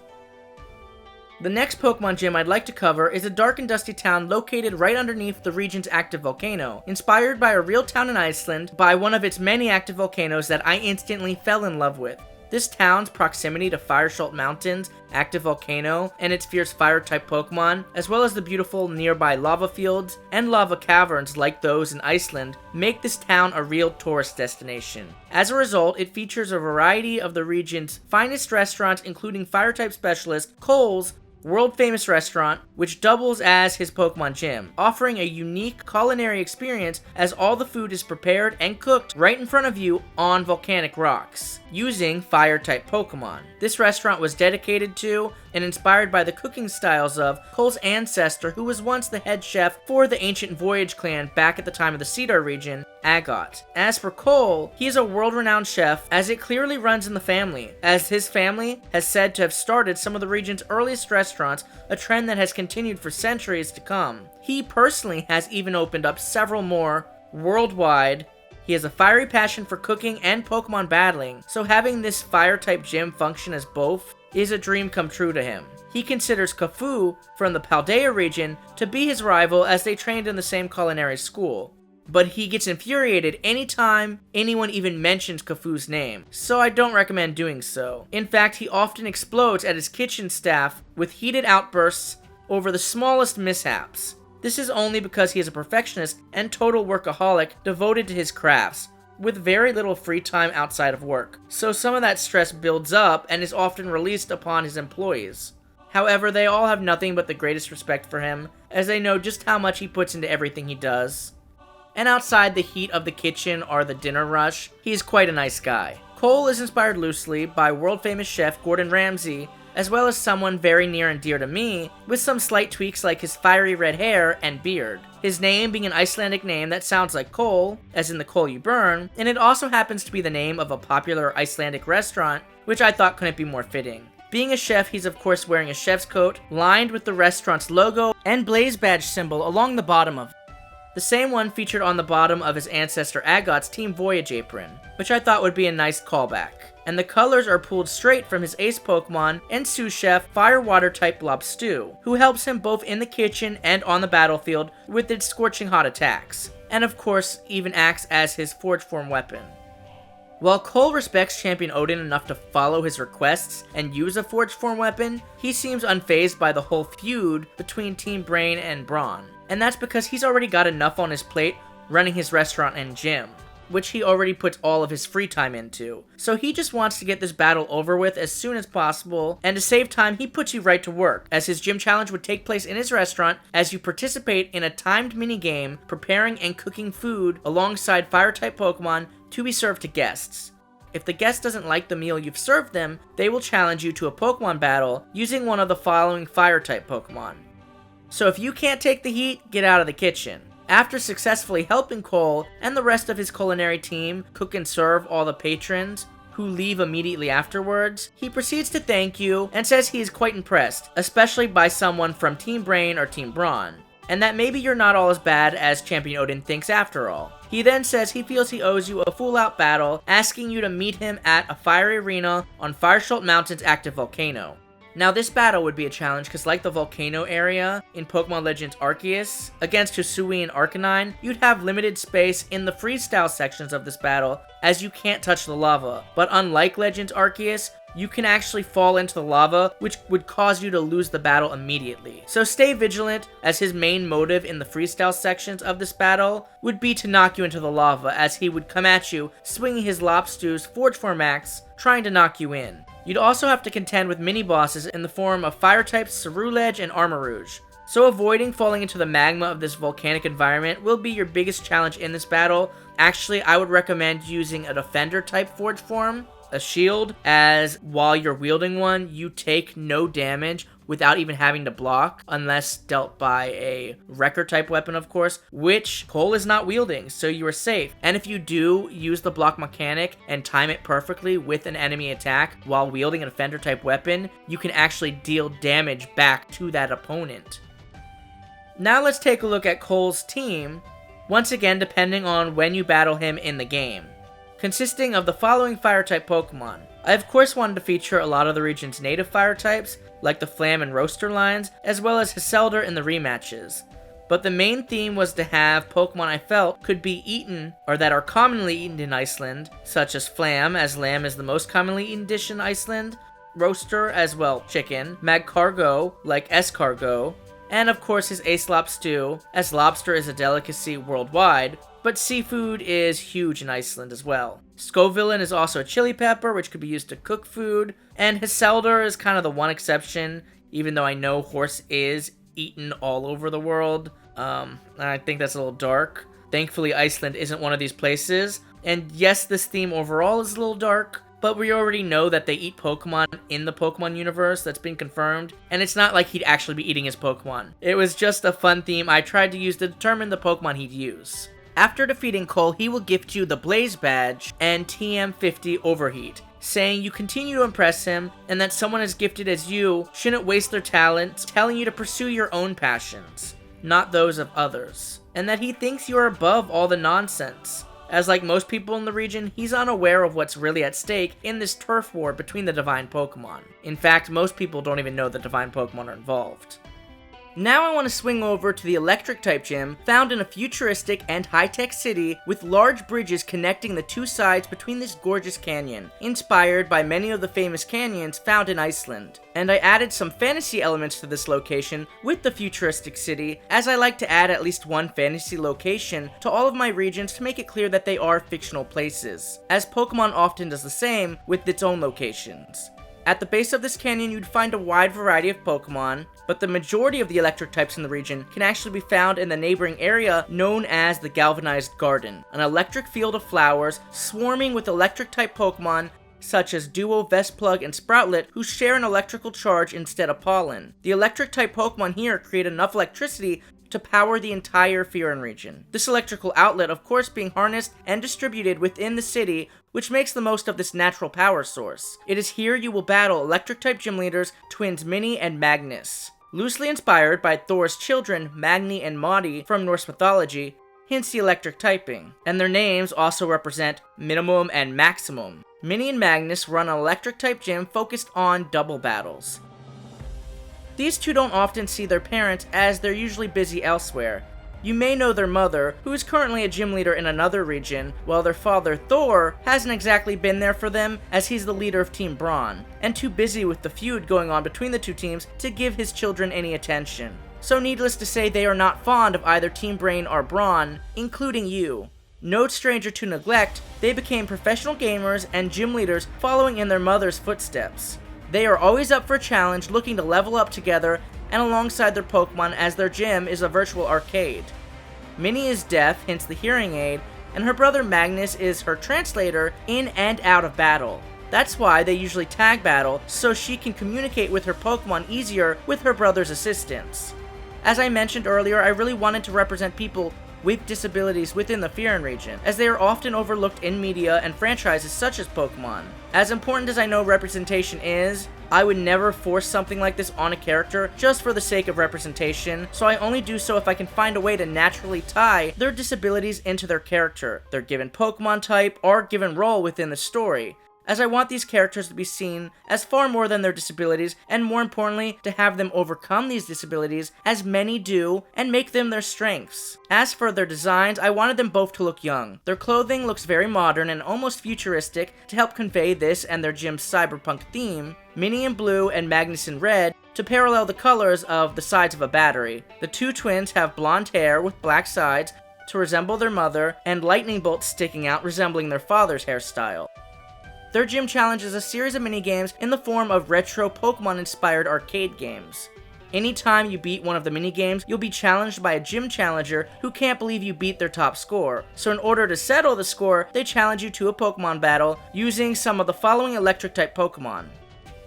The next Pokemon gym I'd like to cover is a dark and dusty town located right underneath the region's active volcano, inspired by a real town in Iceland by one of its many active volcanoes that I instantly fell in love with. This town's proximity to Fireshalt Mountains, active volcano, and its fierce fire-type Pokemon, as well as the beautiful nearby lava fields and lava caverns like those in Iceland, make this town a real tourist destination. As a result, it features a variety of the region's finest restaurants, including fire-type specialist Cole's world-famous restaurant, which doubles as his Pokemon gym, offering a unique culinary experience as all the food is prepared and cooked right in front of you on volcanic rocks, using fire-type Pokemon. This restaurant was dedicated to and inspired by the cooking styles of Cole's ancestor, who was once the head chef for the ancient Voyage clan back at the time of the Cedar region, Agot. As for Cole, he is a world-renowned chef, as it clearly runs in the family, as his family has said to have started some of the region's earliest restaurants, a trend that has continued for centuries to come. He personally has even opened up several more worldwide. He has a fiery passion for cooking and Pokemon battling, so having this fire-type gym function as both is a dream come true to him. He considers Kafou from the Paldea region to be his rival as they trained in the same culinary school. But he gets infuriated anytime anyone even mentions Kafou's name, so I don't recommend doing so. In fact, he often explodes at his kitchen staff with heated outbursts over the smallest mishaps. This is only because he is a perfectionist and total workaholic devoted to his crafts, with very little free time outside of work. So some of that stress builds up and is often released upon his employees. However, they all have nothing but the greatest respect for him, as they know just how much he puts into everything he does. And outside the heat of the kitchen or the dinner rush, he's quite a nice guy. Cole is inspired loosely by world-famous chef Gordon Ramsay, as well as someone very near and dear to me, with some slight tweaks like his fiery red hair and beard. His name being an Icelandic name that sounds like coal, as in the coal you burn, and it also happens to be the name of a popular Icelandic restaurant, which I thought couldn't be more fitting. Being a chef, he's of course wearing a chef's coat, lined with the restaurant's logo and blaze badge symbol along the bottom of it. The same one featured on the bottom of his ancestor Agot's Team Voyage apron, which I thought would be a nice callback. And the colors are pulled straight from his ace Pokemon and sous chef Fire Water type Lobstew, who helps him both in the kitchen and on the battlefield with its scorching hot attacks, and of course even acts as his Forge Form weapon. While Cole respects Champion Odin enough to follow his requests and use a Forge Form weapon, he seems unfazed by the whole feud between Team Brain and Brawn. And that's because he's already got enough on his plate running his restaurant and gym, which he already puts all of his free time into. So he just wants to get this battle over with as soon as possible, and to save time, he puts you right to work, as his gym challenge would take place in his restaurant as you participate in a timed minigame preparing and cooking food alongside fire-type Pokemon to be served to guests. If the guest doesn't like the meal you've served them, they will challenge you to a Pokemon battle using one of the following fire-type Pokemon. So if you can't take the heat, get out of the kitchen. After successfully helping Cole and the rest of his culinary team cook and serve all the patrons, who leave immediately afterwards, he proceeds to thank you and says he is quite impressed, especially by someone from Team Brain or Team Brawn, and that maybe you're not all as bad as Champion Odin thinks after all. He then says he feels he owes you a full-out battle, asking you to meet him at a fiery arena on Fireshalt Mountain's active volcano. Now this battle would be a challenge because like the volcano area in Pokemon Legends Arceus, against Hisui and Arcanine, you'd have limited space in the freestyle sections of this battle as you can't touch the lava. But unlike Legends Arceus, you can actually fall into the lava, which would cause you to lose the battle immediately. So stay vigilant, as his main motive in the freestyle sections of this battle would be to knock you into the lava, as he would come at you swinging his Lobstew's Forge Form axe, trying to knock you in. You'd also have to contend with mini-bosses in the form of fire-types Ceruledge and Armarouge. So avoiding falling into the magma of this volcanic environment will be your biggest challenge in this battle. Actually, I would recommend using a Defender-type Forge Form, a shield, as while you're wielding one, you take no damage without even having to block, unless dealt by a wrecker type weapon, of course, which Cole is not wielding, so you are safe. And if you do use the block mechanic and time it perfectly with an enemy attack while wielding a defender type weapon, you can actually deal damage back to that opponent. Now let's take a look at Cole's team, once again depending on when you battle him in the game, consisting of the following fire type Pokemon. I of course wanted to feature a lot of the region's native fire types, like the Flam and Roaster lines, as well as Hisselder in the rematches. But the main theme was to have Pokemon I felt could be eaten, or that are commonly eaten in Iceland, such as Flam, as lamb is the most commonly eaten dish in Iceland, Roaster as well, chicken, Magcargo, like escargot, and of course his Acelop stew, as lobster is a delicacy worldwide, but seafood is huge in Iceland as well. Scovillin is also a chili pepper, which could be used to cook food, and Hisselder is kind of the one exception, even though I know horse is eaten all over the world. I think that's a little dark. Thankfully, Iceland isn't one of these places, and yes, this theme overall is a little dark, but we already know that they eat Pokemon in the Pokemon universe. That's been confirmed, and it's not like he'd actually be eating his Pokemon. It was just a fun theme I tried to use to determine the Pokemon he'd use. After defeating Cole, he will gift you the Blaze Badge and TM50 Overheat, saying you continue to impress him, and that someone as gifted as you shouldn't waste their talents, telling you to pursue your own passions, not those of others, and that he thinks you are above all the nonsense, as like most people in the region, he's unaware of what's really at stake in this turf war between the divine Pokemon. In fact, most people don't even know the divine Pokemon are involved. Now I want to swing over to the electric type gym, found in a futuristic and high-tech city with large bridges connecting the two sides between this gorgeous canyon, inspired by many of the famous canyons found in Iceland. And I added some fantasy elements to this location with the futuristic city, as I like to add at least one fantasy location to all of my regions to make it clear that they are fictional places, as Pokemon often does the same with its own locations. At the base of this canyon, you'd find a wide variety of Pokemon, but the majority of the electric types in the region can actually be found in the neighboring area known as the Galvanized Garden, an electric field of flowers swarming with electric type Pokemon such as Duo, Vestplug, and Sproutlet, who share an electrical charge instead of pollen. The electric type Pokemon here create enough electricity to power the entire Fyrún region. This electrical outlet, of course, being harnessed and distributed within the city, which makes the most of this natural power source. It is here you will battle electric-type gym leaders, twins Minnie and Magnus. Loosely inspired by Thor's children, Magni and Modi from Norse mythology, hence the electric typing. And their names also represent minimum and maximum. Minnie and Magnus run an electric-type gym focused on double battles. These two don't often see their parents as they're usually busy elsewhere. You may know their mother, who is currently a gym leader in another region, while their father, Thor, hasn't exactly been there for them as he's the leader of Team Brawn, and too busy with the feud going on between the two teams to give his children any attention. So needless to say, they are not fond of either Team Brain or Brawn, including you. No stranger to neglect, they became professional gamers and gym leaders following in their mother's footsteps. They are always up for a challenge, looking to level up together and alongside their Pokemon, as their gym is a virtual arcade. Minnie is deaf, hence the hearing aid, and her brother Magnus is her translator in and out of battle. That's why they usually tag battle, so she can communicate with her Pokemon easier with her brother's assistance. As I mentioned earlier, I really wanted to represent people with disabilities within the Fyrún region, as they are often overlooked in media and franchises such as Pokemon. As important as I know representation is, I would never force something like this on a character just for the sake of representation, so I only do so if I can find a way to naturally tie their disabilities into their character, their given Pokemon type, or given role within the story, as I want these characters to be seen as far more than their disabilities, and more importantly, to have them overcome these disabilities, as many do, and make them their strengths. As for their designs, I wanted them both to look young. Their clothing looks very modern and almost futuristic to help convey this and their gym's cyberpunk theme. Minnie in blue and Magnus in red to parallel the colors of the sides of a battery. The two twins have blonde hair with black sides to resemble their mother, and lightning bolts sticking out resembling their father's hairstyle. Their gym challenge is a series of minigames in the form of retro Pokemon-inspired arcade games. Anytime you beat one of the minigames, you'll be challenged by a gym challenger who can't believe you beat their top score. So in order to settle the score, they challenge you to a Pokemon battle using some of the following electric-type Pokemon.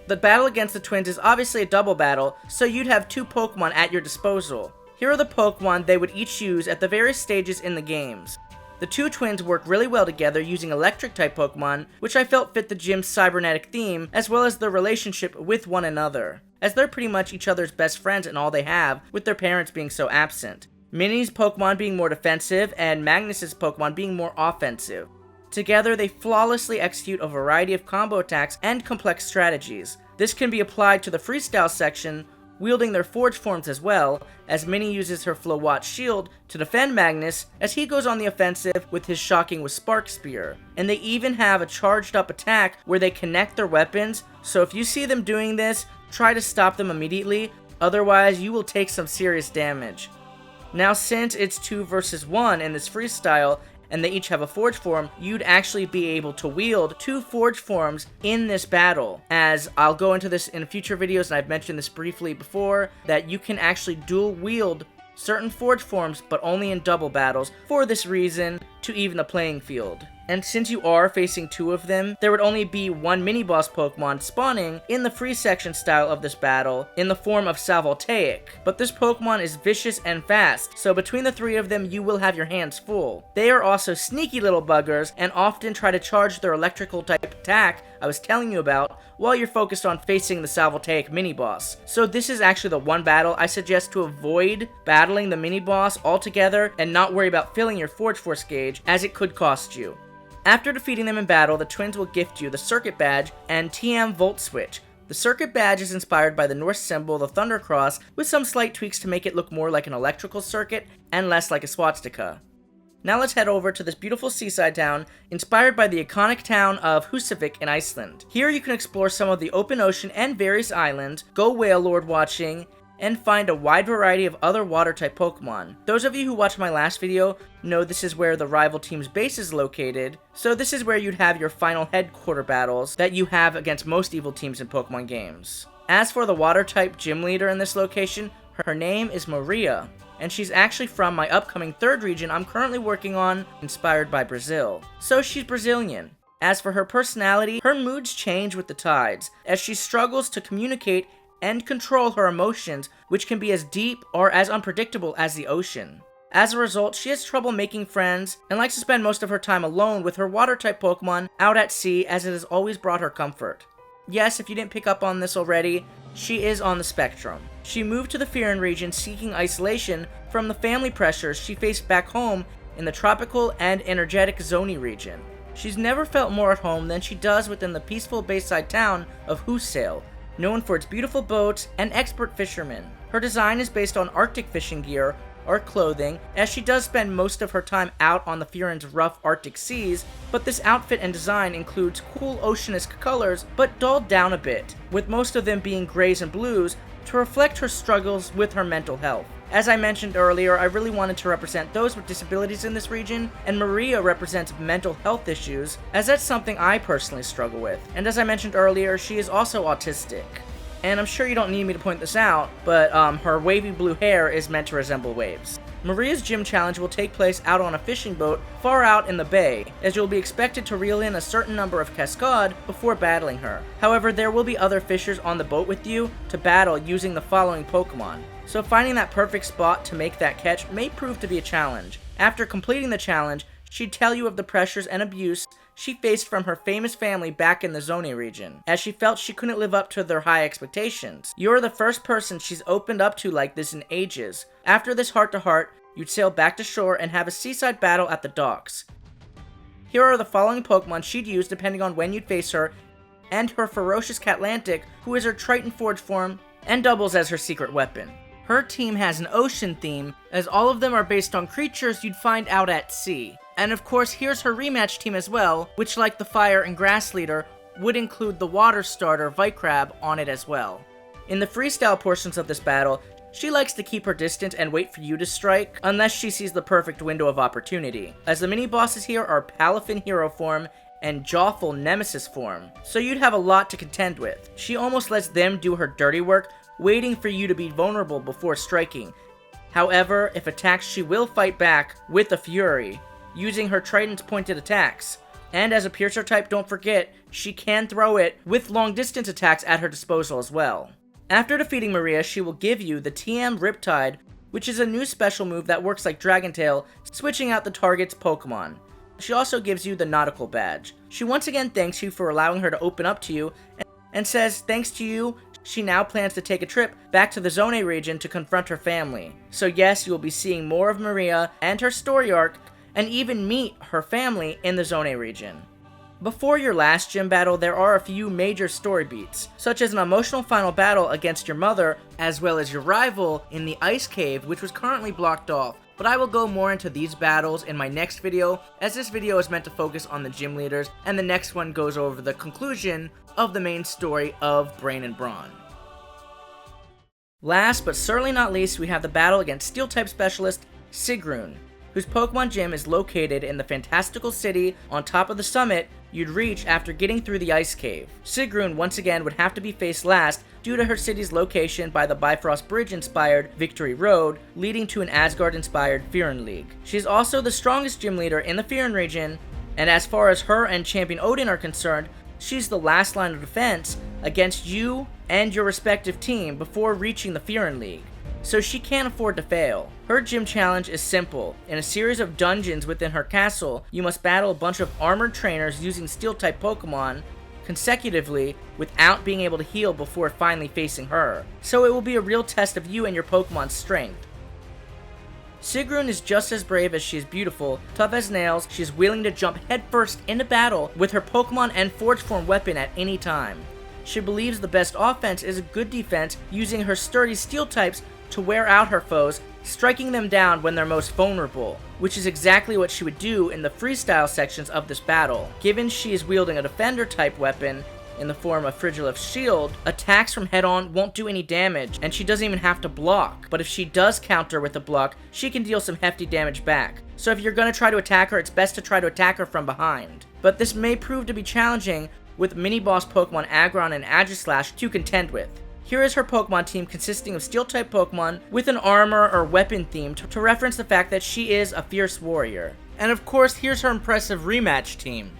The battle against the twins is obviously a double battle, so you'd have 2 Pokemon at your disposal. Here are the Pokemon they would each use at the various stages in the games. The 2 twins work really well together using electric-type Pokemon, which I felt fit the gym's cybernetic theme, as well as their relationship with one another, as they're pretty much each other's best friends and all they have, with their parents being so absent. Minnie's Pokemon being more defensive, and Magnus's Pokemon being more offensive. Together, they flawlessly execute a variety of combo attacks and complex strategies. This can be applied to the freestyle section, wielding their forge forms as well, as Minnie uses her Flowatt shield to defend Magnus as he goes on the offensive with his Shocking with Spark Spear. And they even have a charged up attack where they connect their weapons, so if you see them doing this, try to stop them immediately, otherwise you will take some serious damage. Now since it's 2 versus 1 in this freestyle, and they each have a forge form, you'd actually be able to wield 2 forge forms in this battle. As I'll go into this in future videos, and I've mentioned this briefly before, that you can actually dual wield certain forge forms, but only in double battles, for this reason, to even the playing field. And since you are facing 2 of them, there would only be 1 mini-boss Pokemon spawning in the free section style of this battle, in the form of Salvoltaic. But this Pokemon is vicious and fast, so between the 3 of them, you will have your hands full. They are also sneaky little buggers, and often try to charge their electrical type attack I was telling you about, while you're focused on facing the Salvoltaic mini-boss. So this is actually the one battle I suggest to avoid battling the mini-boss altogether, and not worry about filling your Forge Force gauge, as it could cost you. After defeating them in battle, the twins will gift you the Circuit Badge and TM Volt Switch. The Circuit Badge is inspired by the Norse symbol, the Thunder Cross, with some slight tweaks to make it look more like an electrical circuit and less like a swastika. Now let's head over to this beautiful seaside town, inspired by the iconic town of Húsavík in Iceland. Here you can explore some of the open ocean and various islands, go whale lord watching, and find a wide variety of other water-type Pokemon. Those of you who watched my last video know this is where the rival team's base is located, so this is where you'd have your final headquarter battles that you have against most evil teams in Pokemon games. As for the water-type gym leader in this location, her name is Maria, and she's actually from my upcoming 3rd region I'm currently working on, inspired by Brazil. So she's Brazilian. As for her personality, her moods change with the tides, as she struggles to communicate and control her emotions, which can be as deep or as unpredictable as the ocean. As a result, she has trouble making friends, and likes to spend most of her time alone with her water-type Pokemon out at sea, as it has always brought her comfort. Yes, if you didn't pick up on this already, she is on the spectrum. She moved to the Fyrún region seeking isolation from the family pressures she faced back home in the tropical and energetic Zoni region. She's never felt more at home than she does within the peaceful bayside town of Húsavík, known for its beautiful boats and expert fishermen. Her design is based on Arctic fishing gear or clothing, as she does spend most of her time out on the Fyrún's rough Arctic seas, but this outfit and design includes cool oceanisk colors, but dulled down a bit, with most of them being grays and blues to reflect her struggles with her mental health. As I mentioned earlier, I really wanted to represent those with disabilities in this region, and Maria represents mental health issues, as that's something I personally struggle with. And as I mentioned earlier, she is also autistic. And I'm sure you don't need me to point this out, but her wavy blue hair is meant to resemble waves. Maria's gym challenge will take place out on a fishing boat far out in the bay, as you'll be expected to reel in a certain number of cascade before battling her. However, there will be other fishers on the boat with you to battle using the following Pokemon. So finding that perfect spot to make that catch may prove to be a challenge. After completing the challenge, she'd tell you of the pressures and abuse she faced from her famous family back in the Zoni region, as she felt she couldn't live up to their high expectations. You're the first person she's opened up to like this in ages. After this heart-to-heart, you'd sail back to shore and have a seaside battle at the docks. Here are the following Pokemon she'd use depending on when you'd face her, and her ferocious Catlantic, who is her Triton Forge form and doubles as her secret weapon. Her team has an ocean theme, as all of them are based on creatures you'd find out at sea. And of course, here's her rematch team as well, which like the Fire and Grass leader, would include the water starter Vicrab on it as well. In the freestyle portions of this battle, she likes to keep her distance and wait for you to strike, unless she sees the perfect window of opportunity, as the mini-bosses here are Palafin Hero form and Jawful Nemesis form, so you'd have a lot to contend with. She almost lets them do her dirty work, waiting for you to be vulnerable before striking. However, if attacked, she will fight back with a Fury, using her Trident's pointed attacks. And as a Piercer type, don't forget, she can throw it with long distance attacks at her disposal as well. After defeating Maria, she will give you the TM Riptide, which is a new special move that works like Dragon Tail, switching out the target's Pokemon. She also gives you the Nautical Badge. She once again thanks you for allowing her to open up to you, and says thanks to you, she now plans to take a trip back to the Zone region to confront her family. So yes, you will be seeing more of Maria and her story arc, and even meet her family in the Zone region. Before your last gym battle, there are a few major story beats, such as an emotional final battle against your mother, as well as your rival in the Ice Cave, which was currently blocked off, but I will go more into these battles in my next video, as this video is meant to focus on the gym leaders, and the next one goes over the conclusion of the main story of Brain and Brawn. Last, but certainly not least, we have the battle against Steel-type specialist Sigrun, whose Pokemon gym is located in the fantastical city on top of the summit you'd reach after getting through the Ice Cave. Sigrun once again would have to be faced last due to her city's location by the Bifrost Bridge-inspired Victory Road, leading to an Asgard-inspired Fyrún League. She is also the strongest gym leader in the Fyrún region, and as far as her and Champion Odin are concerned, she's the last line of defense against you and your respective team before reaching the Fyrún League, so she can't afford to fail. Her gym challenge is simple. In a series of dungeons within her castle, you must battle a bunch of armored trainers using Steel-type Pokemon consecutively without being able to heal before finally facing her. So it will be a real test of you and your Pokemon's strength. Sigrun is just as brave as she is beautiful. Tough as nails, she is willing to jump headfirst into battle with her Pokemon and Forge Form weapon at any time. She believes the best offense is a good defense, using her sturdy Steel types to wear out her foes, striking them down when they're most vulnerable, which is exactly what she would do in the freestyle sections of this battle. Given she is wielding a defender type weapon in the form of Frigilif's shield, attacks from head-on won't do any damage, and she doesn't even have to block. But if she does counter with a block, she can deal some hefty damage back. So if you're going to try to attack her, it's best to try to attack her from behind. But this may prove to be challenging with mini-boss Pokemon Aggron and Aegislash to contend with. Here is her Pokemon team consisting of Steel-type Pokemon with an armor or weapon theme to reference the fact that she is a fierce warrior. And of course, here's her impressive rematch team.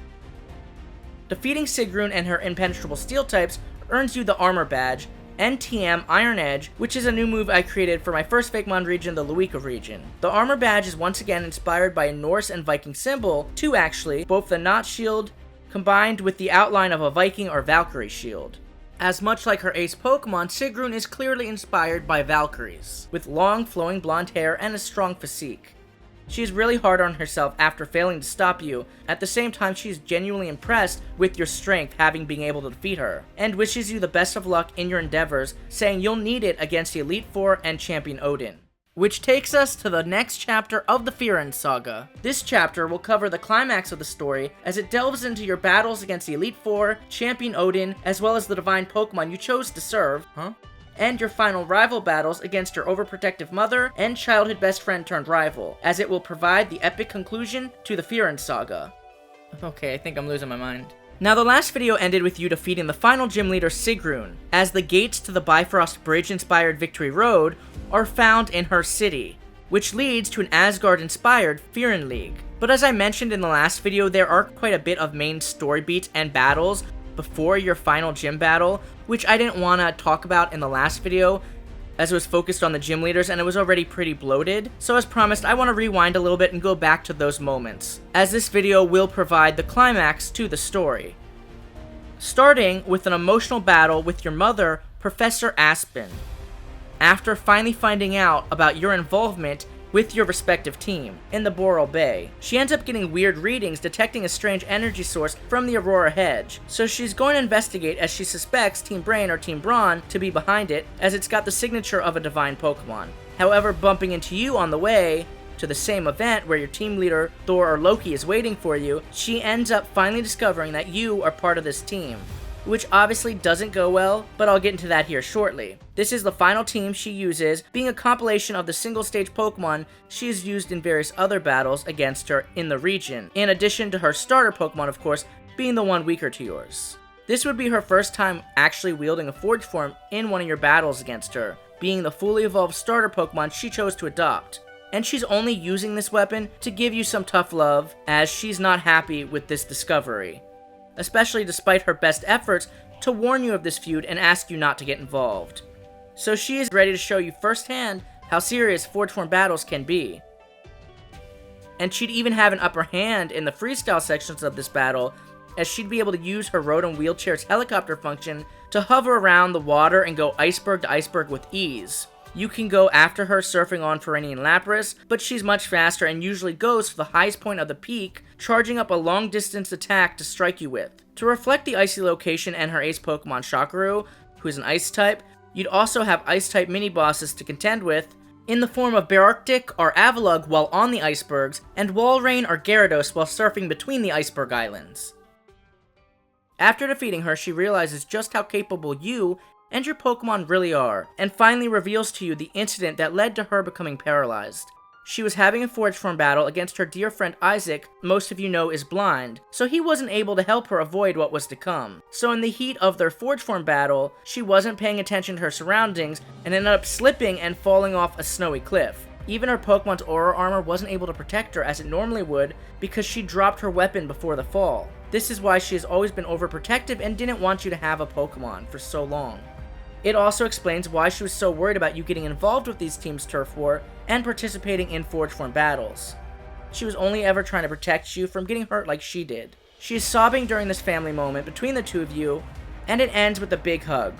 Defeating Sigrun and her impenetrable Steel types earns you the Armor Badge, and TM Iron Edge, which is a new move I created for my first Fakemon region, the Luika region. The Armor Badge is once again inspired by a Norse and Viking symbol, two actually, both the Knot Shield combined with the outline of a Viking or Valkyrie shield. As much like her ace Pokemon, Sigrun is clearly inspired by Valkyries, with long flowing blonde hair and a strong physique. She is really hard on herself after failing to stop you. At the same time, she is genuinely impressed with your strength having been able to defeat her, and wishes you the best of luck in your endeavors, saying you'll need it against the Elite Four and Champion Odin. Which takes us to the next chapter of the Fyrún Saga. This chapter will cover the climax of the story as it delves into your battles against the Elite Four, Champion Odin, as well as the divine Pokemon you chose to serve, and your final rival battles against your overprotective mother and childhood best friend turned rival, as it will provide the epic conclusion to the Fyrún Saga. Okay, I think I'm losing my mind. Now, the last video ended with you defeating the final gym leader Sigrun, as the gates to the Bifrost Bridge-inspired Victory Road are found in her city, which leads to an Asgard-inspired Fyrún League. But as I mentioned in the last video, there are quite a bit of main story beats and battles before your final gym battle, which I didn't want to talk about in the last video, as it was focused on the gym leaders and it was already pretty bloated. So as promised, I want to rewind a little bit and go back to those moments, as this video will provide the climax to the story. Starting with an emotional battle with your mother, Professor Aspen. After finally finding out about your involvement with your respective team in the Boral Bay, she ends up getting weird readings detecting a strange energy source from the Aurora Hedge, so she's going to investigate as she suspects Team Brain or Team Brawn to be behind it, as it's got the signature of a divine Pokemon. However, bumping into you on the way to the same event where your team leader, Thor or Loki, is waiting for you, she ends up finally discovering that you are part of this team, which obviously doesn't go well, but I'll get into that here shortly. This is the final team she uses, being a compilation of the single-stage Pokemon she has used in various other battles against her in the region, in addition to her starter Pokemon, of course, being the one weaker to yours. This would be her first time actually wielding a Forge form in one of your battles against her, being the fully evolved starter Pokemon she chose to adopt. And she's only using this weapon to give you some tough love, as she's not happy with this discovery, especially despite her best efforts to warn you of this feud and ask you not to get involved. So she is ready to show you firsthand how serious Forge form battles can be. And she'd even have an upper hand in the freestyle sections of this battle, as she'd be able to use her Rotom Wheelchair's helicopter function to hover around the water and go iceberg to iceberg with ease. You can go after her surfing on Fyrún Lapras, but she's much faster and usually goes to the highest point of the peak, charging up a long distance attack to strike you with. To reflect the icy location and her ace Pokemon Shakaru, who is an ice type, you'd also have ice type mini bosses to contend with, in the form of Bearctic or Epilogue while on the icebergs, and Walrein or Gyarados while surfing between the iceberg islands. After defeating her, she realizes just how capable you and your Pokemon really are, and finally reveals to you the incident that led to her becoming paralyzed. She was having a Forge form battle against her dear friend Isaac, most of you know is blind, so he wasn't able to help her avoid what was to come. So in the heat of their Forge form battle, she wasn't paying attention to her surroundings and ended up slipping and falling off a snowy cliff. Even her Pokemon's aura armor wasn't able to protect her as it normally would because she dropped her weapon before the fall. This is why she has always been overprotective and didn't want you to have a Pokemon for so long. It also explains why she was so worried about you getting involved with these teams' turf war and participating in Forge form battles. She was only ever trying to protect you from getting hurt like she did. She is sobbing during this family moment between the two of you, and it ends with a big hug.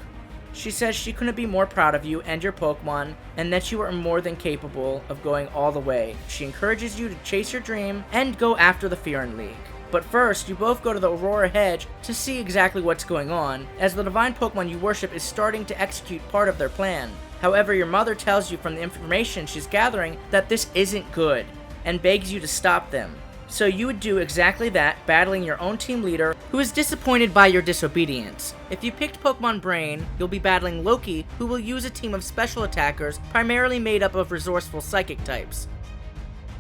She says she couldn't be more proud of you and your Pokemon, and that you are more than capable of going all the way. She encourages you to chase your dream and go after the Fyrún League. But first, you both go to the Aurora Hedge to see exactly what's going on, as the divine Pokemon you worship is starting to execute part of their plan. However, your mother tells you from the information she's gathering that this isn't good, and begs you to stop them. So you would do exactly that, battling your own team leader, who is disappointed by your disobedience. If you picked Pokemon Brain, you'll be battling Loki, who will use a team of special attackers, primarily made up of resourceful psychic types.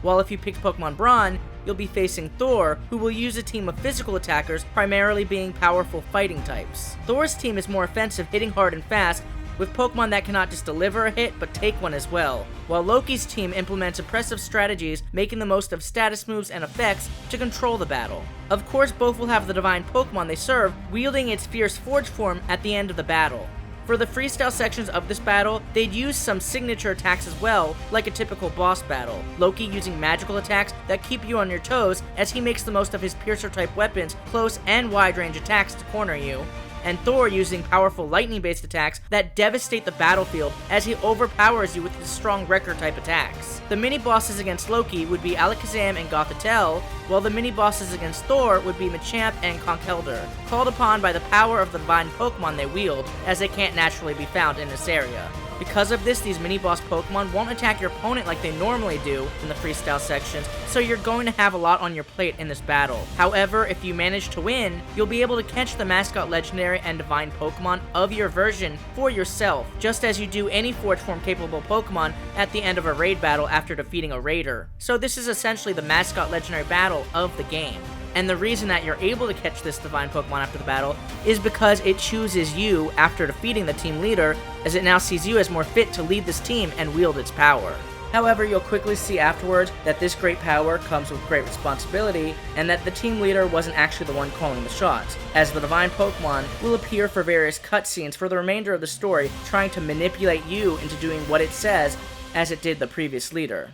While if you picked Pokemon Brawn, you'll be facing Thor, who will use a team of physical attackers, primarily being powerful fighting types. Thor's team is more offensive, hitting hard and fast, with Pokemon that cannot just deliver a hit, but take one as well. While Loki's team implements impressive strategies, making the most of status moves and effects to control the battle. Of course, both will have the divine Pokemon they serve, wielding its fierce Forge form at the end of the battle. For the freestyle sections of this battle, they'd use some signature attacks as well, like a typical boss battle. Loki using magical attacks that keep you on your toes, as he makes the most of his piercer-type weapons, close and wide-range attacks to corner you. And Thor using powerful lightning-based attacks that devastate the battlefield as he overpowers you with his strong wrecker-type attacks. The mini-bosses against Loki would be Alakazam and Gothitelle, while the mini-bosses against Thor would be Machamp and Conkeldurr, called upon by the power of the divine Pokemon they wield, as they can't naturally be found in this area. Because of this, these mini-boss Pokemon won't attack your opponent like they normally do in the freestyle sections, so you're going to have a lot on your plate in this battle. However, if you manage to win, you'll be able to catch the mascot legendary and divine Pokemon of your version for yourself, just as you do any Forge form capable Pokemon at the end of a raid battle after defeating a raider. So this is essentially the mascot legendary battle of the game. And the reason that you're able to catch this divine Pokemon after the battle is because it chooses you after defeating the team leader, as it now sees you as more fit to lead this team and wield its power. However, you'll quickly see afterwards that this great power comes with great responsibility, and that the team leader wasn't actually the one calling the shots, as the divine Pokemon will appear for various cutscenes for the remainder of the story, trying to manipulate you into doing what it says, as it did the previous leader.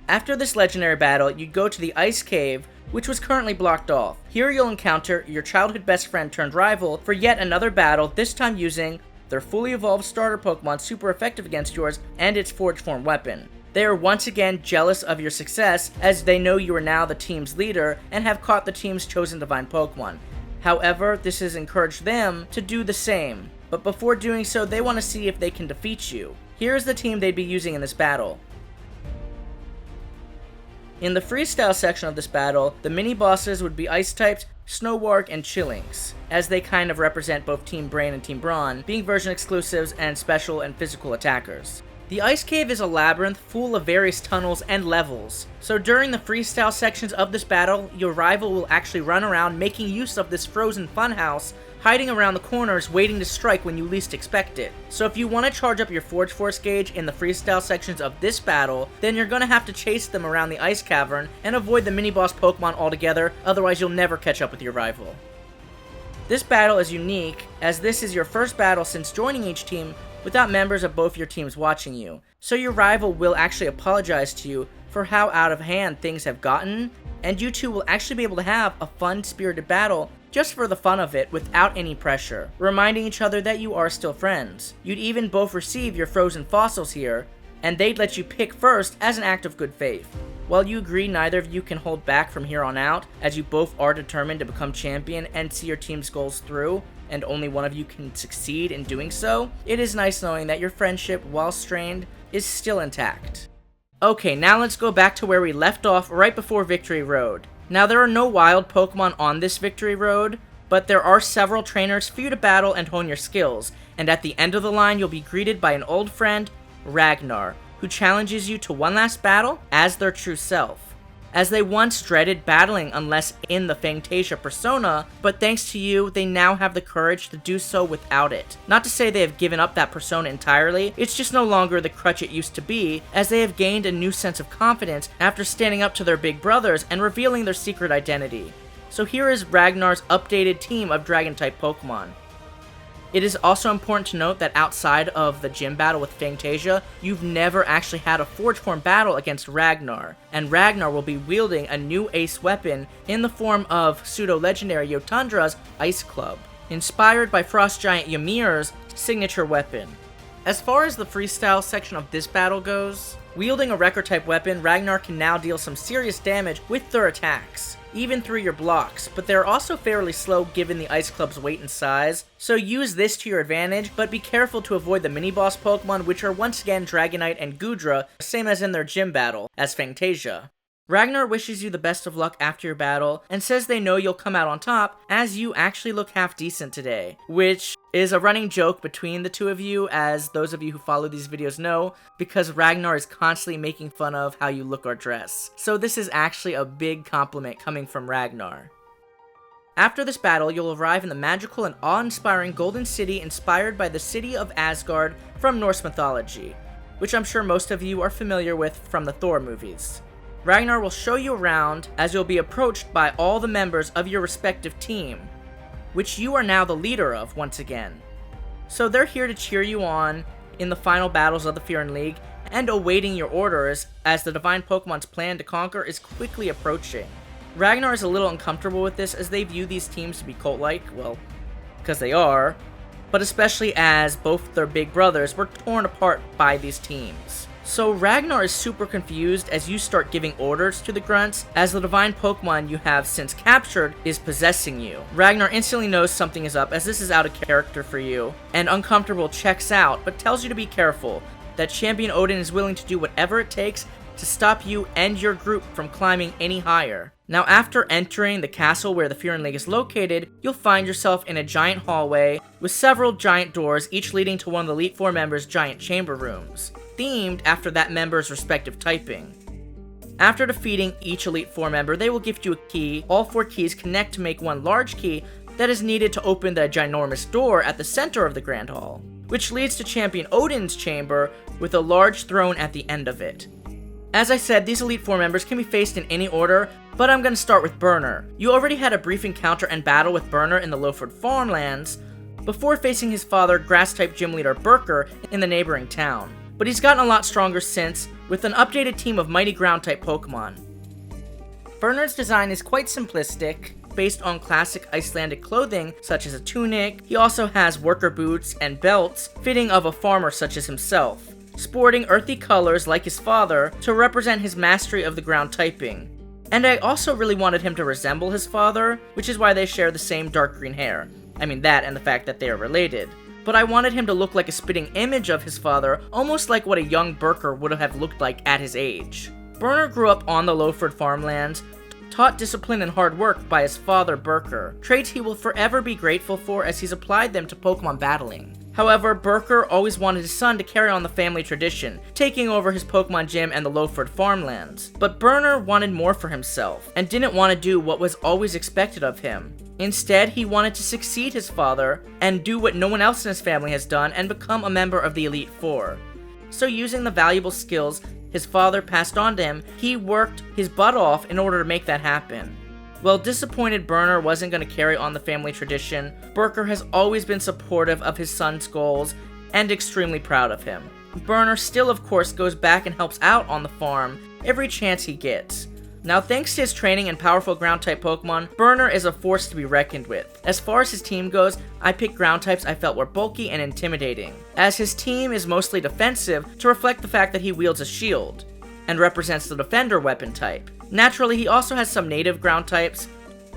After this legendary battle, you'd go to the Ice Cave, which was currently blocked off. Here you'll encounter your childhood best friend turned rival for yet another battle, this time using their fully evolved starter Pokemon super effective against yours and its Forge form weapon. They are once again jealous of your success, as they know you are now the team's leader and have caught the team's chosen divine Pokemon. However, this has encouraged them to do the same, but before doing so, they want to see if they can defeat you. Here is the team they'd be using in this battle. In the freestyle section of this battle, the mini-bosses would be Ice-types, Snowwarg, and Chillinks, as they kind of represent both Team Brain and Team Brawn, being version exclusives and special and physical attackers. The ice cave is a labyrinth full of various tunnels and levels, so during the freestyle sections of this battle, your rival will actually run around making use of this frozen funhouse, hiding around the corners waiting to strike when you least expect it. So if you want to charge up your Forge Force gauge in the freestyle sections of this battle, then you're going to have to chase them around the ice cavern and avoid the mini-boss Pokemon altogether, otherwise you'll never catch up with your rival. This battle is unique, as this is your first battle since joining each team without members of both your teams watching you, so your rival will actually apologize to you for how out of hand things have gotten, and you two will actually be able to have a fun, spirited battle just for the fun of it without any pressure, reminding each other that you are still friends. You'd even both receive your frozen fossils here, and they'd let you pick first as an act of good faith. While you agree neither of you can hold back from here on out, as you both are determined to become champion and see your team's goals through, and only one of you can succeed in doing so, it is nice knowing that your friendship, while strained, is still intact. Okay, now let's go back to where we left off right before Victory Road. Now there are no wild Pokemon on this Victory Road, but there are several trainers for you to battle and hone your skills, and at the end of the line you'll be greeted by an old friend, Ragnar, who challenges you to one last battle as their true self. As they once dreaded battling unless in the Fantasia persona, but thanks to you, they now have the courage to do so without it. Not to say they have given up that persona entirely, it's just no longer the crutch it used to be, as they have gained a new sense of confidence after standing up to their big brothers and revealing their secret identity. So here is Ragnar's updated team of Dragon-type Pokemon. It is also important to note that outside of the gym battle with Fantasia, you've never actually had a Forge Form battle against Ragnar, and Ragnar will be wielding a new ace weapon in the form of pseudo-legendary Yotundra's Ice Club, inspired by Frost Giant Ymir's signature weapon. As far as the freestyle section of this battle goes, wielding a Wrecker-type weapon, Ragnar can now deal some serious damage with their attacks, even through your blocks, but they're also fairly slow given the Ice Club's weight and size, so use this to your advantage, but be careful to avoid the mini-boss Pokemon, which are once again Dragonite and Goodra, same as in their gym battle, as Fantasia. Ragnar wishes you the best of luck after your battle, and says they know you'll come out on top, as you actually look half decent today, which is a running joke between the two of you, as those of you who follow these videos know, because Ragnar is constantly making fun of how you look or dress. So this is actually a big compliment coming from Ragnar. After this battle, you'll arrive in the magical and awe-inspiring Golden City inspired by the city of Asgard from Norse mythology, which I'm sure most of you are familiar with from the Thor movies. Ragnar will show you around as you'll be approached by all the members of your respective team, which you are now the leader of once again. So they're here to cheer you on in the final battles of the Fyrún League and awaiting your orders as the Divine Pokemon's plan to conquer is quickly approaching. Ragnar is a little uncomfortable with this as they view these teams to be cult-like, well, because they are, but especially as both their big brothers were torn apart by these teams. So Ragnar is super confused as you start giving orders to the grunts, as the divine Pokemon you have since captured is possessing you. Ragnar instantly knows something is up as this is out of character for you, and uncomfortable checks out, but tells you to be careful, that Champion Odin is willing to do whatever it takes to stop you and your group from climbing any higher. Now after entering the castle where the Fyrún League is located, you'll find yourself in a giant hallway with several giant doors, each leading to one of the Elite Four members' giant chamber rooms, themed after that member's respective typing. After defeating each Elite Four member, they will gift you a key. All 4 keys connect to make one large key that is needed to open the ginormous door at the center of the Grand Hall, which leads to Champion Odin's chamber with a large throne at the end of it. As I said, these Elite Four members can be faced in any order, but I'm going to start with Burner. You already had a brief encounter and battle with Burner in the Lowford Farmlands before facing his father, Grass-type gym leader Burker, in the neighboring town. But he's gotten a lot stronger since, with an updated team of mighty Ground-type Pokemon. Burner's design is quite simplistic, based on classic Icelandic clothing such as a tunic. He also has worker boots and belts fitting of a farmer such as himself, sporting earthy colors like his father to represent his mastery of the ground typing. And I also really wanted him to resemble his father, which is why they share the same dark green hair. I mean that and the fact that they are related. But I wanted him to look like a spitting image of his father, almost like what a young Burker would have looked like at his age. Burner grew up on the Lowford Farmlands, taught discipline and hard work by his father Burker, traits he will forever be grateful for as he's applied them to Pokemon battling. However, Burker always wanted his son to carry on the family tradition, taking over his Pokemon gym and the Lowford farmlands. But Burner wanted more for himself, and didn't want to do what was always expected of him. Instead, he wanted to succeed his father, and do what no one else in his family has done, and become a member of the Elite Four. So using the valuable skills his father passed on to him, he worked his butt off in order to make that happen. While disappointed Burner wasn't going to carry on the family tradition, Burker has always been supportive of his son's goals and extremely proud of him. Burner still of course goes back and helps out on the farm every chance he gets. Now thanks to his training and powerful ground type Pokemon, Burner is a force to be reckoned with. As far as his team goes, I picked ground types I felt were bulky and intimidating, as his team is mostly defensive to reflect the fact that he wields a shield, and represents the defender weapon type. Naturally, he also has some native ground types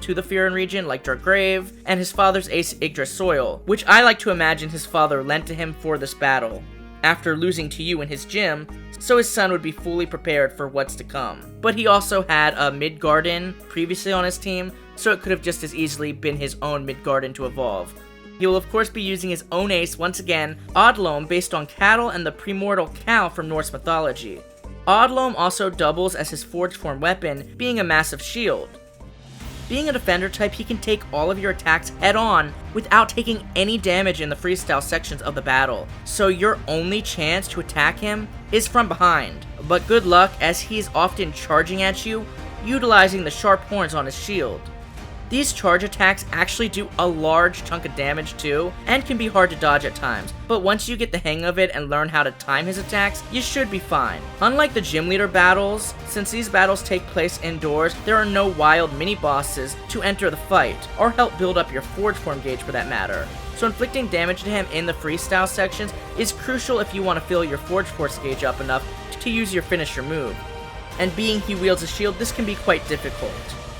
to the Fyrún region, like Dargrave, and his father's ace Yggdrasil, which I like to imagine his father lent to him for this battle, after losing to you in his gym, so his son would be fully prepared for what's to come. But he also had a Midgarden previously on his team, so it could have just as easily been his own Midgarden to evolve. He will of course be using his own ace, once again, Odloam, based on cattle and the primordial cow from Norse mythology. Odloam also doubles as his forged form weapon, being a massive shield. Being a defender type, he can take all of your attacks head on without taking any damage in the freestyle sections of the battle, so your only chance to attack him is from behind. But good luck, as he is often charging at you, utilizing the sharp horns on his shield. These charge attacks actually do a large chunk of damage too, and can be hard to dodge at times, but once you get the hang of it and learn how to time his attacks, you should be fine. Unlike the gym leader battles, since these battles take place indoors, there are no wild mini-bosses to enter the fight, or help build up your forge form gauge for that matter. So inflicting damage to him in the freestyle sections is crucial if you want to fill your forge force gauge up enough to use your finisher move. And being he wields a shield, this can be quite difficult.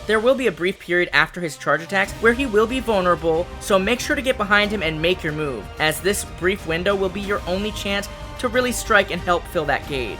There will be a brief period after his charge attacks where he will be vulnerable, so make sure to get behind him and make your move, as this brief window will be your only chance to really strike and help fill that gauge.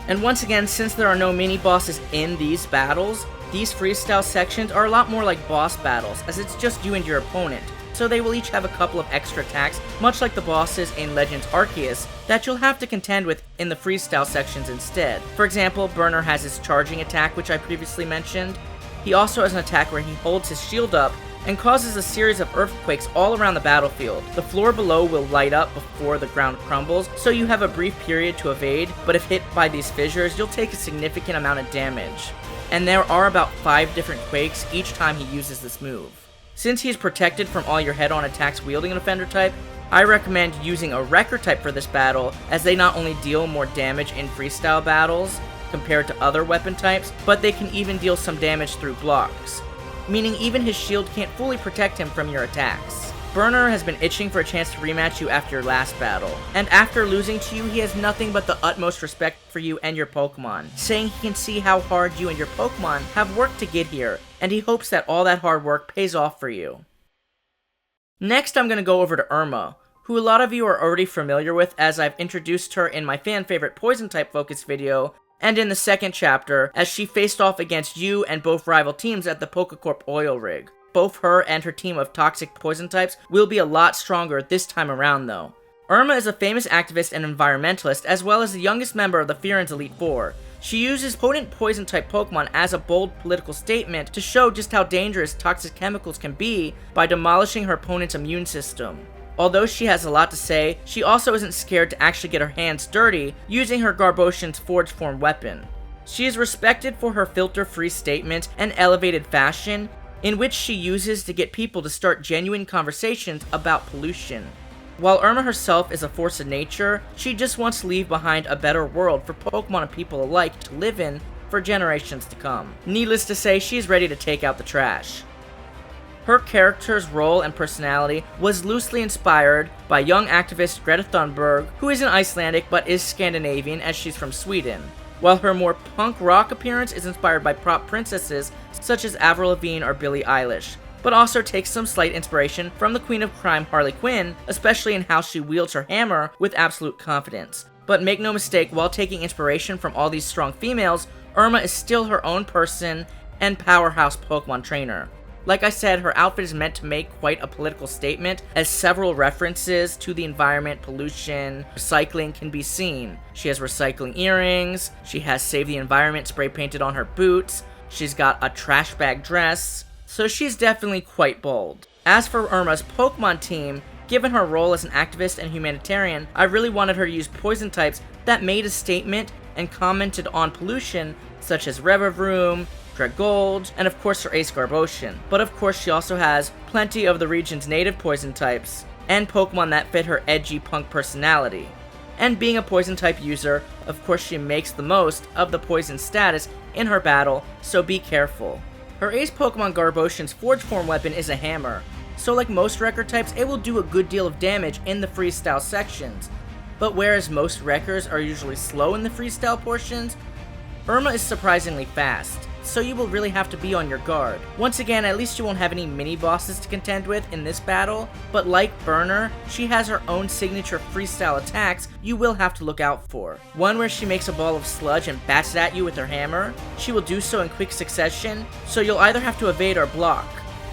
And once again, since there are no mini-bosses in these battles, these freestyle sections are a lot more like boss battles, as it's just you and your opponent, so they will each have a couple of extra attacks, much like the bosses in Legends Arceus, that you'll have to contend with in the freestyle sections instead. For example, Burner has his charging attack, which I previously mentioned. He also has an attack where he holds his shield up and causes a series of earthquakes all around the battlefield. The floor below will light up before the ground crumbles, so you have a brief period to evade, but if hit by these fissures, you'll take a significant amount of damage. And there are about 5 different quakes each time he uses this move. Since he is protected from all your head-on attacks wielding a defender type, I recommend using a wrecker type for this battle, as they not only deal more damage in freestyle battles compared to other weapon types, but they can even deal some damage through blocks, meaning even his shield can't fully protect him from your attacks. Burner has been itching for a chance to rematch you after your last battle, and after losing to you, he has nothing but the utmost respect for you and your Pokemon, saying he can see how hard you and your Pokemon have worked to get here, and he hopes that all that hard work pays off for you. Next, I'm going to go over to Irma, who a lot of you are already familiar with, as I've introduced her in my fan favorite poison type focus video, and in the second chapter, as she faced off against you and both rival teams at the Pokecorp Oil Rig. Both her and her team of toxic poison types will be a lot stronger this time around though. Irma is a famous activist and environmentalist, as well as the youngest member of the Fyrún's Elite Four. She uses potent poison type Pokemon as a bold political statement to show just how dangerous toxic chemicals can be by demolishing her opponent's immune system. Although she has a lot to say, she also isn't scared to actually get her hands dirty using her Garboshan's forged form weapon. She is respected for her filter-free statements and elevated fashion, in which she uses to get people to start genuine conversations about pollution. While Irma herself is a force of nature, she just wants to leave behind a better world for Pokemon and people alike to live in for generations to come. Needless to say, she's ready to take out the trash. Her character's role and personality was loosely inspired by young activist Greta Thunberg, who isn't Icelandic but is Scandinavian as she's from Sweden, while her more punk rock appearance is inspired by pop princesses such as Avril Lavigne or Billie Eilish, but also takes some slight inspiration from the Queen of Crime Harley Quinn, especially in how she wields her hammer with absolute confidence. But make no mistake, while taking inspiration from all these strong females, Irma is still her own person and powerhouse Pokemon trainer. Like I said, her outfit is meant to make quite a political statement, as several references to the environment, pollution, recycling can be seen. She has recycling earrings, she has Save the Environment spray painted on her boots, she's got a trash bag dress, so she's definitely quite bold. As for Irma's Pokemon team, given her role as an activist and humanitarian, I really wanted her to use poison types that made a statement and commented on pollution, such as Revavroom, Dragold, and of course her ace Garboshin. But of course she also has plenty of the region's native poison types, and Pokemon that fit her edgy punk personality. And being a poison type user, of course she makes the most of the poison status in her battle, so be careful. Her ace Pokemon Garboshin's Forge Form weapon is a hammer, so like most Wrecker types, it will do a good deal of damage in the freestyle sections. But whereas most Wreckers are usually slow in the freestyle portions, Irma is surprisingly fast, so you will really have to be on your guard. Once again, at least you won't have any mini-bosses to contend with in this battle, but like Burner, she has her own signature freestyle attacks you will have to look out for. One where she makes a ball of sludge and bats it at you with her hammer. She will do so in quick succession, so you'll either have to evade or block.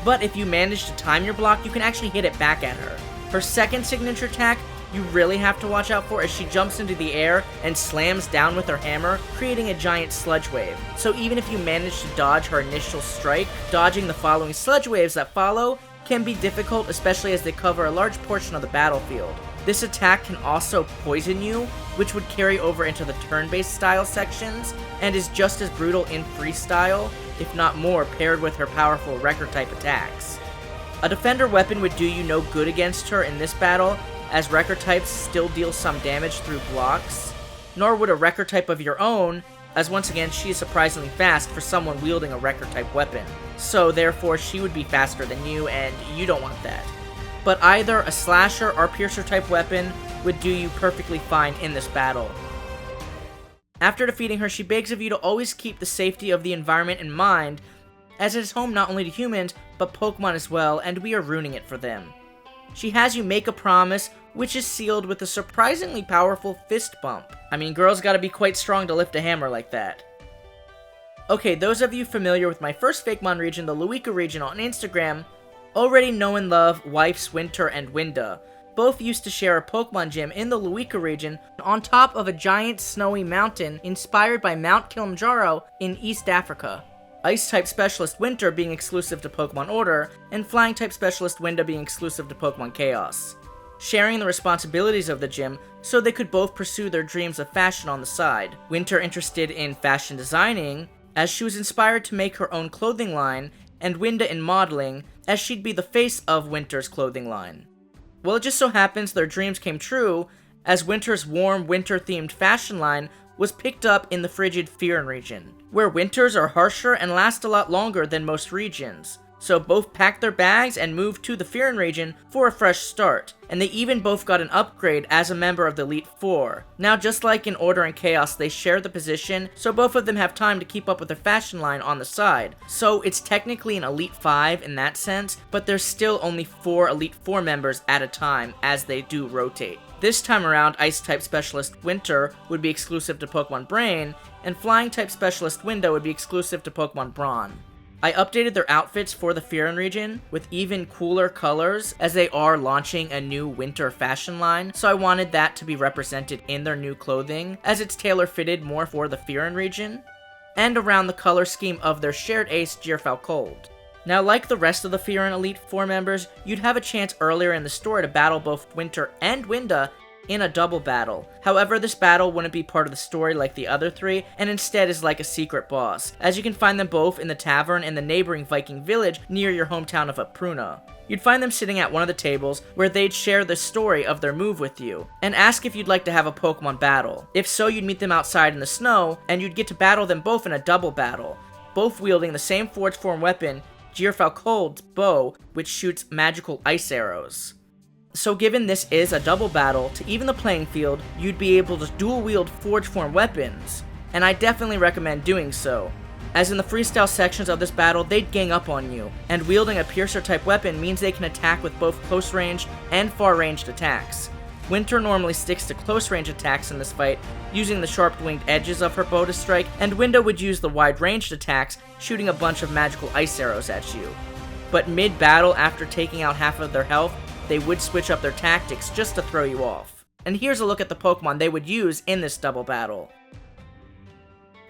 But if you manage to time your block, you can actually hit it back at her. Her second signature attack you really have to watch out for as she jumps into the air and slams down with her hammer, creating a giant sludge wave. So even if you manage to dodge her initial strike, dodging the following sludge waves that follow can be difficult, especially as they cover a large portion of the battlefield. This attack can also poison you, which would carry over into the turn-based style sections, and is just as brutal in freestyle, if not more, paired with her powerful Wrecker type attacks. A defender weapon would do you no good against her in this battle, as Wrecker types still deal some damage through blocks, nor would a Wrecker type of your own, as once again she is surprisingly fast for someone wielding a Wrecker type weapon, so therefore she would be faster than you, and you don't want that. But either a Slasher or Piercer type weapon would do you perfectly fine in this battle. After defeating her, she begs of you to always keep the safety of the environment in mind, as it is home not only to humans, but Pokemon as well, and we are ruining it for them. She has you make a promise, which is sealed with a surprisingly powerful fist bump. I mean, girls gotta be quite strong to lift a hammer like that. Okay, those of you familiar with my first Fakemon region, the Luika region on Instagram, already know and love wifes Winter and Winda. Both used to share a Pokemon gym in the Luika region on top of a giant snowy mountain inspired by Mount Kilimanjaro in East Africa. Ice-type Specialist Winter being exclusive to Pokemon Order, and Flying-type Specialist Winda being exclusive to Pokemon Chaos. Sharing the responsibilities of the gym so they could both pursue their dreams of fashion on the side. Winter interested in fashion designing, as she was inspired to make her own clothing line, and Winda in modeling, as she'd be the face of Winter's clothing line. Well, it just so happens their dreams came true, as Winter's warm, winter-themed fashion line was picked up in the frigid Fyrún region, where winters are harsher and last a lot longer than most regions. So both packed their bags and moved to the Fyrún region for a fresh start, and they even both got an upgrade as a member of the Elite Four. Now, just like in Order and Chaos, they share the position, so both of them have time to keep up with their fashion line on the side. So it's technically an Elite 5 in that sense, but there's still only 4 Elite Four members at a time, as they do rotate. This time around, Ice-type Specialist Winter would be exclusive to Pokemon Brain, and Flying-type Specialist Winda would be exclusive to Pokemon Brawn. I updated their outfits for the Fyrún region with even cooler colors, as they are launching a new winter fashion line, so I wanted that to be represented in their new clothing, as it's tailor-fitted more for the Fyrún region, and around the color scheme of their shared ace, Cold. Now, like the rest of the Fyrún Elite Four members, you'd have a chance earlier in the story to battle both Winter and Winda in a double battle. However, this battle wouldn't be part of the story like the other 3, and instead is like a secret boss, as you can find them both in the tavern in the neighboring Viking village near your hometown of Apruna. You'd find them sitting at one of the tables where they'd share the story of their move with you, and ask if you'd like to have a Pokemon battle. If so, you'd meet them outside in the snow, and you'd get to battle them both in a double battle, both wielding the same Forge Form weapon, Cold's bow, which shoots magical ice arrows. So given this is a double battle, to even the playing field, you'd be able to dual wield Forge Form weapons, and I definitely recommend doing so, as in the freestyle sections of this battle, they'd gang up on you, and wielding a Piercer type weapon means they can attack with both close range and far ranged attacks. Winter normally sticks to close range attacks in this fight, using the sharp winged edges of her bow to strike, and Winda would use the wide ranged attacks, shooting a bunch of magical ice arrows at you. but mid-battle after taking out half of their health, they would switch up their tactics just to throw you off. And here's a look at the Pokemon they would use in this double battle.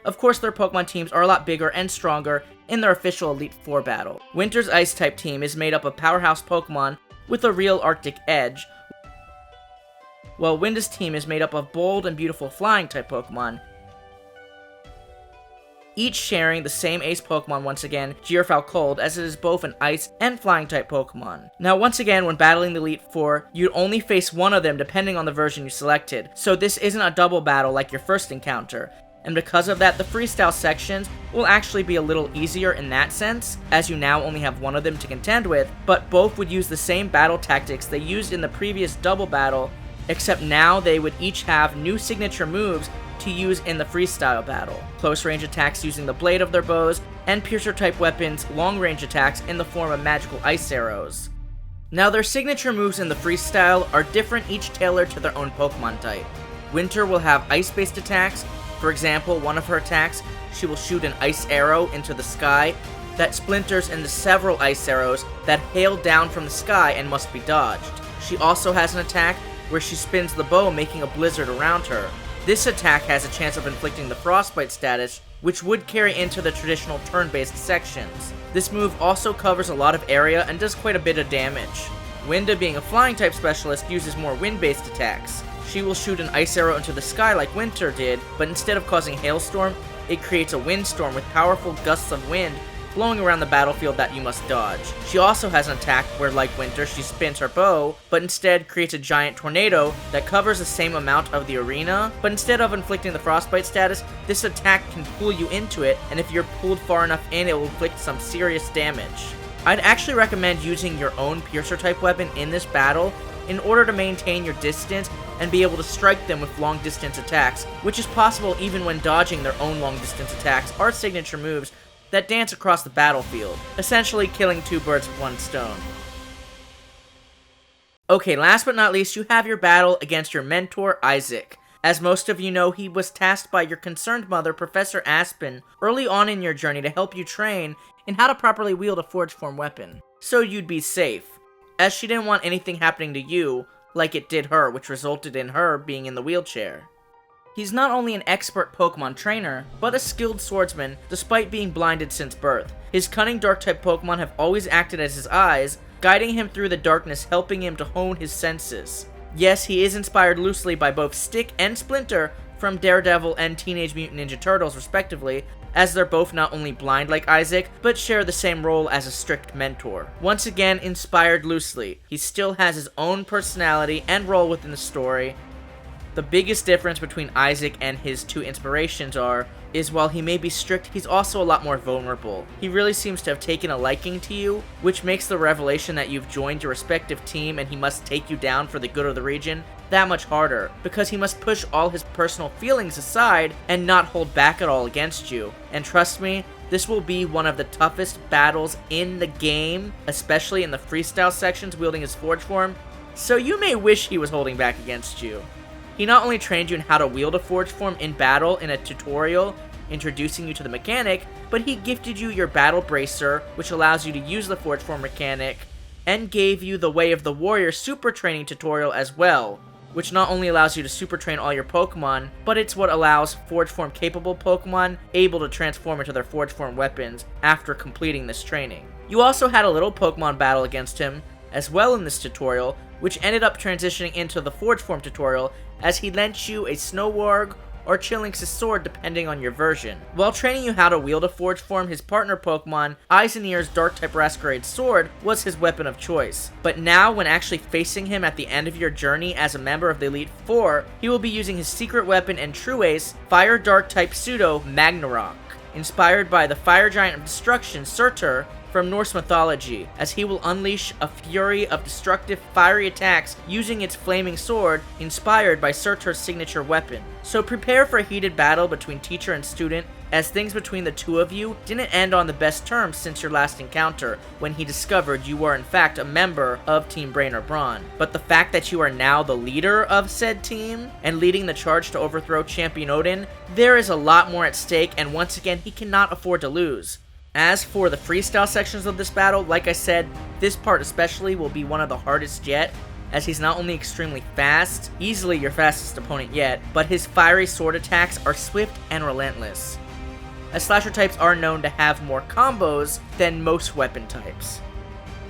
Of course, their Pokemon teams are a lot bigger and stronger in their official Elite Four battle. Winter's Ice-type team is made up of powerhouse Pokemon with a real Arctic edge, while Winda's team is made up of bold and beautiful Flying-type Pokemon, each sharing the same ace Pokemon once again, Gearfall Cold, as it is both an Ice and Flying-type Pokemon. Now once again, when battling the Elite Four, you'd only face one of them depending on the version you selected, so this isn't a double battle like your first encounter. And because of that, the freestyle sections will actually be a little easier in that sense, as you now only have one of them to contend with, but both would use the same battle tactics they used in the previous double battle, except now they would each have new signature moves to use in the freestyle battle. Close range attacks using the blade of their bows, and piercer type weapons, long range attacks in the form of magical ice arrows. Now their signature moves in the freestyle are different, each tailored to their own Pokemon type. Winter will have ice-based attacks. For example, one of her attacks, she will shoot an ice arrow into the sky that splinters into several ice arrows that hail down from the sky and must be dodged. She also has an attack where she spins the bow, making a blizzard around her. This attack has a chance of inflicting the frostbite status, which would carry into the traditional turn-based sections. This move also covers a lot of area and does quite a bit of damage. Winda, being a flying-type specialist, uses more wind-based attacks. She will shoot an ice arrow into the sky like Winter did, but instead of causing hailstorm, it creates a windstorm with powerful gusts of wind blowing around the battlefield that you must dodge. She also has an attack where, like Winter, she spins her bow, but instead creates a giant tornado that covers the same amount of the arena, but instead of inflicting the frostbite status, this attack can pull you into it, and if you're pulled far enough in, it will inflict some serious damage. I'd actually recommend using your own piercer type weapon in this battle in order to maintain your distance and be able to strike them with long distance attacks, which is possible even when dodging their own long distance attacks are signature moves that dance across the battlefield, essentially killing two birds with one stone. Okay, last but not least, you have your battle against your mentor, Isaac. As most of you know, he was tasked by your concerned mother, Professor Aspen, early on in your journey to help you train in how to properly wield a forge form weapon, so you'd be safe, as she didn't want anything happening to you like it did her, which resulted in her being in the wheelchair. He's not only an expert Pokemon trainer, but a skilled swordsman despite being blinded since birth. His cunning Dark-type Pokemon have always acted as his eyes, guiding him through the darkness, helping him to hone his senses. Yes, he is inspired loosely by both Stick and Splinter from Daredevil and Teenage Mutant Ninja Turtles respectively, as they're both not only blind like Isaac, but share the same role as a strict mentor. Once again, inspired loosely, he still has his own personality and role within the story. The biggest difference between Isaac and his two inspirations is while he may be strict, he's also a lot more vulnerable. He really seems to have taken a liking to you, which makes the revelation that you've joined your respective team and he must take you down for the good of the region that much harder, because he must push all his personal feelings aside and not hold back at all against you. And trust me, this will be one of the toughest battles in the game, especially in the freestyle sections wielding his forge form, so you may wish he was holding back against you. He not only trained you in how to wield a forge form in battle in a tutorial, introducing you to the mechanic, but he gifted you your battle bracer, which allows you to use the forge form mechanic, and gave you the Way of the Warrior super training tutorial as well, which not only allows you to super train all your Pokemon, but it's what allows forge form capable Pokemon able to transform into their forge form weapons after completing this training. You also had a little Pokemon battle against him as well in this tutorial, which ended up transitioning into the forge form tutorial as he lent you a Snowwarg or Chillinx's sword depending on your version. While training you how to wield a forge form, his partner Pokemon, Eisenier's Dark-type Rascarade sword, was his weapon of choice. But now, when actually facing him at the end of your journey as a member of the Elite Four, he will be using his secret weapon and true ace, Fire Dark-type Pseudo Magnarok, inspired by the fire giant of destruction, Surtur, from Norse mythology, as he will unleash a fury of destructive fiery attacks using its flaming sword, inspired by Surtur's signature weapon. So prepare for a heated battle between teacher and student, as things between the two of you didn't end on the best terms since your last encounter, when he discovered you were in fact a member of Team Brain or Brawn. But the fact that you are now the leader of said team, and leading the charge to overthrow Champion Odin, there is a lot more at stake, and once again, he cannot afford to lose. As for the freestyle sections of this battle, like I said, this part especially will be one of the hardest yet, as he's not only extremely fast, easily your fastest opponent yet, but his fiery sword attacks are swift and relentless, as slasher types are known to have more combos than most weapon types.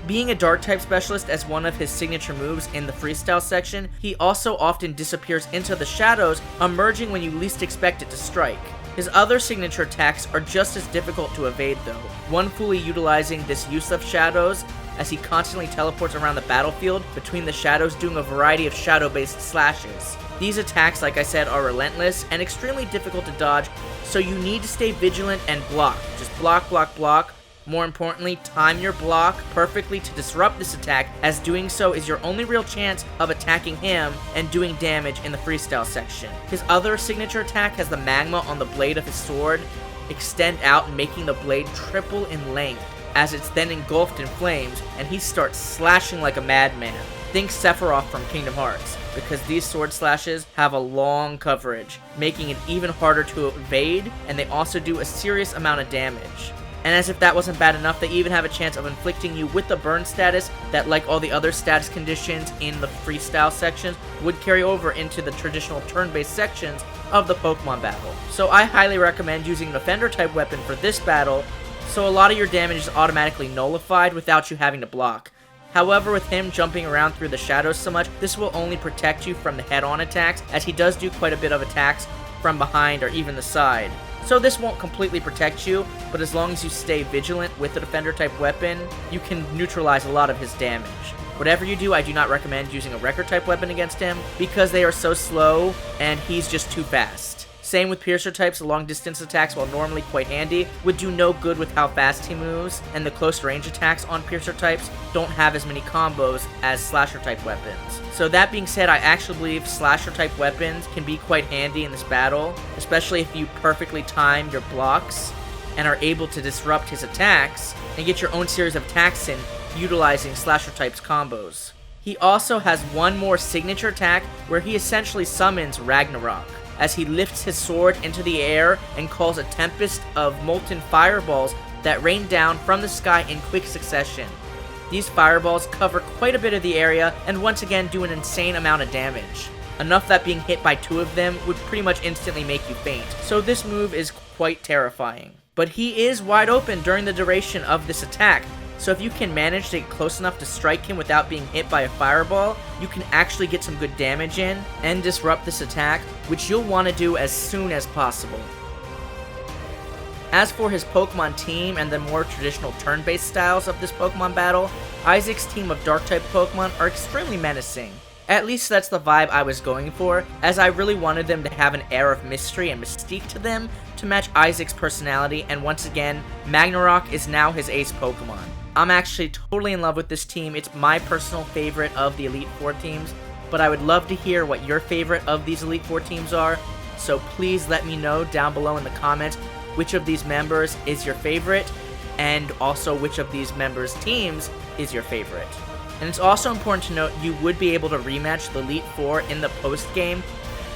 Being a dark type specialist as one of his signature moves in the freestyle section, he also often disappears into the shadows, emerging when you least expect it to strike. His other signature attacks are just as difficult to evade though, one fully utilizing this use of shadows, as he constantly teleports around the battlefield between the shadows doing a variety of shadow-based slashes. These attacks, like I said, are relentless and extremely difficult to dodge, so you need to stay vigilant and block. Just block, block, block. More importantly, time your block perfectly to disrupt this attack, as doing so is your only real chance of attacking him and doing damage in the freestyle section. His other signature attack has the magma on the blade of his sword extend out, making the blade triple in length, as it's then engulfed in flames, and he starts slashing like a madman. Think Sephiroth from Kingdom Hearts, because these sword slashes have a long coverage, making it even harder to evade, and they also do a serious amount of damage. And as if that wasn't bad enough, they even have a chance of inflicting you with the burn status that, like all the other status conditions in the freestyle sections, would carry over into the traditional turn-based sections of the Pokemon battle. So I highly recommend using an Offender type weapon for this battle, so a lot of your damage is automatically nullified without you having to block. However, with him jumping around through the shadows so much, this will only protect you from the head-on attacks, as he does do quite a bit of attacks from behind or even the side. So this won't completely protect you, but as long as you stay vigilant with the Defender type weapon, you can neutralize a lot of his damage. Whatever you do, I do not recommend using a Wrecker type weapon against him, because they are so slow and he's just too fast. Same with Piercer types, long distance attacks, while normally quite handy, would do no good with how fast he moves, and the close range attacks on Piercer types don't have as many combos as Slasher type weapons. So that being said, I actually believe Slasher type weapons can be quite handy in this battle, especially if you perfectly time your blocks and are able to disrupt his attacks and get your own series of attacks in utilizing Slasher type's combos. He also has one more signature attack where he essentially summons Ragnarok, as he lifts his sword into the air and calls a tempest of molten fireballs that rain down from the sky in quick succession. These fireballs cover quite a bit of the area and once again do an insane amount of damage. Enough that being hit by 2 of them would pretty much instantly make you faint, so this move is quite terrifying. But he is wide open during the duration of this attack, so if you can manage to get close enough to strike him without being hit by a fireball, you can actually get some good damage in and disrupt this attack, which you'll want to do as soon as possible. As for his Pokemon team and the more traditional turn-based styles of this Pokemon battle, Isaac's team of Dark-type Pokemon are extremely menacing. At least that's the vibe I was going for, as I really wanted them to have an air of mystery and mystique to them to match Isaac's personality, and once again, Ragnarok is now his ace Pokemon. I'm actually totally in love with this team. It's my personal favorite of the Elite Four teams, but I would love to hear what your favorite of these Elite Four teams are, so please let me know down below in the comments which of these members is your favorite, and also which of these members' teams is your favorite. And it's also important to note you would be able to rematch the Elite Four in the post-game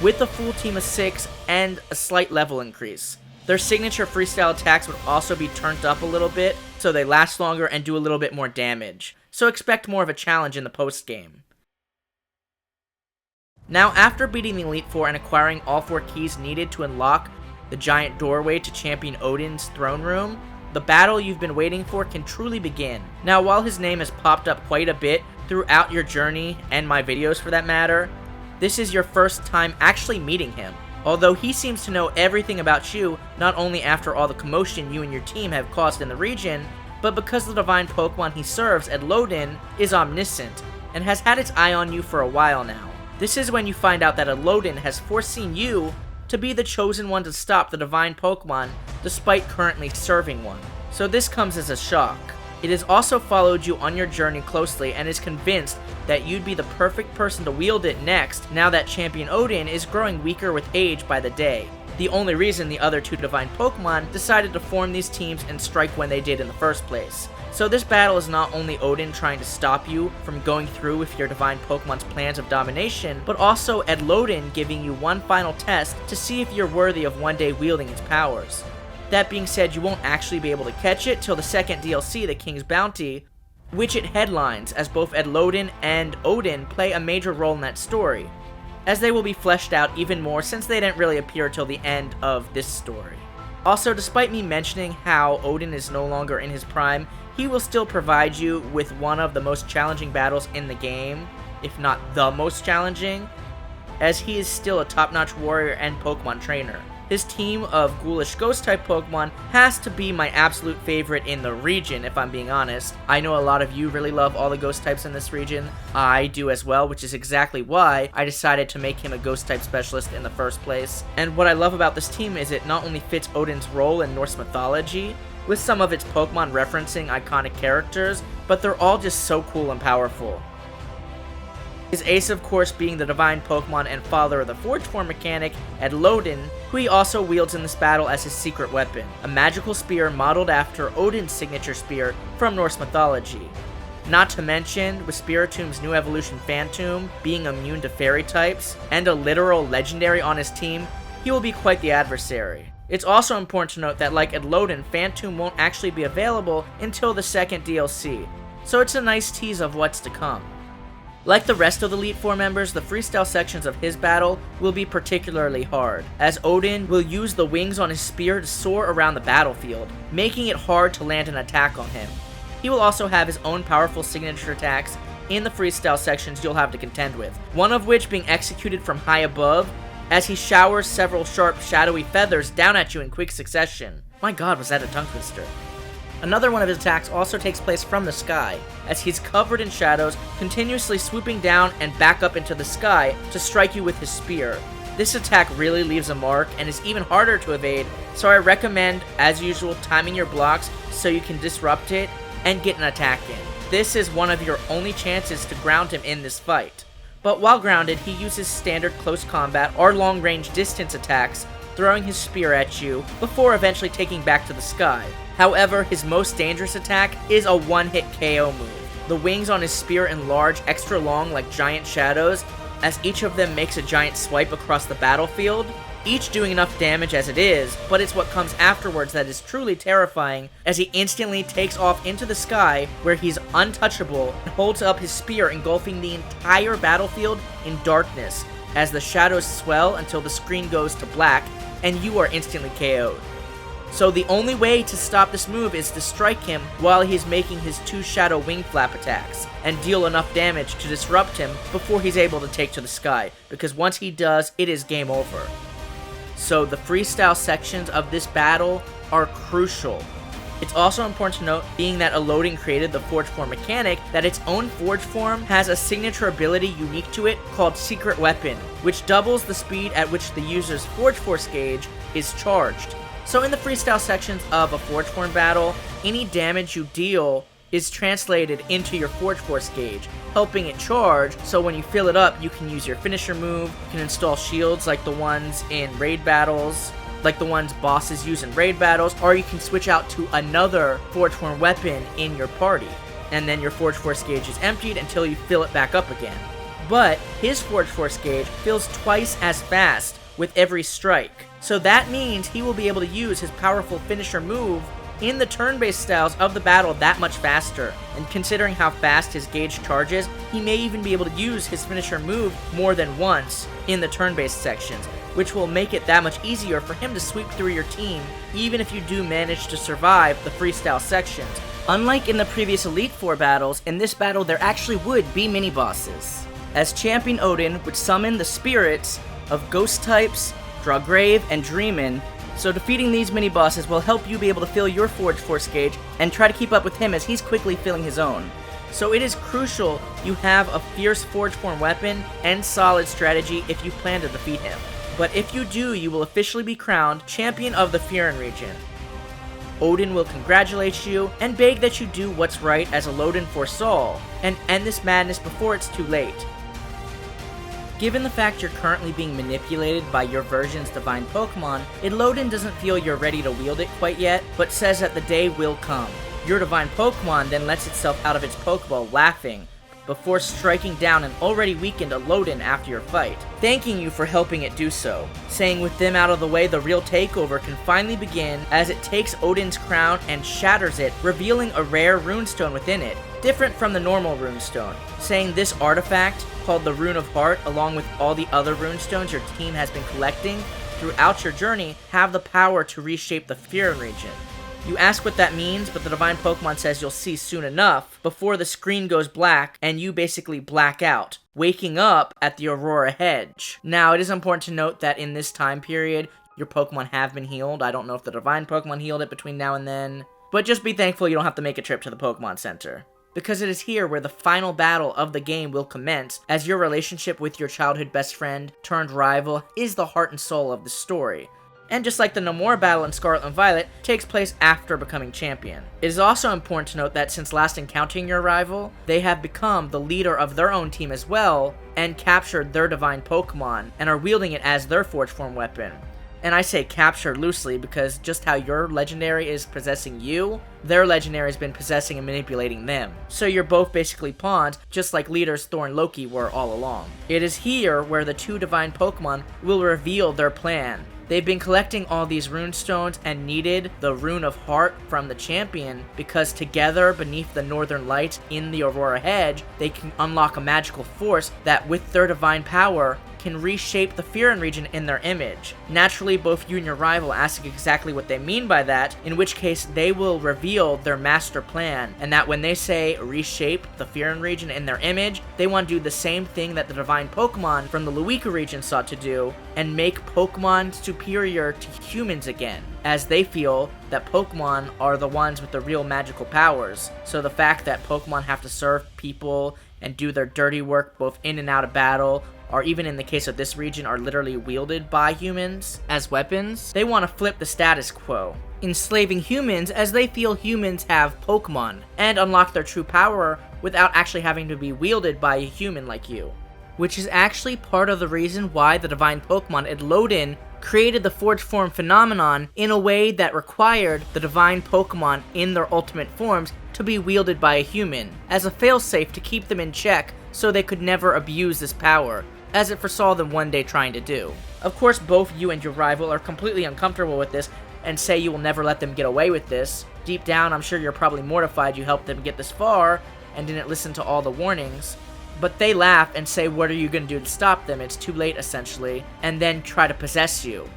with a full team of 6 and a slight level increase. Their signature freestyle attacks would also be turned up a little bit, so they last longer and do a little bit more damage. So expect more of a challenge in the post-game. Now, after beating the Elite Four and acquiring all 4 keys needed to unlock the giant doorway to Champion Odin's throne room, the battle you've been waiting for can truly begin. Now, while his name has popped up quite a bit throughout your journey, and my videos for that matter, this is your first time actually meeting him. Although he seems to know everything about you, not only after all the commotion you and your team have caused in the region, but because the divine Pokemon he serves, Edlodin, is omniscient, and has had its eye on you for a while now. This is when you find out that Edlodin has foreseen you to be the chosen one to stop the divine Pokemon, despite currently serving one. So this comes as a shock. It has also followed you on your journey closely and is convinced that you'd be the perfect person to wield it next, now that Champion Odin is growing weaker with age by the day. The only reason the other 2 divine Pokemon decided to form these teams and strike when they did in the first place. So this battle is not only Odin trying to stop you from going through with your divine Pokemon's plans of domination, but also Edlodin giving you one final test to see if you're worthy of one day wielding its powers. That being said, you won't actually be able to catch it till the second DLC, The King's Bounty, which it headlines, as both Edlodin and Odin play a major role in that story, as they will be fleshed out even more since they didn't really appear till the end of this story. Also, despite me mentioning how Odin is no longer in his prime, he will still provide you with one of the most challenging battles in the game, if not the most challenging, as he is still a top-notch warrior and Pokemon trainer. His team of ghoulish ghost-type Pokemon has to be my absolute favorite in the region, if I'm being honest. I know a lot of you really love all the ghost types in this region. I do as well, which is exactly why I decided to make him a ghost-type specialist in the first place. And what I love about this team is it not only fits Odin's role in Norse mythology, with some of its Pokemon referencing iconic characters, but they're all just so cool and powerful. His ace, of course, being the divine Pokemon and father of the Forge Form mechanic, Edlodin, who he also wields in this battle as his secret weapon, a magical spear modeled after Odin's signature spear from Norse mythology. Not to mention, with Spiritom's new evolution Phantom being immune to fairy types, and a literal legendary on his team, he will be quite the adversary. It's also important to note that like Edlodin, Phantom won't actually be available until the second DLC, so it's a nice tease of what's to come. Like the rest of the Elite Four members, the freestyle sections of his battle will be particularly hard, as Odin will use the wings on his spear to soar around the battlefield, making it hard to land an attack on him. He will also have his own powerful signature attacks in the freestyle sections you'll have to contend with, one of which being executed from high above, as he showers several sharp, shadowy feathers down at you in quick succession. My god, was that a tongue twister. Another one of his attacks also takes place from the sky, as he's covered in shadows, continuously swooping down and back up into the sky to strike you with his spear. This attack really leaves a mark and is even harder to evade, so I recommend, as usual, timing your blocks so you can disrupt it and get an attack in. This is one of your only chances to ground him in this fight. But while grounded, he uses standard close combat or long-range distance attacks, throwing his spear at you before eventually taking back to the sky. However, his most dangerous attack is a one-hit KO move. The wings on his spear enlarge extra long like giant shadows, as each of them makes a giant swipe across the battlefield, each doing enough damage as it is, but it's what comes afterwards that is truly terrifying, as he instantly takes off into the sky where he's untouchable and holds up his spear, engulfing the entire battlefield in darkness as the shadows swell until the screen goes to black and you are instantly KO'd. So the only way to stop this move is to strike him while he's making his 2 shadow wing flap attacks, and deal enough damage to disrupt him before he's able to take to the sky, because once he does, it is game over. So the freestyle sections of this battle are crucial. It's also important to note, being that Elodin created the Forge Form mechanic, that its own Forge Form has a signature ability unique to it called Secret Weapon, which doubles the speed at which the user's Forge Force gauge is charged. So in the freestyle sections of a Forge Form battle, any damage you deal is translated into your Forge Force gauge, helping it charge, so when you fill it up, you can use your finisher move, you can install shields like the ones in raid battles, like the ones bosses use in raid battles, or you can switch out to another Forge Form weapon in your party, and then your Forge Force gauge is emptied until you fill it back up again. But his Forge Force gauge fills twice as fast with every strike, so that means he will be able to use his powerful finisher move in the turn-based styles of the battle that much faster, and considering how fast his gauge charges, he may even be able to use his finisher move more than once in the turn-based sections, which will make it that much easier for him to sweep through your team, even if you do manage to survive the freestyle sections. Unlike in the previous Elite Four battles, in this battle there actually would be mini-bosses, as Champion Odin would summon the spirits of Ghost types, Draugrave, and Dreamin', so defeating these mini-bosses will help you be able to fill your Forge Force gauge and try to keep up with him as he's quickly filling his own. So it is crucial you have a fierce Forge Form weapon and solid strategy if you plan to defeat him. But if you do, you will officially be crowned Champion of the Fyrún Region. Odin will congratulate you and beg that you do what's right as Elodin foresaw, and end this madness before it's too late. Given the fact you're currently being manipulated by your version's divine Pokemon, Elodin doesn't feel you're ready to wield it quite yet, but says that the day will come. Your divine Pokemon then lets itself out of its Pokeball laughing, before striking down an already weakened Elodin after your fight, thanking you for helping it do so, saying with them out of the way the real takeover can finally begin as it takes Odin's crown and shatters it, revealing a rare runestone within it, different from the normal runestone, saying this artifact, called the Rune of Heart, along with all the other runestones your team has been collecting throughout your journey, have the power to reshape the Fyrún region. You ask what that means, but the Divine Pokemon says you'll see soon enough, before the screen goes black and you basically black out, waking up at the Aurora Hedge. Now, it is important to note that in this time period, your Pokemon have been healed. I don't know if the Divine Pokemon healed it between now and then, but just be thankful you don't have to make a trip to the Pokemon Center. Because it is here where the final battle of the game will commence, as your relationship with your childhood best friend turned rival is the heart and soul of the story. And just like the Nomura battle in Scarlet and Violet, takes place after becoming champion. It is also important to note that since last encountering your rival, they have become the leader of their own team as well, and captured their Divine Pokemon, and are wielding it as their Forge Form weapon. And I say captured loosely because just how your legendary is possessing you, their legendary has been possessing and manipulating them. So you're both basically pawns, just like leaders Thor and Loki were all along. It is here where the two Divine Pokemon will reveal their plan. They've been collecting all these runestones and needed the Rune of Heart from the champion because together beneath the Northern Lights in the Aurora Hedge, they can unlock a magical force that with their divine power can reshape the Fyrún region in their image. Naturally, both you and your rival ask exactly what they mean by that, in which case they will reveal their master plan, and that when they say reshape the Fyrún region in their image, they want to do the same thing that the Divine Pokemon from the Luika region sought to do, and make Pokemon superior to humans again, as they feel that Pokemon are the ones with the real magical powers. So the fact that Pokemon have to serve people and do their dirty work both in and out of battle, or even in the case of this region, are literally wielded by humans as weapons, they want to flip the status quo, enslaving humans as they feel humans have Pokemon, and unlock their true power without actually having to be wielded by a human like you. Which is actually part of the reason why the Divine Pokemon Elodin created the Forge Form phenomenon in a way that required the Divine Pokemon in their ultimate forms to be wielded by a human, as a failsafe to keep them in check so they could never abuse this power, as it foresaw them one day trying to do. Of course, both you and your rival are completely uncomfortable with this and say you will never let them get away with this. Deep down, I'm sure you're probably mortified you helped them get this far and didn't listen to all the warnings. But they laugh and say, what are you going to do to stop them? It's too late, essentially, and then try to possess you.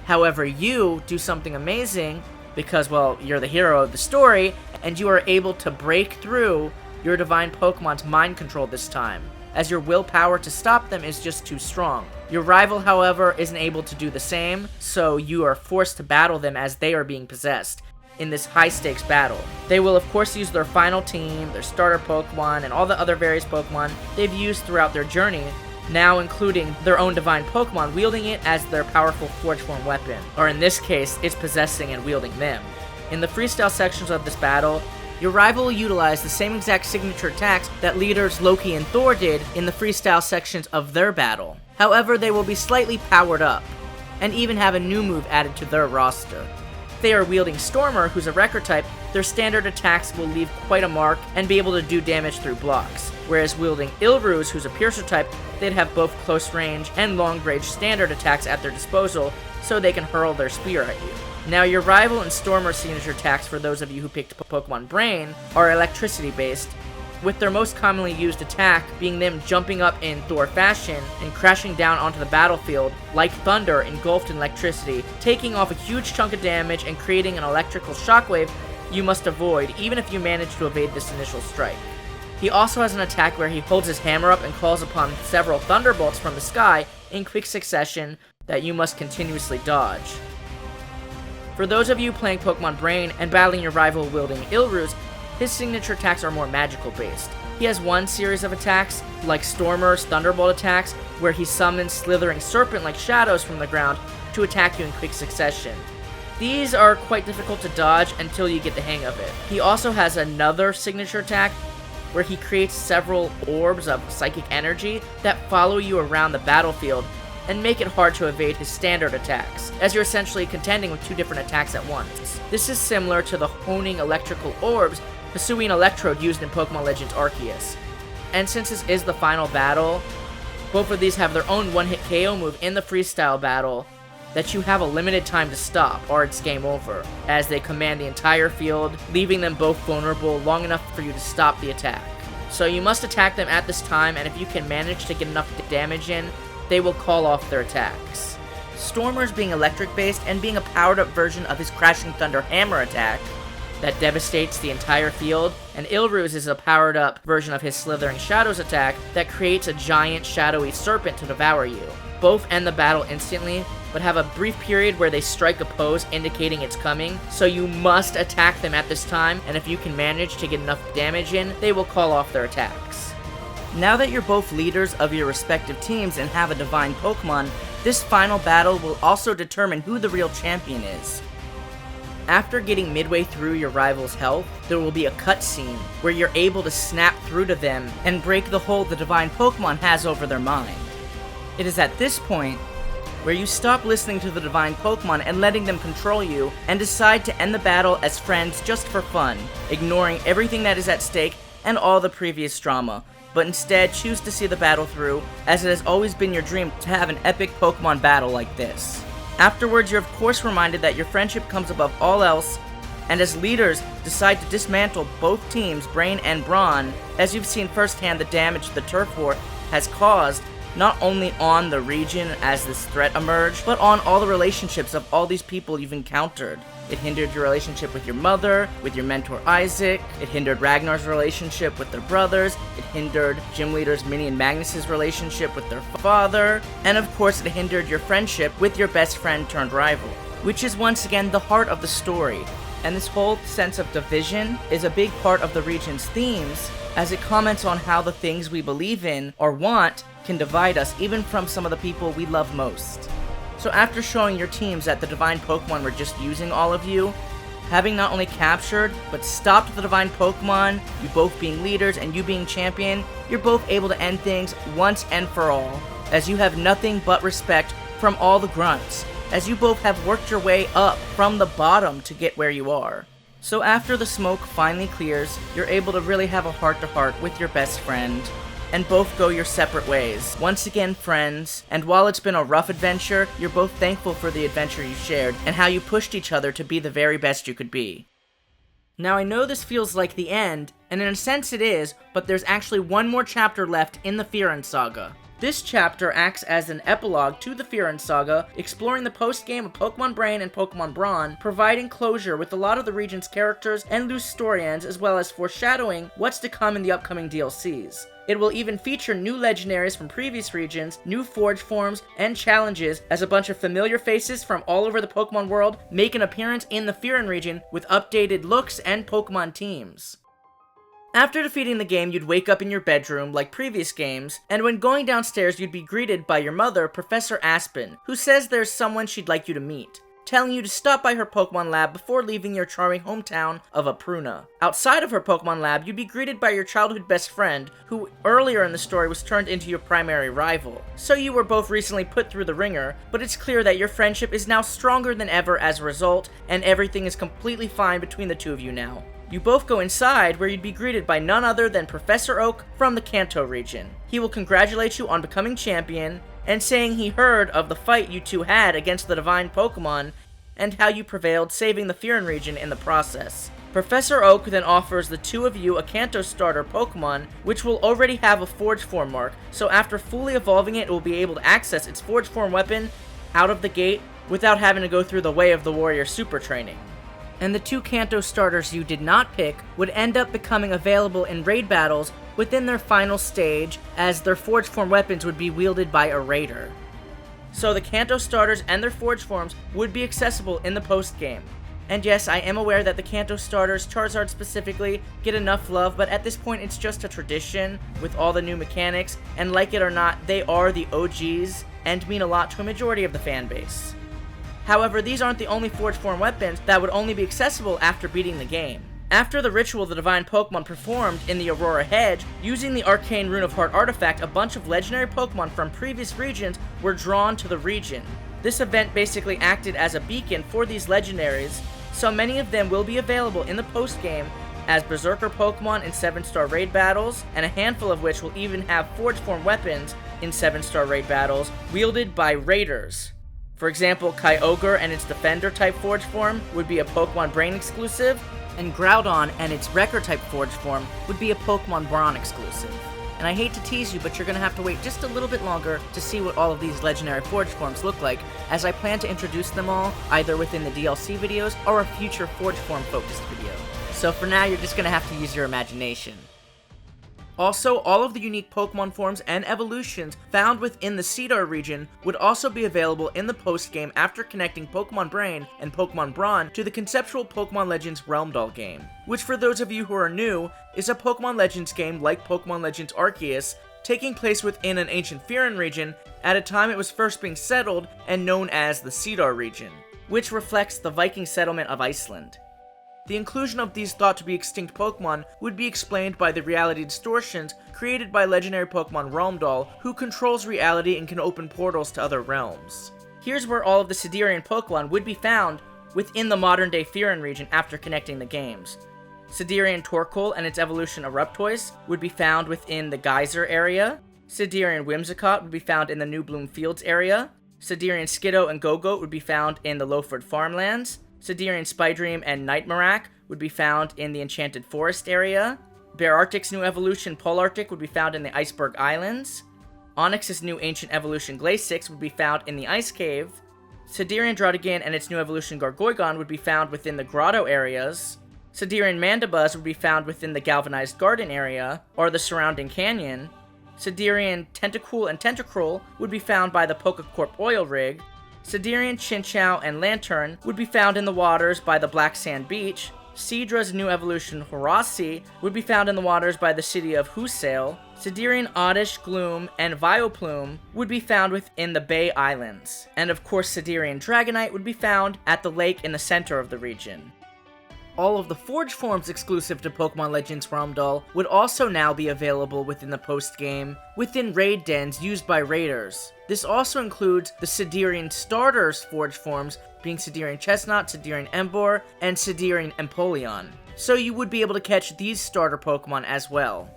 However, you do something amazing because, well, you're the hero of the story, and you are able to break through your Divine Pokemon's mind control this time, as your willpower to stop them is just too strong. Your rival, however, isn't able to do the same, so you are forced to battle them as they are being possessed in this high-stakes battle. They will of course use their final team, their starter Pokemon, and all the other various Pokemon they've used throughout their journey, now including their own Divine Pokemon, wielding it as their powerful Forge Form weapon, or in this case, it's possessing and wielding them. In the freestyle sections of this battle, your rival will utilize the same exact signature attacks that leaders Loki and Thor did in the freestyle sections of their battle. However, they will be slightly powered up, and even have a new move added to their roster. If they are wielding Stormer, who's a Wrecker type, their standard attacks will leave quite a mark and be able to do damage through blocks. Whereas wielding Ilruz, who's a Piercer type, they'd have both close range and long range standard attacks at their disposal, so they can hurl their spear at you. Now, your rival and Stormer signature attacks, for those of you who picked Pokemon Brain, are electricity based, with their most commonly used attack being them jumping up in Thor fashion and crashing down onto the battlefield like thunder engulfed in electricity, taking off a huge chunk of damage and creating an electrical shockwave you must avoid even if you manage to evade this initial strike. He also has an attack where he holds his hammer up and calls upon several thunderbolts from the sky in quick succession that you must continuously dodge. For those of you playing Pokemon Brain and battling your rival wielding Ilruz, his signature attacks are more magical based. He has one series of attacks, like Stormer's Thunderbolt attacks, where he summons slithering serpent-like shadows from the ground to attack you in quick succession. These are quite difficult to dodge until you get the hang of it. He also has another signature attack where he creates several orbs of psychic energy that follow you around the battlefield and make it hard to evade his standard attacks, as you're essentially contending with two different attacks at once. This is similar to the honing electrical orbs Hisuian Electrode used in Pokemon Legends Arceus. And since this is the final battle, both of these have their own one-hit KO move in the freestyle battle that you have a limited time to stop, or it's game over, as they command the entire field, leaving them both vulnerable long enough for you to stop the attack. So you must attack them at this time, and if you can manage to get enough damage in, they will call off their attacks. Stormer's being electric-based and being a powered-up version of his Crashing Thunder Hammer attack that devastates the entire field, and Ilruz is a powered-up version of his Slithering Shadows attack that creates a giant shadowy serpent to devour you. Both end the battle instantly, but have a brief period where they strike a pose indicating it's coming, so you must attack them at this time, and if you can manage to get enough damage in, they will call off their attacks. Now that you're both leaders of your respective teams and have a divine Pokemon, this final battle will also determine who the real champion is. After getting midway through your rival's health, there will be a cutscene where you're able to snap through to them and break the hold the divine Pokemon has over their mind. It is at this point where you stop listening to the divine Pokemon and letting them control you, and decide to end the battle as friends just for fun, ignoring everything that is at stake and all the previous drama, but instead choose to see the battle through, as it has always been your dream to have an epic Pokemon battle like this. Afterwards, you're of course reminded that your friendship comes above all else, and as leaders, decide to dismantle both teams, Brain and Brawn, as you've seen firsthand the damage the Turf War has caused, not only on the region as this threat emerged, but on all the relationships of all these people you've encountered. It hindered your relationship with your mother, with your mentor Isaac, it hindered Ragnar's relationship with their brothers, it hindered Gym Leaders Minnie and Magnus's relationship with their father, and of course it hindered your friendship with your best friend turned rival, which is once again the heart of the story. And this whole sense of division is a big part of the region's themes, as it comments on how the things we believe in or want can divide us even from some of the people we love most. So after showing your teams that the divine Pokemon were just using all of you, having not only captured, but stopped the divine Pokemon, you both being leaders and you being champion, you're both able to end things once and for all, as you have nothing but respect from all the grunts, as you both have worked your way up from the bottom to get where you are. So after the smoke finally clears, you're able to really have a heart-to-heart with your best friend, and both go your separate ways. Once again, friends, and while it's been a rough adventure, you're both thankful for the adventure you shared, and how you pushed each other to be the very best you could be. Now I know this feels like the end, and in a sense it is, but there's actually one more chapter left in the Fyrún Saga. This chapter acts as an epilogue to the Fyrún Saga, exploring the post-game of Pokémon Brain and Pokémon Brawn, providing closure with a lot of the region's characters and loose story ends, as well as foreshadowing what's to come in the upcoming DLCs. It will even feature new legendaries from previous regions, new forge forms, and challenges, as a bunch of familiar faces from all over the Pokemon world make an appearance in the Fyrún region with updated looks and Pokemon teams. After defeating the game, you'd wake up in your bedroom like previous games, and when going downstairs you'd be greeted by your mother, Professor Aspen, who says there's someone she'd like you to meet, telling you to stop by her Pokemon lab before leaving your charming hometown of Apruna. Outside of her Pokemon lab, you'd be greeted by your childhood best friend, who earlier in the story was turned into your primary rival. So you were both recently put through the ringer, but it's clear that your friendship is now stronger than ever as a result, and everything is completely fine between the two of you now. You both go inside, where you'd be greeted by none other than Professor Oak from the Kanto region. He will congratulate you on becoming champion, and saying he heard of the fight you two had against the divine Pokemon, and how you prevailed, saving the Fyrún region in the process. Professor Oak then offers the two of you a Kanto starter Pokemon, which will already have a Forge Form mark, so after fully evolving it will be able to access its Forge Form weapon out of the gate without having to go through the Way of the Warrior super training. And the two Kanto starters you did not pick would end up becoming available in raid battles within their final stage, as their Forge Form weapons would be wielded by a raider. So the Kanto starters and their Forge Forms would be accessible in the post-game. And yes, I am aware that the Kanto starters, Charizard specifically, get enough love, but at this point it's just a tradition with all the new mechanics, and like it or not, they are the OGs and mean a lot to a majority of the fan base. However, these aren't the only Forge Form weapons that would only be accessible after beating the game. After the ritual the divine Pokemon performed in the Aurora Hedge, using the Arcane Rune of Heart artifact, a bunch of legendary Pokemon from previous regions were drawn to the region. This event basically acted as a beacon for these legendaries, so many of them will be available in the post-game, as Berserker Pokemon in 7-star raid battles, and a handful of which will even have Forge Form weapons in 7-star raid battles, wielded by raiders. For example, Kyogre and its Defender type Forge Form would be a Pokemon Brain exclusive, and Groudon and its Wrecker type Forge Form would be a Pokemon Brawn exclusive. And I hate to tease you, but you're gonna have to wait just a little bit longer to see what all of these legendary Forge Forms look like, as I plan to introduce them all either within the DLC videos or a future Forge Form focused video. So for now, you're just gonna have to use your imagination. Also, all of the unique Pokemon forms and evolutions found within the Cedar region would also be available in the post-game after connecting Pokemon Brain and Pokemon Brawn to the conceptual Pokemon Legends Realm Doll game, which for those of you who are new, is a Pokemon Legends game like Pokemon Legends Arceus, taking place within an ancient Fyrún region at a time it was first being settled and known as the Cedar region, which reflects the Viking settlement of Iceland. The inclusion of these thought to be extinct Pokemon would be explained by the reality distortions created by legendary Pokemon Realm Doll, who controls reality and can open portals to other realms. Here's where all of the Siderian Pokemon would be found within the modern-day Fyrún region after connecting the games. Siderian Torkoal and its evolution Eruptoise would be found within the Geyser area. Siderian Whimsicott would be found in the New Bloom Fields area. Siderian Skiddo and Go-Goat would be found in the Lowford Farmlands. Siderian Spydream and Nightmarak would be found in the Enchanted Forest area. Bearartic's new evolution Polarctic would be found in the Iceberg Islands. Onyx's new ancient evolution Glaciix would be found in the Ice Cave. Siderian Draudigan and its new evolution Gargoygon would be found within the Grotto areas. Siderian Mandibuzz would be found within the Galvanized Garden area, or the surrounding canyon. Siderian Tentacool and Tentacruel would be found by the Pokecorp Oil Rig. Siderian Chinchou and Lantern would be found in the waters by the Black Sand Beach. Seadra's new evolution Horasi would be found in the waters by the city of Husale. Siderian Oddish, Gloom, and Vileplume would be found within the Bay Islands. And of course, Siderian Dragonite would be found at the lake in the center of the region. All of the Forge Forms exclusive to Pokemon Legends Realm Doll would also now be available within the post-game, within raid dens used by raiders. This also includes the Siderian Starters Forge Forms, being Siderian Chestnut, Siderian Emboar, and Siderian Empoleon. So you would be able to catch these starter Pokemon as well.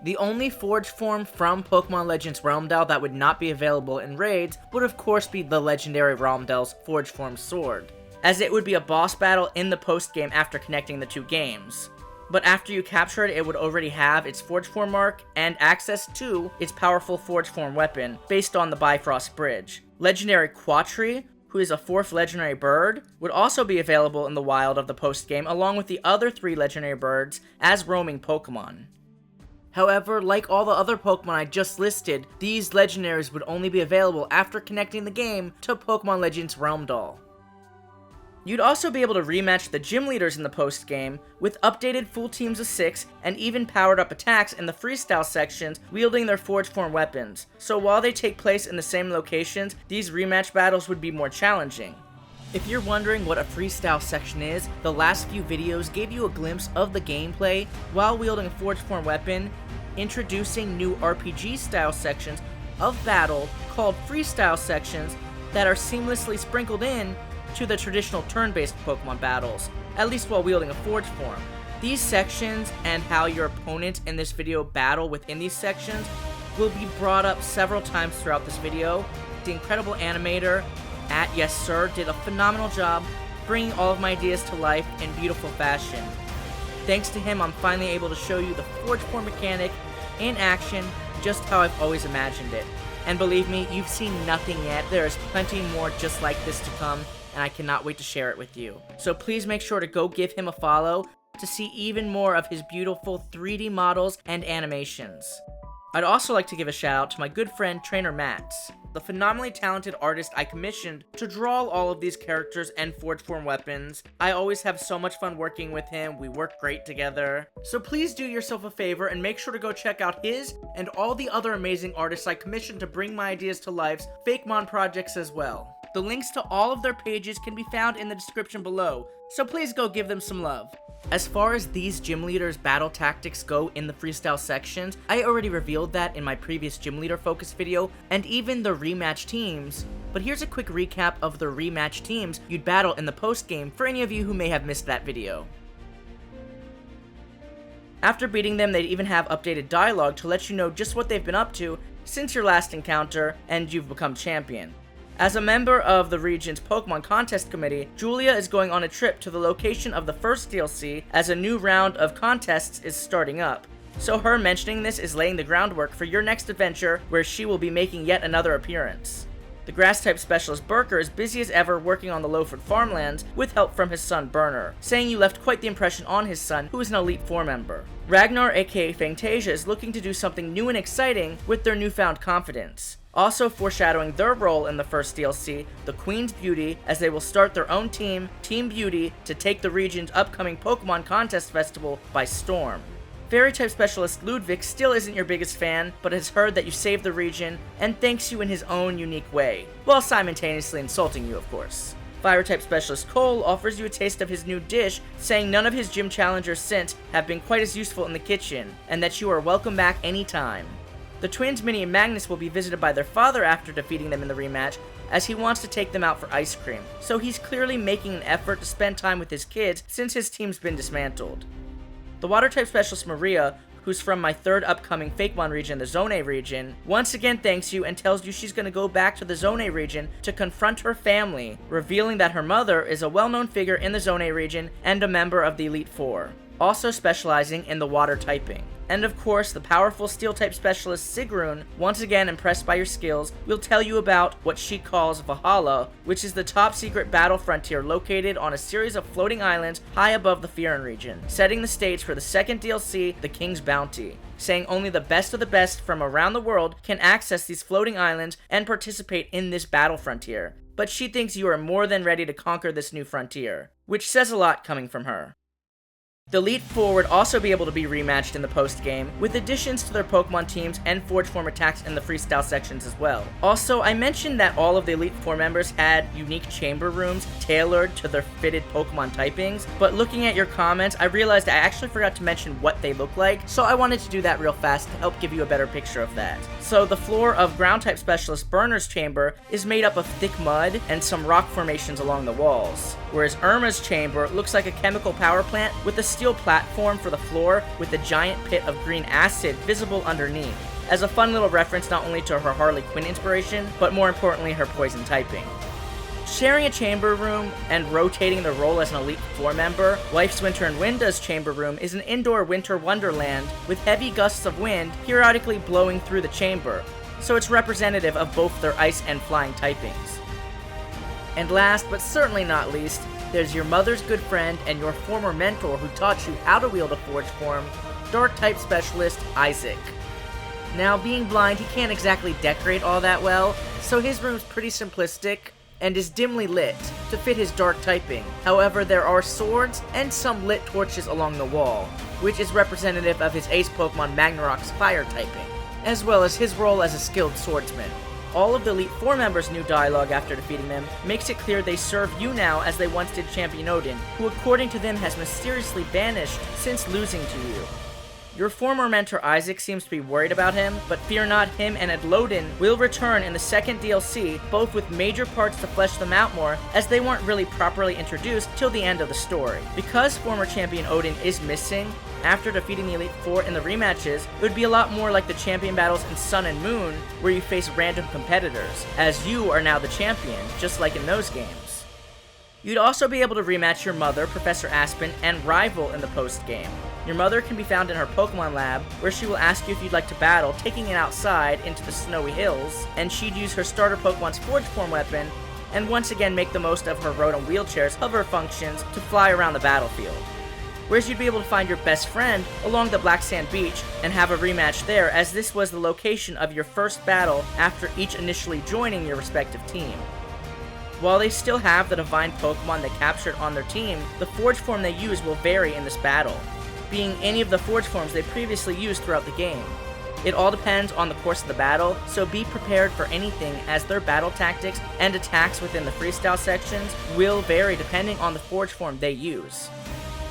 The only Forge Form from Pokemon Legends Realm Doll that would not be available in raids would of course be the legendary Realm Doll's Forge Form Sword, as it would be a boss battle in the post-game after connecting the two games. But after you capture it, it would already have its Forge Form mark and access to its powerful Forge Form weapon based on the Bifrost Bridge. Legendary Quattree, who is a 4th legendary bird, would also be available in the wild of the post-game along with the other 3 legendary birds as roaming Pokemon. However, like all the other Pokemon I just listed, these legendaries would only be available after connecting the game to Pokemon Legends Realm Doll. You'd also be able to rematch the gym leaders in the post-game with updated full teams of 6 and even powered up attacks in the freestyle sections wielding their Forge Form weapons. So while they take place in the same locations, these rematch battles would be more challenging. If you're wondering what a freestyle section is, the last few videos gave you a glimpse of the gameplay while wielding a Forge Form weapon, introducing new RPG style sections of battle called freestyle sections that are seamlessly sprinkled in to the traditional turn-based Pokemon battles, at least while wielding a Forge Form. These sections and how your opponents in this video battle within these sections will be brought up several times throughout this video. The incredible animator at Yes Sir did a phenomenal job bringing all of my ideas to life in beautiful fashion. Thanks to him, I'm finally able to show you the Forge Form mechanic in action just how I've always imagined it. And believe me, you've seen nothing yet. There is plenty more just like this to come, and I cannot wait to share it with you. So please make sure to go give him a follow to see even more of his beautiful 3D models and animations. I'd also like to give a shout out to my good friend Trainer Mats, the phenomenally talented artist I commissioned to draw all of these characters and Forge Form weapons. I always have so much fun working with him, we work great together. So please do yourself a favor and make sure to go check out his and all the other amazing artists I commissioned to bring my ideas to life's Fakemon projects as well. The links to all of their pages can be found in the description below, so please go give them some love. As far as these gym leaders' battle tactics go in the freestyle sections, I already revealed that in my previous gym leader focus video, and even the rematch teams, but here's a quick recap of the rematch teams you'd battle in the post game for any of you who may have missed that video. After beating them, they'd even have updated dialogue to let you know just what they've been up to since your last encounter and you've become champion. As a member of the region's Pokemon Contest Committee, Julia is going on a trip to the location of the first DLC as a new round of contests is starting up. So her mentioning this is laying the groundwork for your next adventure, where she will be making yet another appearance. The Grass-type specialist Burker is busy as ever working on the Lowford farmlands with help from his son Burner, saying you left quite the impression on his son, who is an Elite Four member. Ragnar aka Fantasia is looking to do something new and exciting with their newfound confidence. Also foreshadowing their role in the first DLC, the Queen's Beauty, as they will start their own team, Team Beauty, to take the region's upcoming Pokemon Contest Festival by storm. Fairy-type specialist Ludwig still isn't your biggest fan, but has heard that you saved the region and thanks you in his own unique way, while simultaneously insulting you, of course. Fire-type specialist Cole offers you a taste of his new dish, saying none of his gym challengers since have been quite as useful in the kitchen, and that you are welcome back anytime. The twins Minnie and Magnus will be visited by their father after defeating them in the rematch, as he wants to take them out for ice cream, so he's clearly making an effort to spend time with his kids since his team's been dismantled. The Water-type specialist Maria, who's from my third upcoming Fakemon region, the Zone region, once again thanks you and tells you she's going to go back to the Zone region to confront her family, revealing that her mother is a well-known figure in the Zone region and a member of the Elite Four, also specializing in the water typing. And of course, the powerful Steel-type specialist Sigrun, once again impressed by your skills, will tell you about what she calls Valhalla, which is the top-secret battle frontier located on a series of floating islands high above the Fyrún region, setting the stage for the second DLC, The King's Bounty, saying only the best of the best from around the world can access these floating islands and participate in this battle frontier. But she thinks you are more than ready to conquer this new frontier, which says a lot coming from her. The Elite Four would also be able to be rematched in the post-game, with additions to their Pokemon teams and Forge Form attacks in the freestyle sections as well. Also, I mentioned that all of the Elite Four members had unique chamber rooms tailored to their fitted Pokemon typings, but looking at your comments, I realized I actually forgot to mention what they look like, so I wanted to do that real fast to help give you a better picture of that. So the floor of Ground-type specialist Burner's chamber is made up of thick mud and some rock formations along the walls, whereas Irma's chamber looks like a chemical power plant with a steel platform for the floor with a giant pit of green acid visible underneath, as a fun little reference not only to her Harley Quinn inspiration, but more importantly her poison typing. Sharing a chamber room and rotating the role as an Elite Four member, Wife's Winter and Winda's chamber room is an indoor winter wonderland with heavy gusts of wind periodically blowing through the chamber, so it's representative of both their ice and flying typings. And last, but certainly not least, there's your mother's good friend and your former mentor who taught you how to wield a Forge Form, Dark-type specialist Isaac. Now, being blind, he can't exactly decorate all that well, so his room's pretty simplistic and is dimly lit to fit his dark typing. However, there are swords and some lit torches along the wall, which is representative of his ace Pokemon Magnarok's fire typing, as well as his role as a skilled swordsman. All of the Elite Four members' new dialogue after defeating them makes it clear they serve you now as they once did Champion Odin, who according to them has mysteriously vanished since losing to you. Your former mentor Isaac seems to be worried about him, but fear not, him and Edlodin will return in the second DLC, both with major parts to flesh them out more, as they weren't really properly introduced till the end of the story. Because former champion Odin is missing, after defeating the Elite Four in the rematches, it would be a lot more like the champion battles in Sun and Moon, where you face random competitors, as you are now the champion, just like in those games. You'd also be able to rematch your mother, Professor Aspen, and Rival in the post-game. Your mother can be found in her Pokemon lab, where she will ask you if you'd like to battle, taking it outside into the snowy hills, and she'd use her starter Pokemon's Forge Form weapon, and once again make the most of her Rotom Wheelchair's hover functions to fly around the battlefield. Whereas you'd be able to find your best friend along the Black Sand Beach and have a rematch there, as this was the location of your first battle after each initially joining your respective team. While they still have the Divine Pokemon they captured on their team, the Forge Form they use will vary in this battle, being any of the Forge Forms they previously used throughout the game. It all depends on the course of the battle, so be prepared for anything, as their battle tactics and attacks within the freestyle sections will vary depending on the Forge Form they use.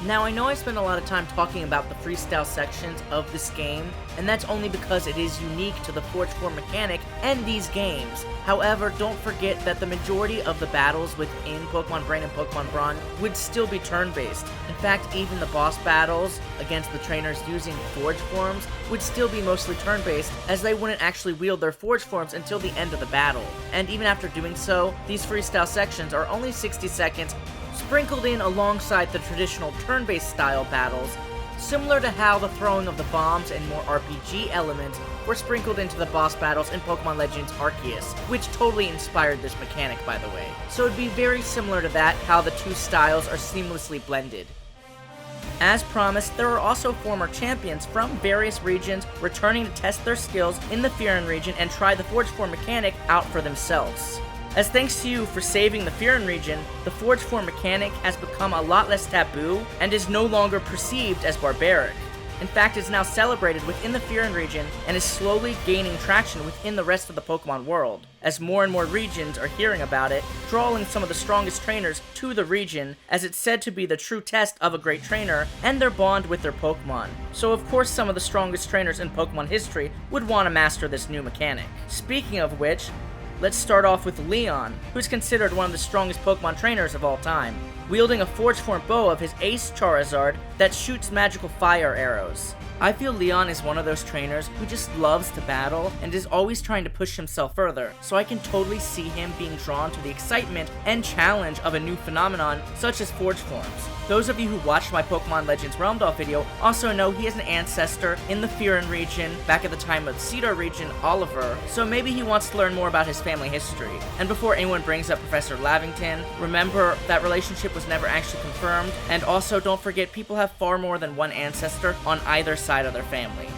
Now, I know I spend a lot of time talking about the freestyle sections of this game, and that's only because it is unique to the Forge Form mechanic and these games. However, don't forget that the majority of the battles within Pokémon Brain and Pokémon Brawn would still be turn-based. In fact, even the boss battles against the trainers using Forge Forms would still be mostly turn-based, as they wouldn't actually wield their Forge Forms until the end of the battle. And even after doing so, these freestyle sections are only 60 seconds, sprinkled in alongside the traditional turn-based style battles, similar to how the throwing of the bombs and more RPG elements were sprinkled into the boss battles in Pokemon Legends Arceus, which totally inspired this mechanic, by the way. So it'd be very similar to that, how the two styles are seamlessly blended. As promised, there are also former champions from various regions returning to test their skills in the Fyrún region and try the Forge Form mechanic out for themselves. As thanks to you for saving the Fyrún region, the Forge Form mechanic has become a lot less taboo and is no longer perceived as barbaric. In fact, it's now celebrated within the Fyrún region and is slowly gaining traction within the rest of the Pokemon world, as more and more regions are hearing about it, drawing some of the strongest trainers to the region, as it's said to be the true test of a great trainer and their bond with their Pokemon. So of course some of the strongest trainers in Pokemon history would want to master this new mechanic. Speaking of which, let's start off with Leon, who's considered one of the strongest Pokemon trainers of all time, wielding a Forge Form bow of his ace Charizard that shoots magical fire arrows. I feel Leon is one of those trainers who just loves to battle and is always trying to push himself further, so I can totally see him being drawn to the excitement and challenge of a new phenomenon such as Forge Forms. Those of you who watched my Pokemon Legends Realm Doll video also know he has an ancestor in the Fyrún region back at the time of the Cedar region, Oliver, so maybe he wants to learn more about his family history. And before anyone brings up Professor Lavington, remember that relationship was never actually confirmed, and also don't forget people have far more than one ancestor on either side of their family.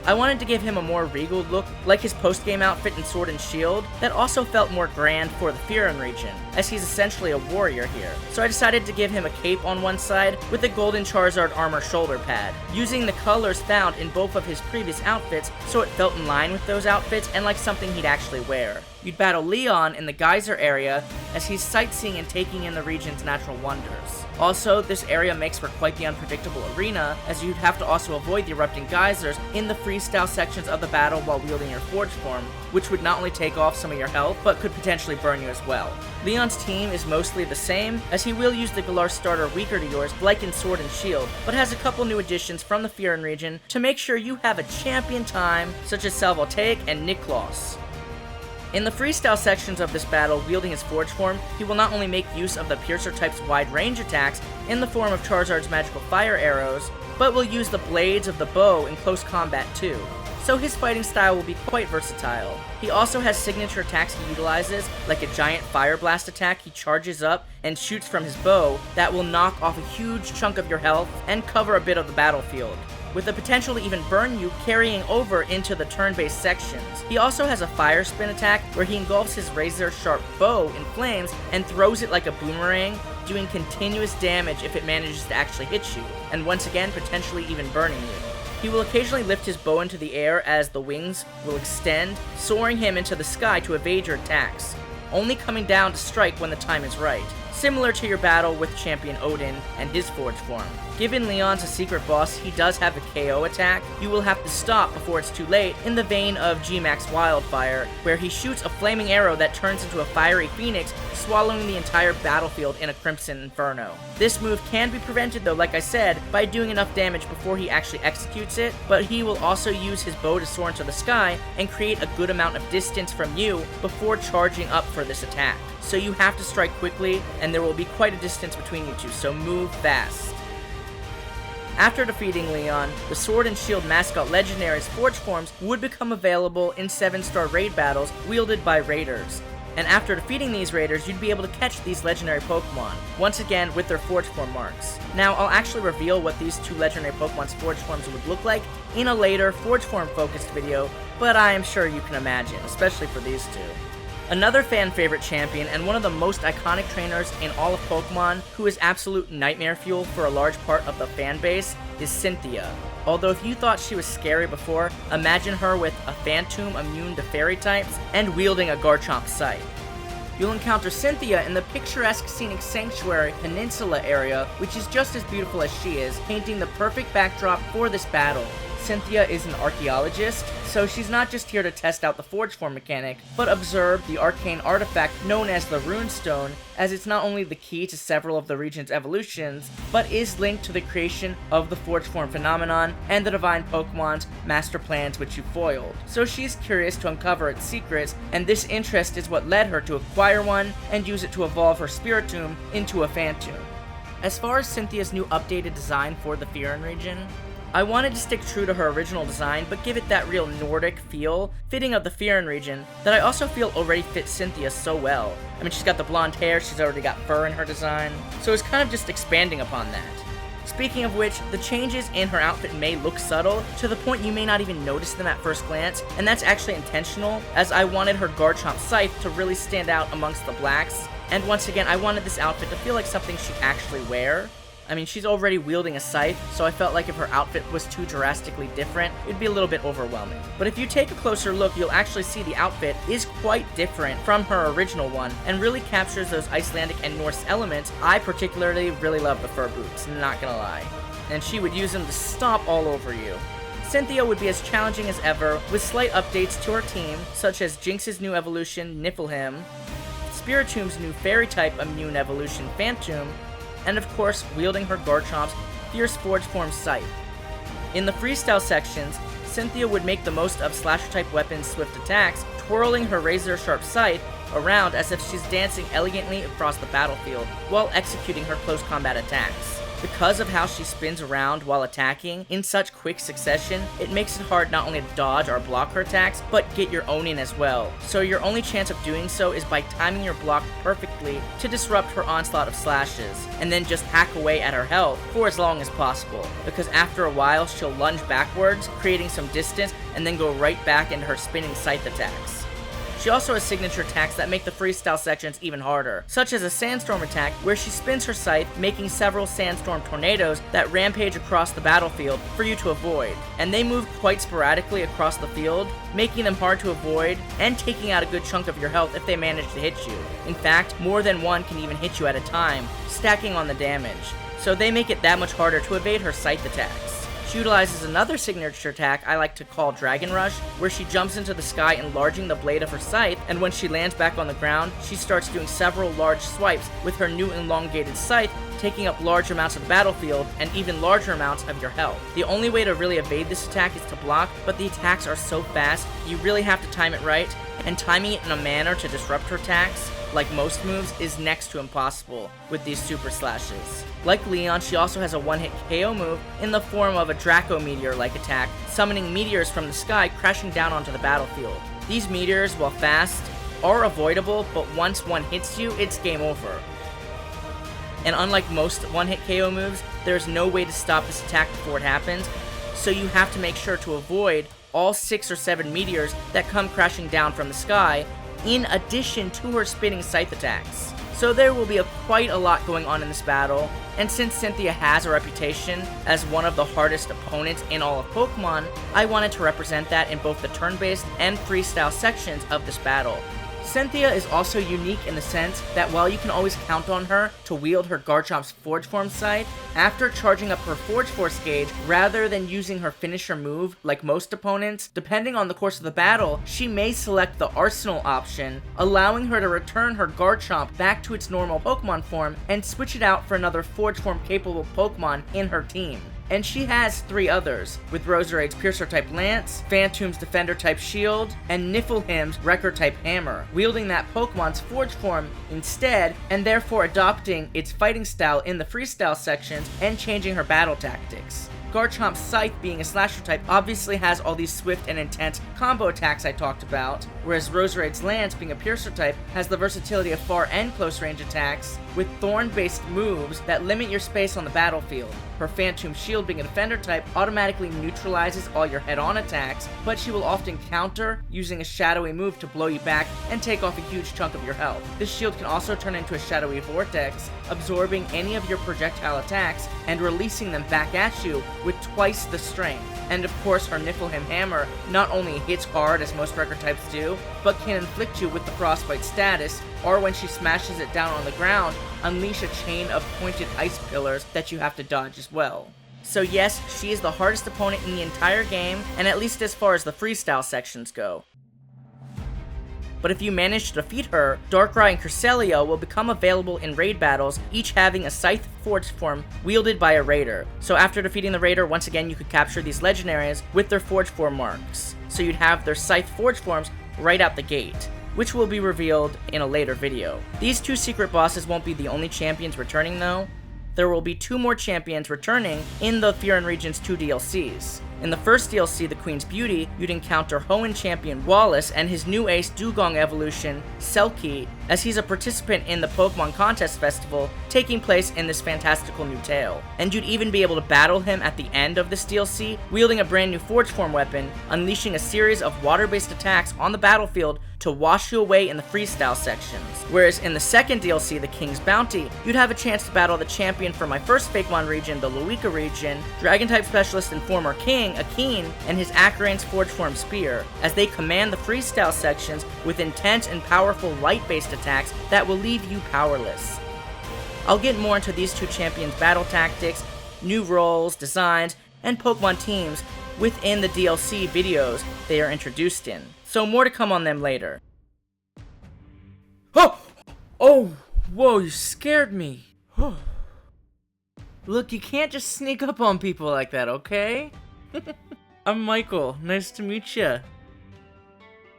I wanted to give him a more regal look, like his post-game outfit in Sword and Shield, that also felt more grand for the Fyrún region, as he's essentially a warrior here. So I decided to give him a cape on one side with a golden Charizard armor shoulder pad, using the colors found in both of his previous outfits so it felt in line with those outfits and like something he'd actually wear. You'd battle Leon in the geyser area as he's sightseeing and taking in the region's natural wonders. Also, this area makes for quite the unpredictable arena, as you'd have to also avoid the erupting geysers in the freestyle sections of the battle while wielding your Forge Form, which would not only take off some of your health, but could potentially burn you as well. Leon's team is mostly the same, as he will use the Galar starter weaker to yours, like in Sword and Shield, but has a couple new additions from the Fyrún region to make sure you have a champion time, such as Salvoltaic and Niklas. In the freestyle sections of this battle, wielding his Forge Form, he will not only make use of the Piercer type's wide range attacks in the form of Charizard's magical fire arrows, but will use the blades of the bow in close combat too. So his fighting style will be quite versatile. He also has signature attacks he utilizes, like a giant Fire Blast attack he charges up and shoots from his bow that will knock off a huge chunk of your health and cover a bit of the battlefield, with the potential to even burn you carrying over into the turn-based sections. He also has a Fire Spin attack where he engulfs his razor-sharp bow in flames and throws it like a boomerang, doing continuous damage if it manages to actually hit you, and once again potentially even burning you. He will occasionally lift his bow into the air as the wings will extend, soaring him into the sky to evade your attacks, only coming down to strike when the time is right, similar to your battle with Champion Odin and his Forge Form. Given Leon's a secret boss, he does have a KO attack you will have to stop before it's too late, in the vein of G-Max Wildfire, where he shoots a flaming arrow that turns into a fiery phoenix, swallowing the entire battlefield in a Crimson Inferno. This move can be prevented though, like I said, by doing enough damage before he actually executes it, but he will also use his bow to soar into the sky and create a good amount of distance from you before charging up for this attack. So you have to strike quickly, and there will be quite a distance between you two, so move fast. After defeating Leon, the Sword and Shield mascot Legendary's Forge Forms would become available in 7-star raid battles wielded by raiders. And after defeating these raiders, you'd be able to catch these legendary Pokemon, once again with their Forge Form marks. Now, I'll actually reveal what these two legendary Pokemon's Forge Forms would look like in a later Forge Form focused video, but I am sure you can imagine, especially for these two. Another fan favorite champion and one of the most iconic trainers in all of Pokemon, who is absolute nightmare fuel for a large part of the fan base, is Cynthia. Although if you thought she was scary before, imagine her with a Phantom immune to fairy types and wielding a Garchomp Scythe. You'll encounter Cynthia in the picturesque scenic sanctuary peninsula area, which is just as beautiful as she is, painting the perfect backdrop for this battle. Cynthia is an archaeologist, so she's not just here to test out the Forge Form mechanic, but observe the arcane artifact known as the Runestone, as it's not only the key to several of the region's evolutions, but is linked to the creation of the Forge Form phenomenon and the Divine Pokemon's master plans which you foiled. So she's curious to uncover its secrets, and this interest is what led her to acquire one and use it to evolve her Spiritomb into a Phantom. As far as Cynthia's new updated design for the Fyrún region, I wanted to stick true to her original design, but give it that real Nordic feel, fitting of the Fyrún region, that I also feel already fits Cynthia so well. I mean, she's got the blonde hair, she's already got fur in her design, so it's kind of just expanding upon that. Speaking of which, the changes in her outfit may look subtle, to the point you may not even notice them at first glance, and that's actually intentional, as I wanted her Garchomp Scythe to really stand out amongst the blacks, and once again, I wanted this outfit to feel like something she'd actually wear. I mean, she's already wielding a scythe, so I felt like if her outfit was too drastically different, it'd be a little bit overwhelming. But if you take a closer look, you'll actually see the outfit is quite different from her original one, and really captures those Icelandic and Norse elements. I particularly really love the fur boots, not gonna lie. And she would use them to stomp all over you. Cynthia would be as challenging as ever, with slight updates to her team, such as Jinx's new evolution, Niflheim, Spiritomb's new Fairy-type immune evolution, Phantom, and of course, wielding her Garchomp's fierce Forge Form Scythe. In the freestyle sections, Cynthia would make the most of Slasher-type weapons' swift attacks, twirling her razor-sharp scythe around as if she's dancing elegantly across the battlefield while executing her close combat attacks. Because of how she spins around while attacking in such quick succession, it makes it hard not only to dodge or block her attacks, but get your own in as well. So your only chance of doing so is by timing your block perfectly to disrupt her onslaught of slashes, and then just hack away at her health for as long as possible, because after a while she'll lunge backwards, creating some distance, and then go right back into her spinning scythe attacks. She also has signature attacks that make the freestyle sections even harder, such as a Sandstorm attack where she spins her scythe, making several Sandstorm tornadoes that rampage across the battlefield for you to avoid. And they move quite sporadically across the field, making them hard to avoid, and taking out a good chunk of your health if they manage to hit you. In fact, more than one can even hit you at a time, stacking on the damage. So they make it that much harder to evade her scythe attacks. She utilizes another signature attack I like to call Dragon Rush, where she jumps into the sky enlarging the blade of her scythe, and when she lands back on the ground, she starts doing several large swipes with her new elongated scythe, taking up large amounts of the battlefield and even larger amounts of your health. The only way to really evade this attack is to block, but the attacks are so fast, you really have to time it right, and timing it in a manner to disrupt her attacks, like most moves, is next to impossible with these super slashes. Like Leon, she also has a one-hit KO move in the form of a Draco Meteor-like attack, summoning meteors from the sky crashing down onto the battlefield. These meteors, while fast, are avoidable, but once one hits you, it's game over. And unlike most one-hit KO moves, there's no way to stop this attack before it happens, so you have to make sure to avoid all 6 or 7 meteors that come crashing down from the sky, in addition to her spinning scythe attacks. So there will be quite a lot going on in this battle, and since Cynthia has a reputation as one of the hardest opponents in all of Pokemon, I wanted to represent that in both the turn-based and freestyle sections of this battle. Cynthia is also unique in the sense that while you can always count on her to wield her Garchomp's Forge Form scythe, after charging up her Forge Force gauge, rather than using her finisher move like most opponents, depending on the course of the battle, she may select the Arsenal option, allowing her to return her Garchomp back to its normal Pokemon form and switch it out for another Forge Form capable Pokemon in her team. And she has 3 others, with Roserade's Piercer-type Lance, Phantom's Defender-type Shield, and Niflheim's Wrecker-type Hammer, wielding that Pokemon's Forge Form instead, and therefore adopting its fighting style in the freestyle sections and changing her battle tactics. Garchomp's Scythe, being a slasher type, obviously has all these swift and intense combo attacks I talked about, whereas Roserade's Lance, being a piercer type, has the versatility of far and close range attacks, with thorn-based moves that limit your space on the battlefield. Her Phantom Shield, being a defender type, automatically neutralizes all your head-on attacks, but she will often counter using a shadowy move to blow you back and take off a huge chunk of your health. This shield can also turn into a shadowy vortex, absorbing any of your projectile attacks and releasing them back at you with twice the strength. And of course, her Niflheim Hammer not only hits hard as most record types do, but can inflict you with the frostbite status, or when she smashes it down on the ground, unleash a chain of pointed ice pillars that you have to dodge as well. So yes, she is the hardest opponent in the entire game, and at least as far as the freestyle sections go. But if you manage to defeat her, Darkrai and Cresselia will become available in raid battles, each having a Scythe Forge form wielded by a raider. So after defeating the raider, once again you could capture these legendaries with their Forge form marks. So you'd have their Scythe Forge forms right out the gate, which will be revealed in a later video. These two secret bosses won't be the only champions returning though. There will be 2 more champions returning in the Fyrún Region's 2 DLCs. In the first DLC, The Queen's Beauty, you'd encounter Hoenn champion Wallace and his new ace Dugong evolution, Selkie, as he's a participant in the Pokemon Contest Festival taking place in this fantastical new tale. And you'd even be able to battle him at the end of this DLC, wielding a brand new Forge Form weapon, unleashing a series of water-based attacks on the battlefield to wash you away in the freestyle sections. Whereas in the second DLC, The King's Bounty, you'd have a chance to battle the champion from my first Pokemon region, the Luika region, Dragon-type specialist and former king, Akeen, and his Acrane's Forge Form Spear, as they command the freestyle sections with intense and powerful light-based attacks that will leave you powerless. I'll get more into these two champions' battle tactics, new roles, designs, and Pokemon teams within the DLC videos they are introduced in. So more to come on them later. Oh, whoa, you scared me. Look, you can't just sneak up on people like that, okay? I'm Michael, nice to meet ya.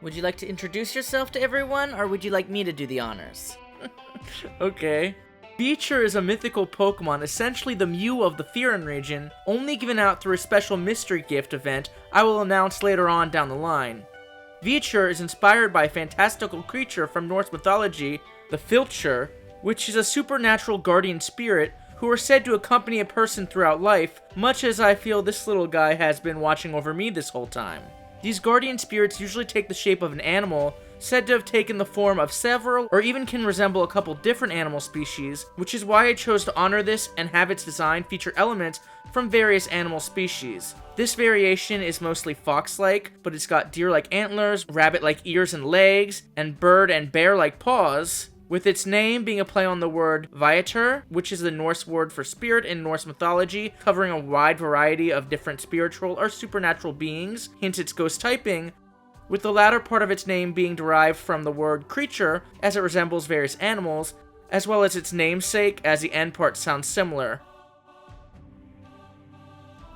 Would you like to introduce yourself to everyone, or would you like me to do the honors? Okay. Feature is a mythical Pokemon, essentially the Mew of the Fyrún region, only given out through a special mystery gift event I will announce later on down the line. Feature is inspired by a fantastical creature from Norse mythology, the Filcher, which is a supernatural guardian spirit who are said to accompany a person throughout life, much as I feel this little guy has been watching over me this whole time. These guardian spirits usually take the shape of an animal, said to have taken the form of several, or even can resemble a couple different animal species, which is why I chose to honor this and have its design feature elements from various animal species. This variation is mostly fox-like, but it's got deer-like antlers, rabbit-like ears and legs, and bird and bear-like paws, with its name being a play on the word Viator, which is the Norse word for spirit in Norse mythology, covering a wide variety of different spiritual or supernatural beings, hence its ghost typing, with the latter part of its name being derived from the word creature, as it resembles various animals, as well as its namesake, as the end part sounds similar.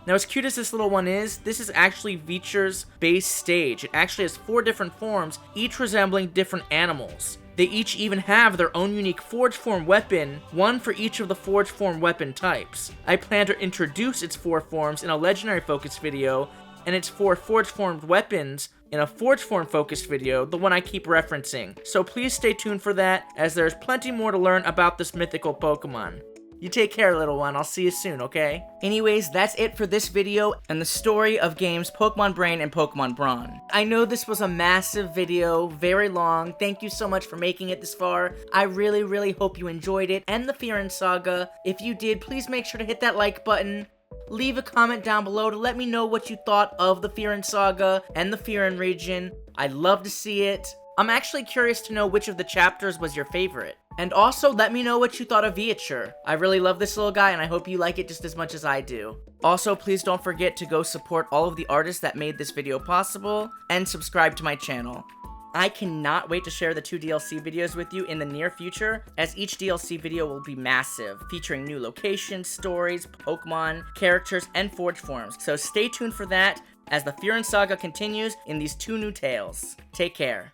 Now, as cute as this little one is, this is actually Feature's base stage. It actually has 4 different forms, each resembling different animals. They each even have their own unique Forge Form weapon, one for each of the Forge Form weapon types. I plan to introduce its 4 forms in a Legendary focused video, and its 4 Forge Formed weapons in a Forge Form focused video, the one I keep referencing. So please stay tuned for that, as there's plenty more to learn about this mythical Pokemon. You take care, little one. I'll see you soon, okay? Anyways, that's it for this video and the story of games Pokemon Brain and Pokemon Brawn. I know this was a massive video, very long. Thank you so much for making it this far. I really hope you enjoyed it and the Fyrún Saga. If you did, please make sure to hit that like button. Leave a comment down below to let me know what you thought of the Fyrún Saga and the Fyrún region. I'd love to see it. I'm actually curious to know which of the chapters was your favorite. And also, let me know what you thought of Feature. I really love this little guy, and I hope you like it just as much as I do. Also, please don't forget to go support all of the artists that made this video possible, and subscribe to my channel. I cannot wait to share the 2 DLC videos with you in the near future, as each DLC video will be massive, featuring new locations, stories, Pokemon, characters, and Forge Forms. So stay tuned for that, as the Fyrún Saga continues in these 2 new tales. Take care.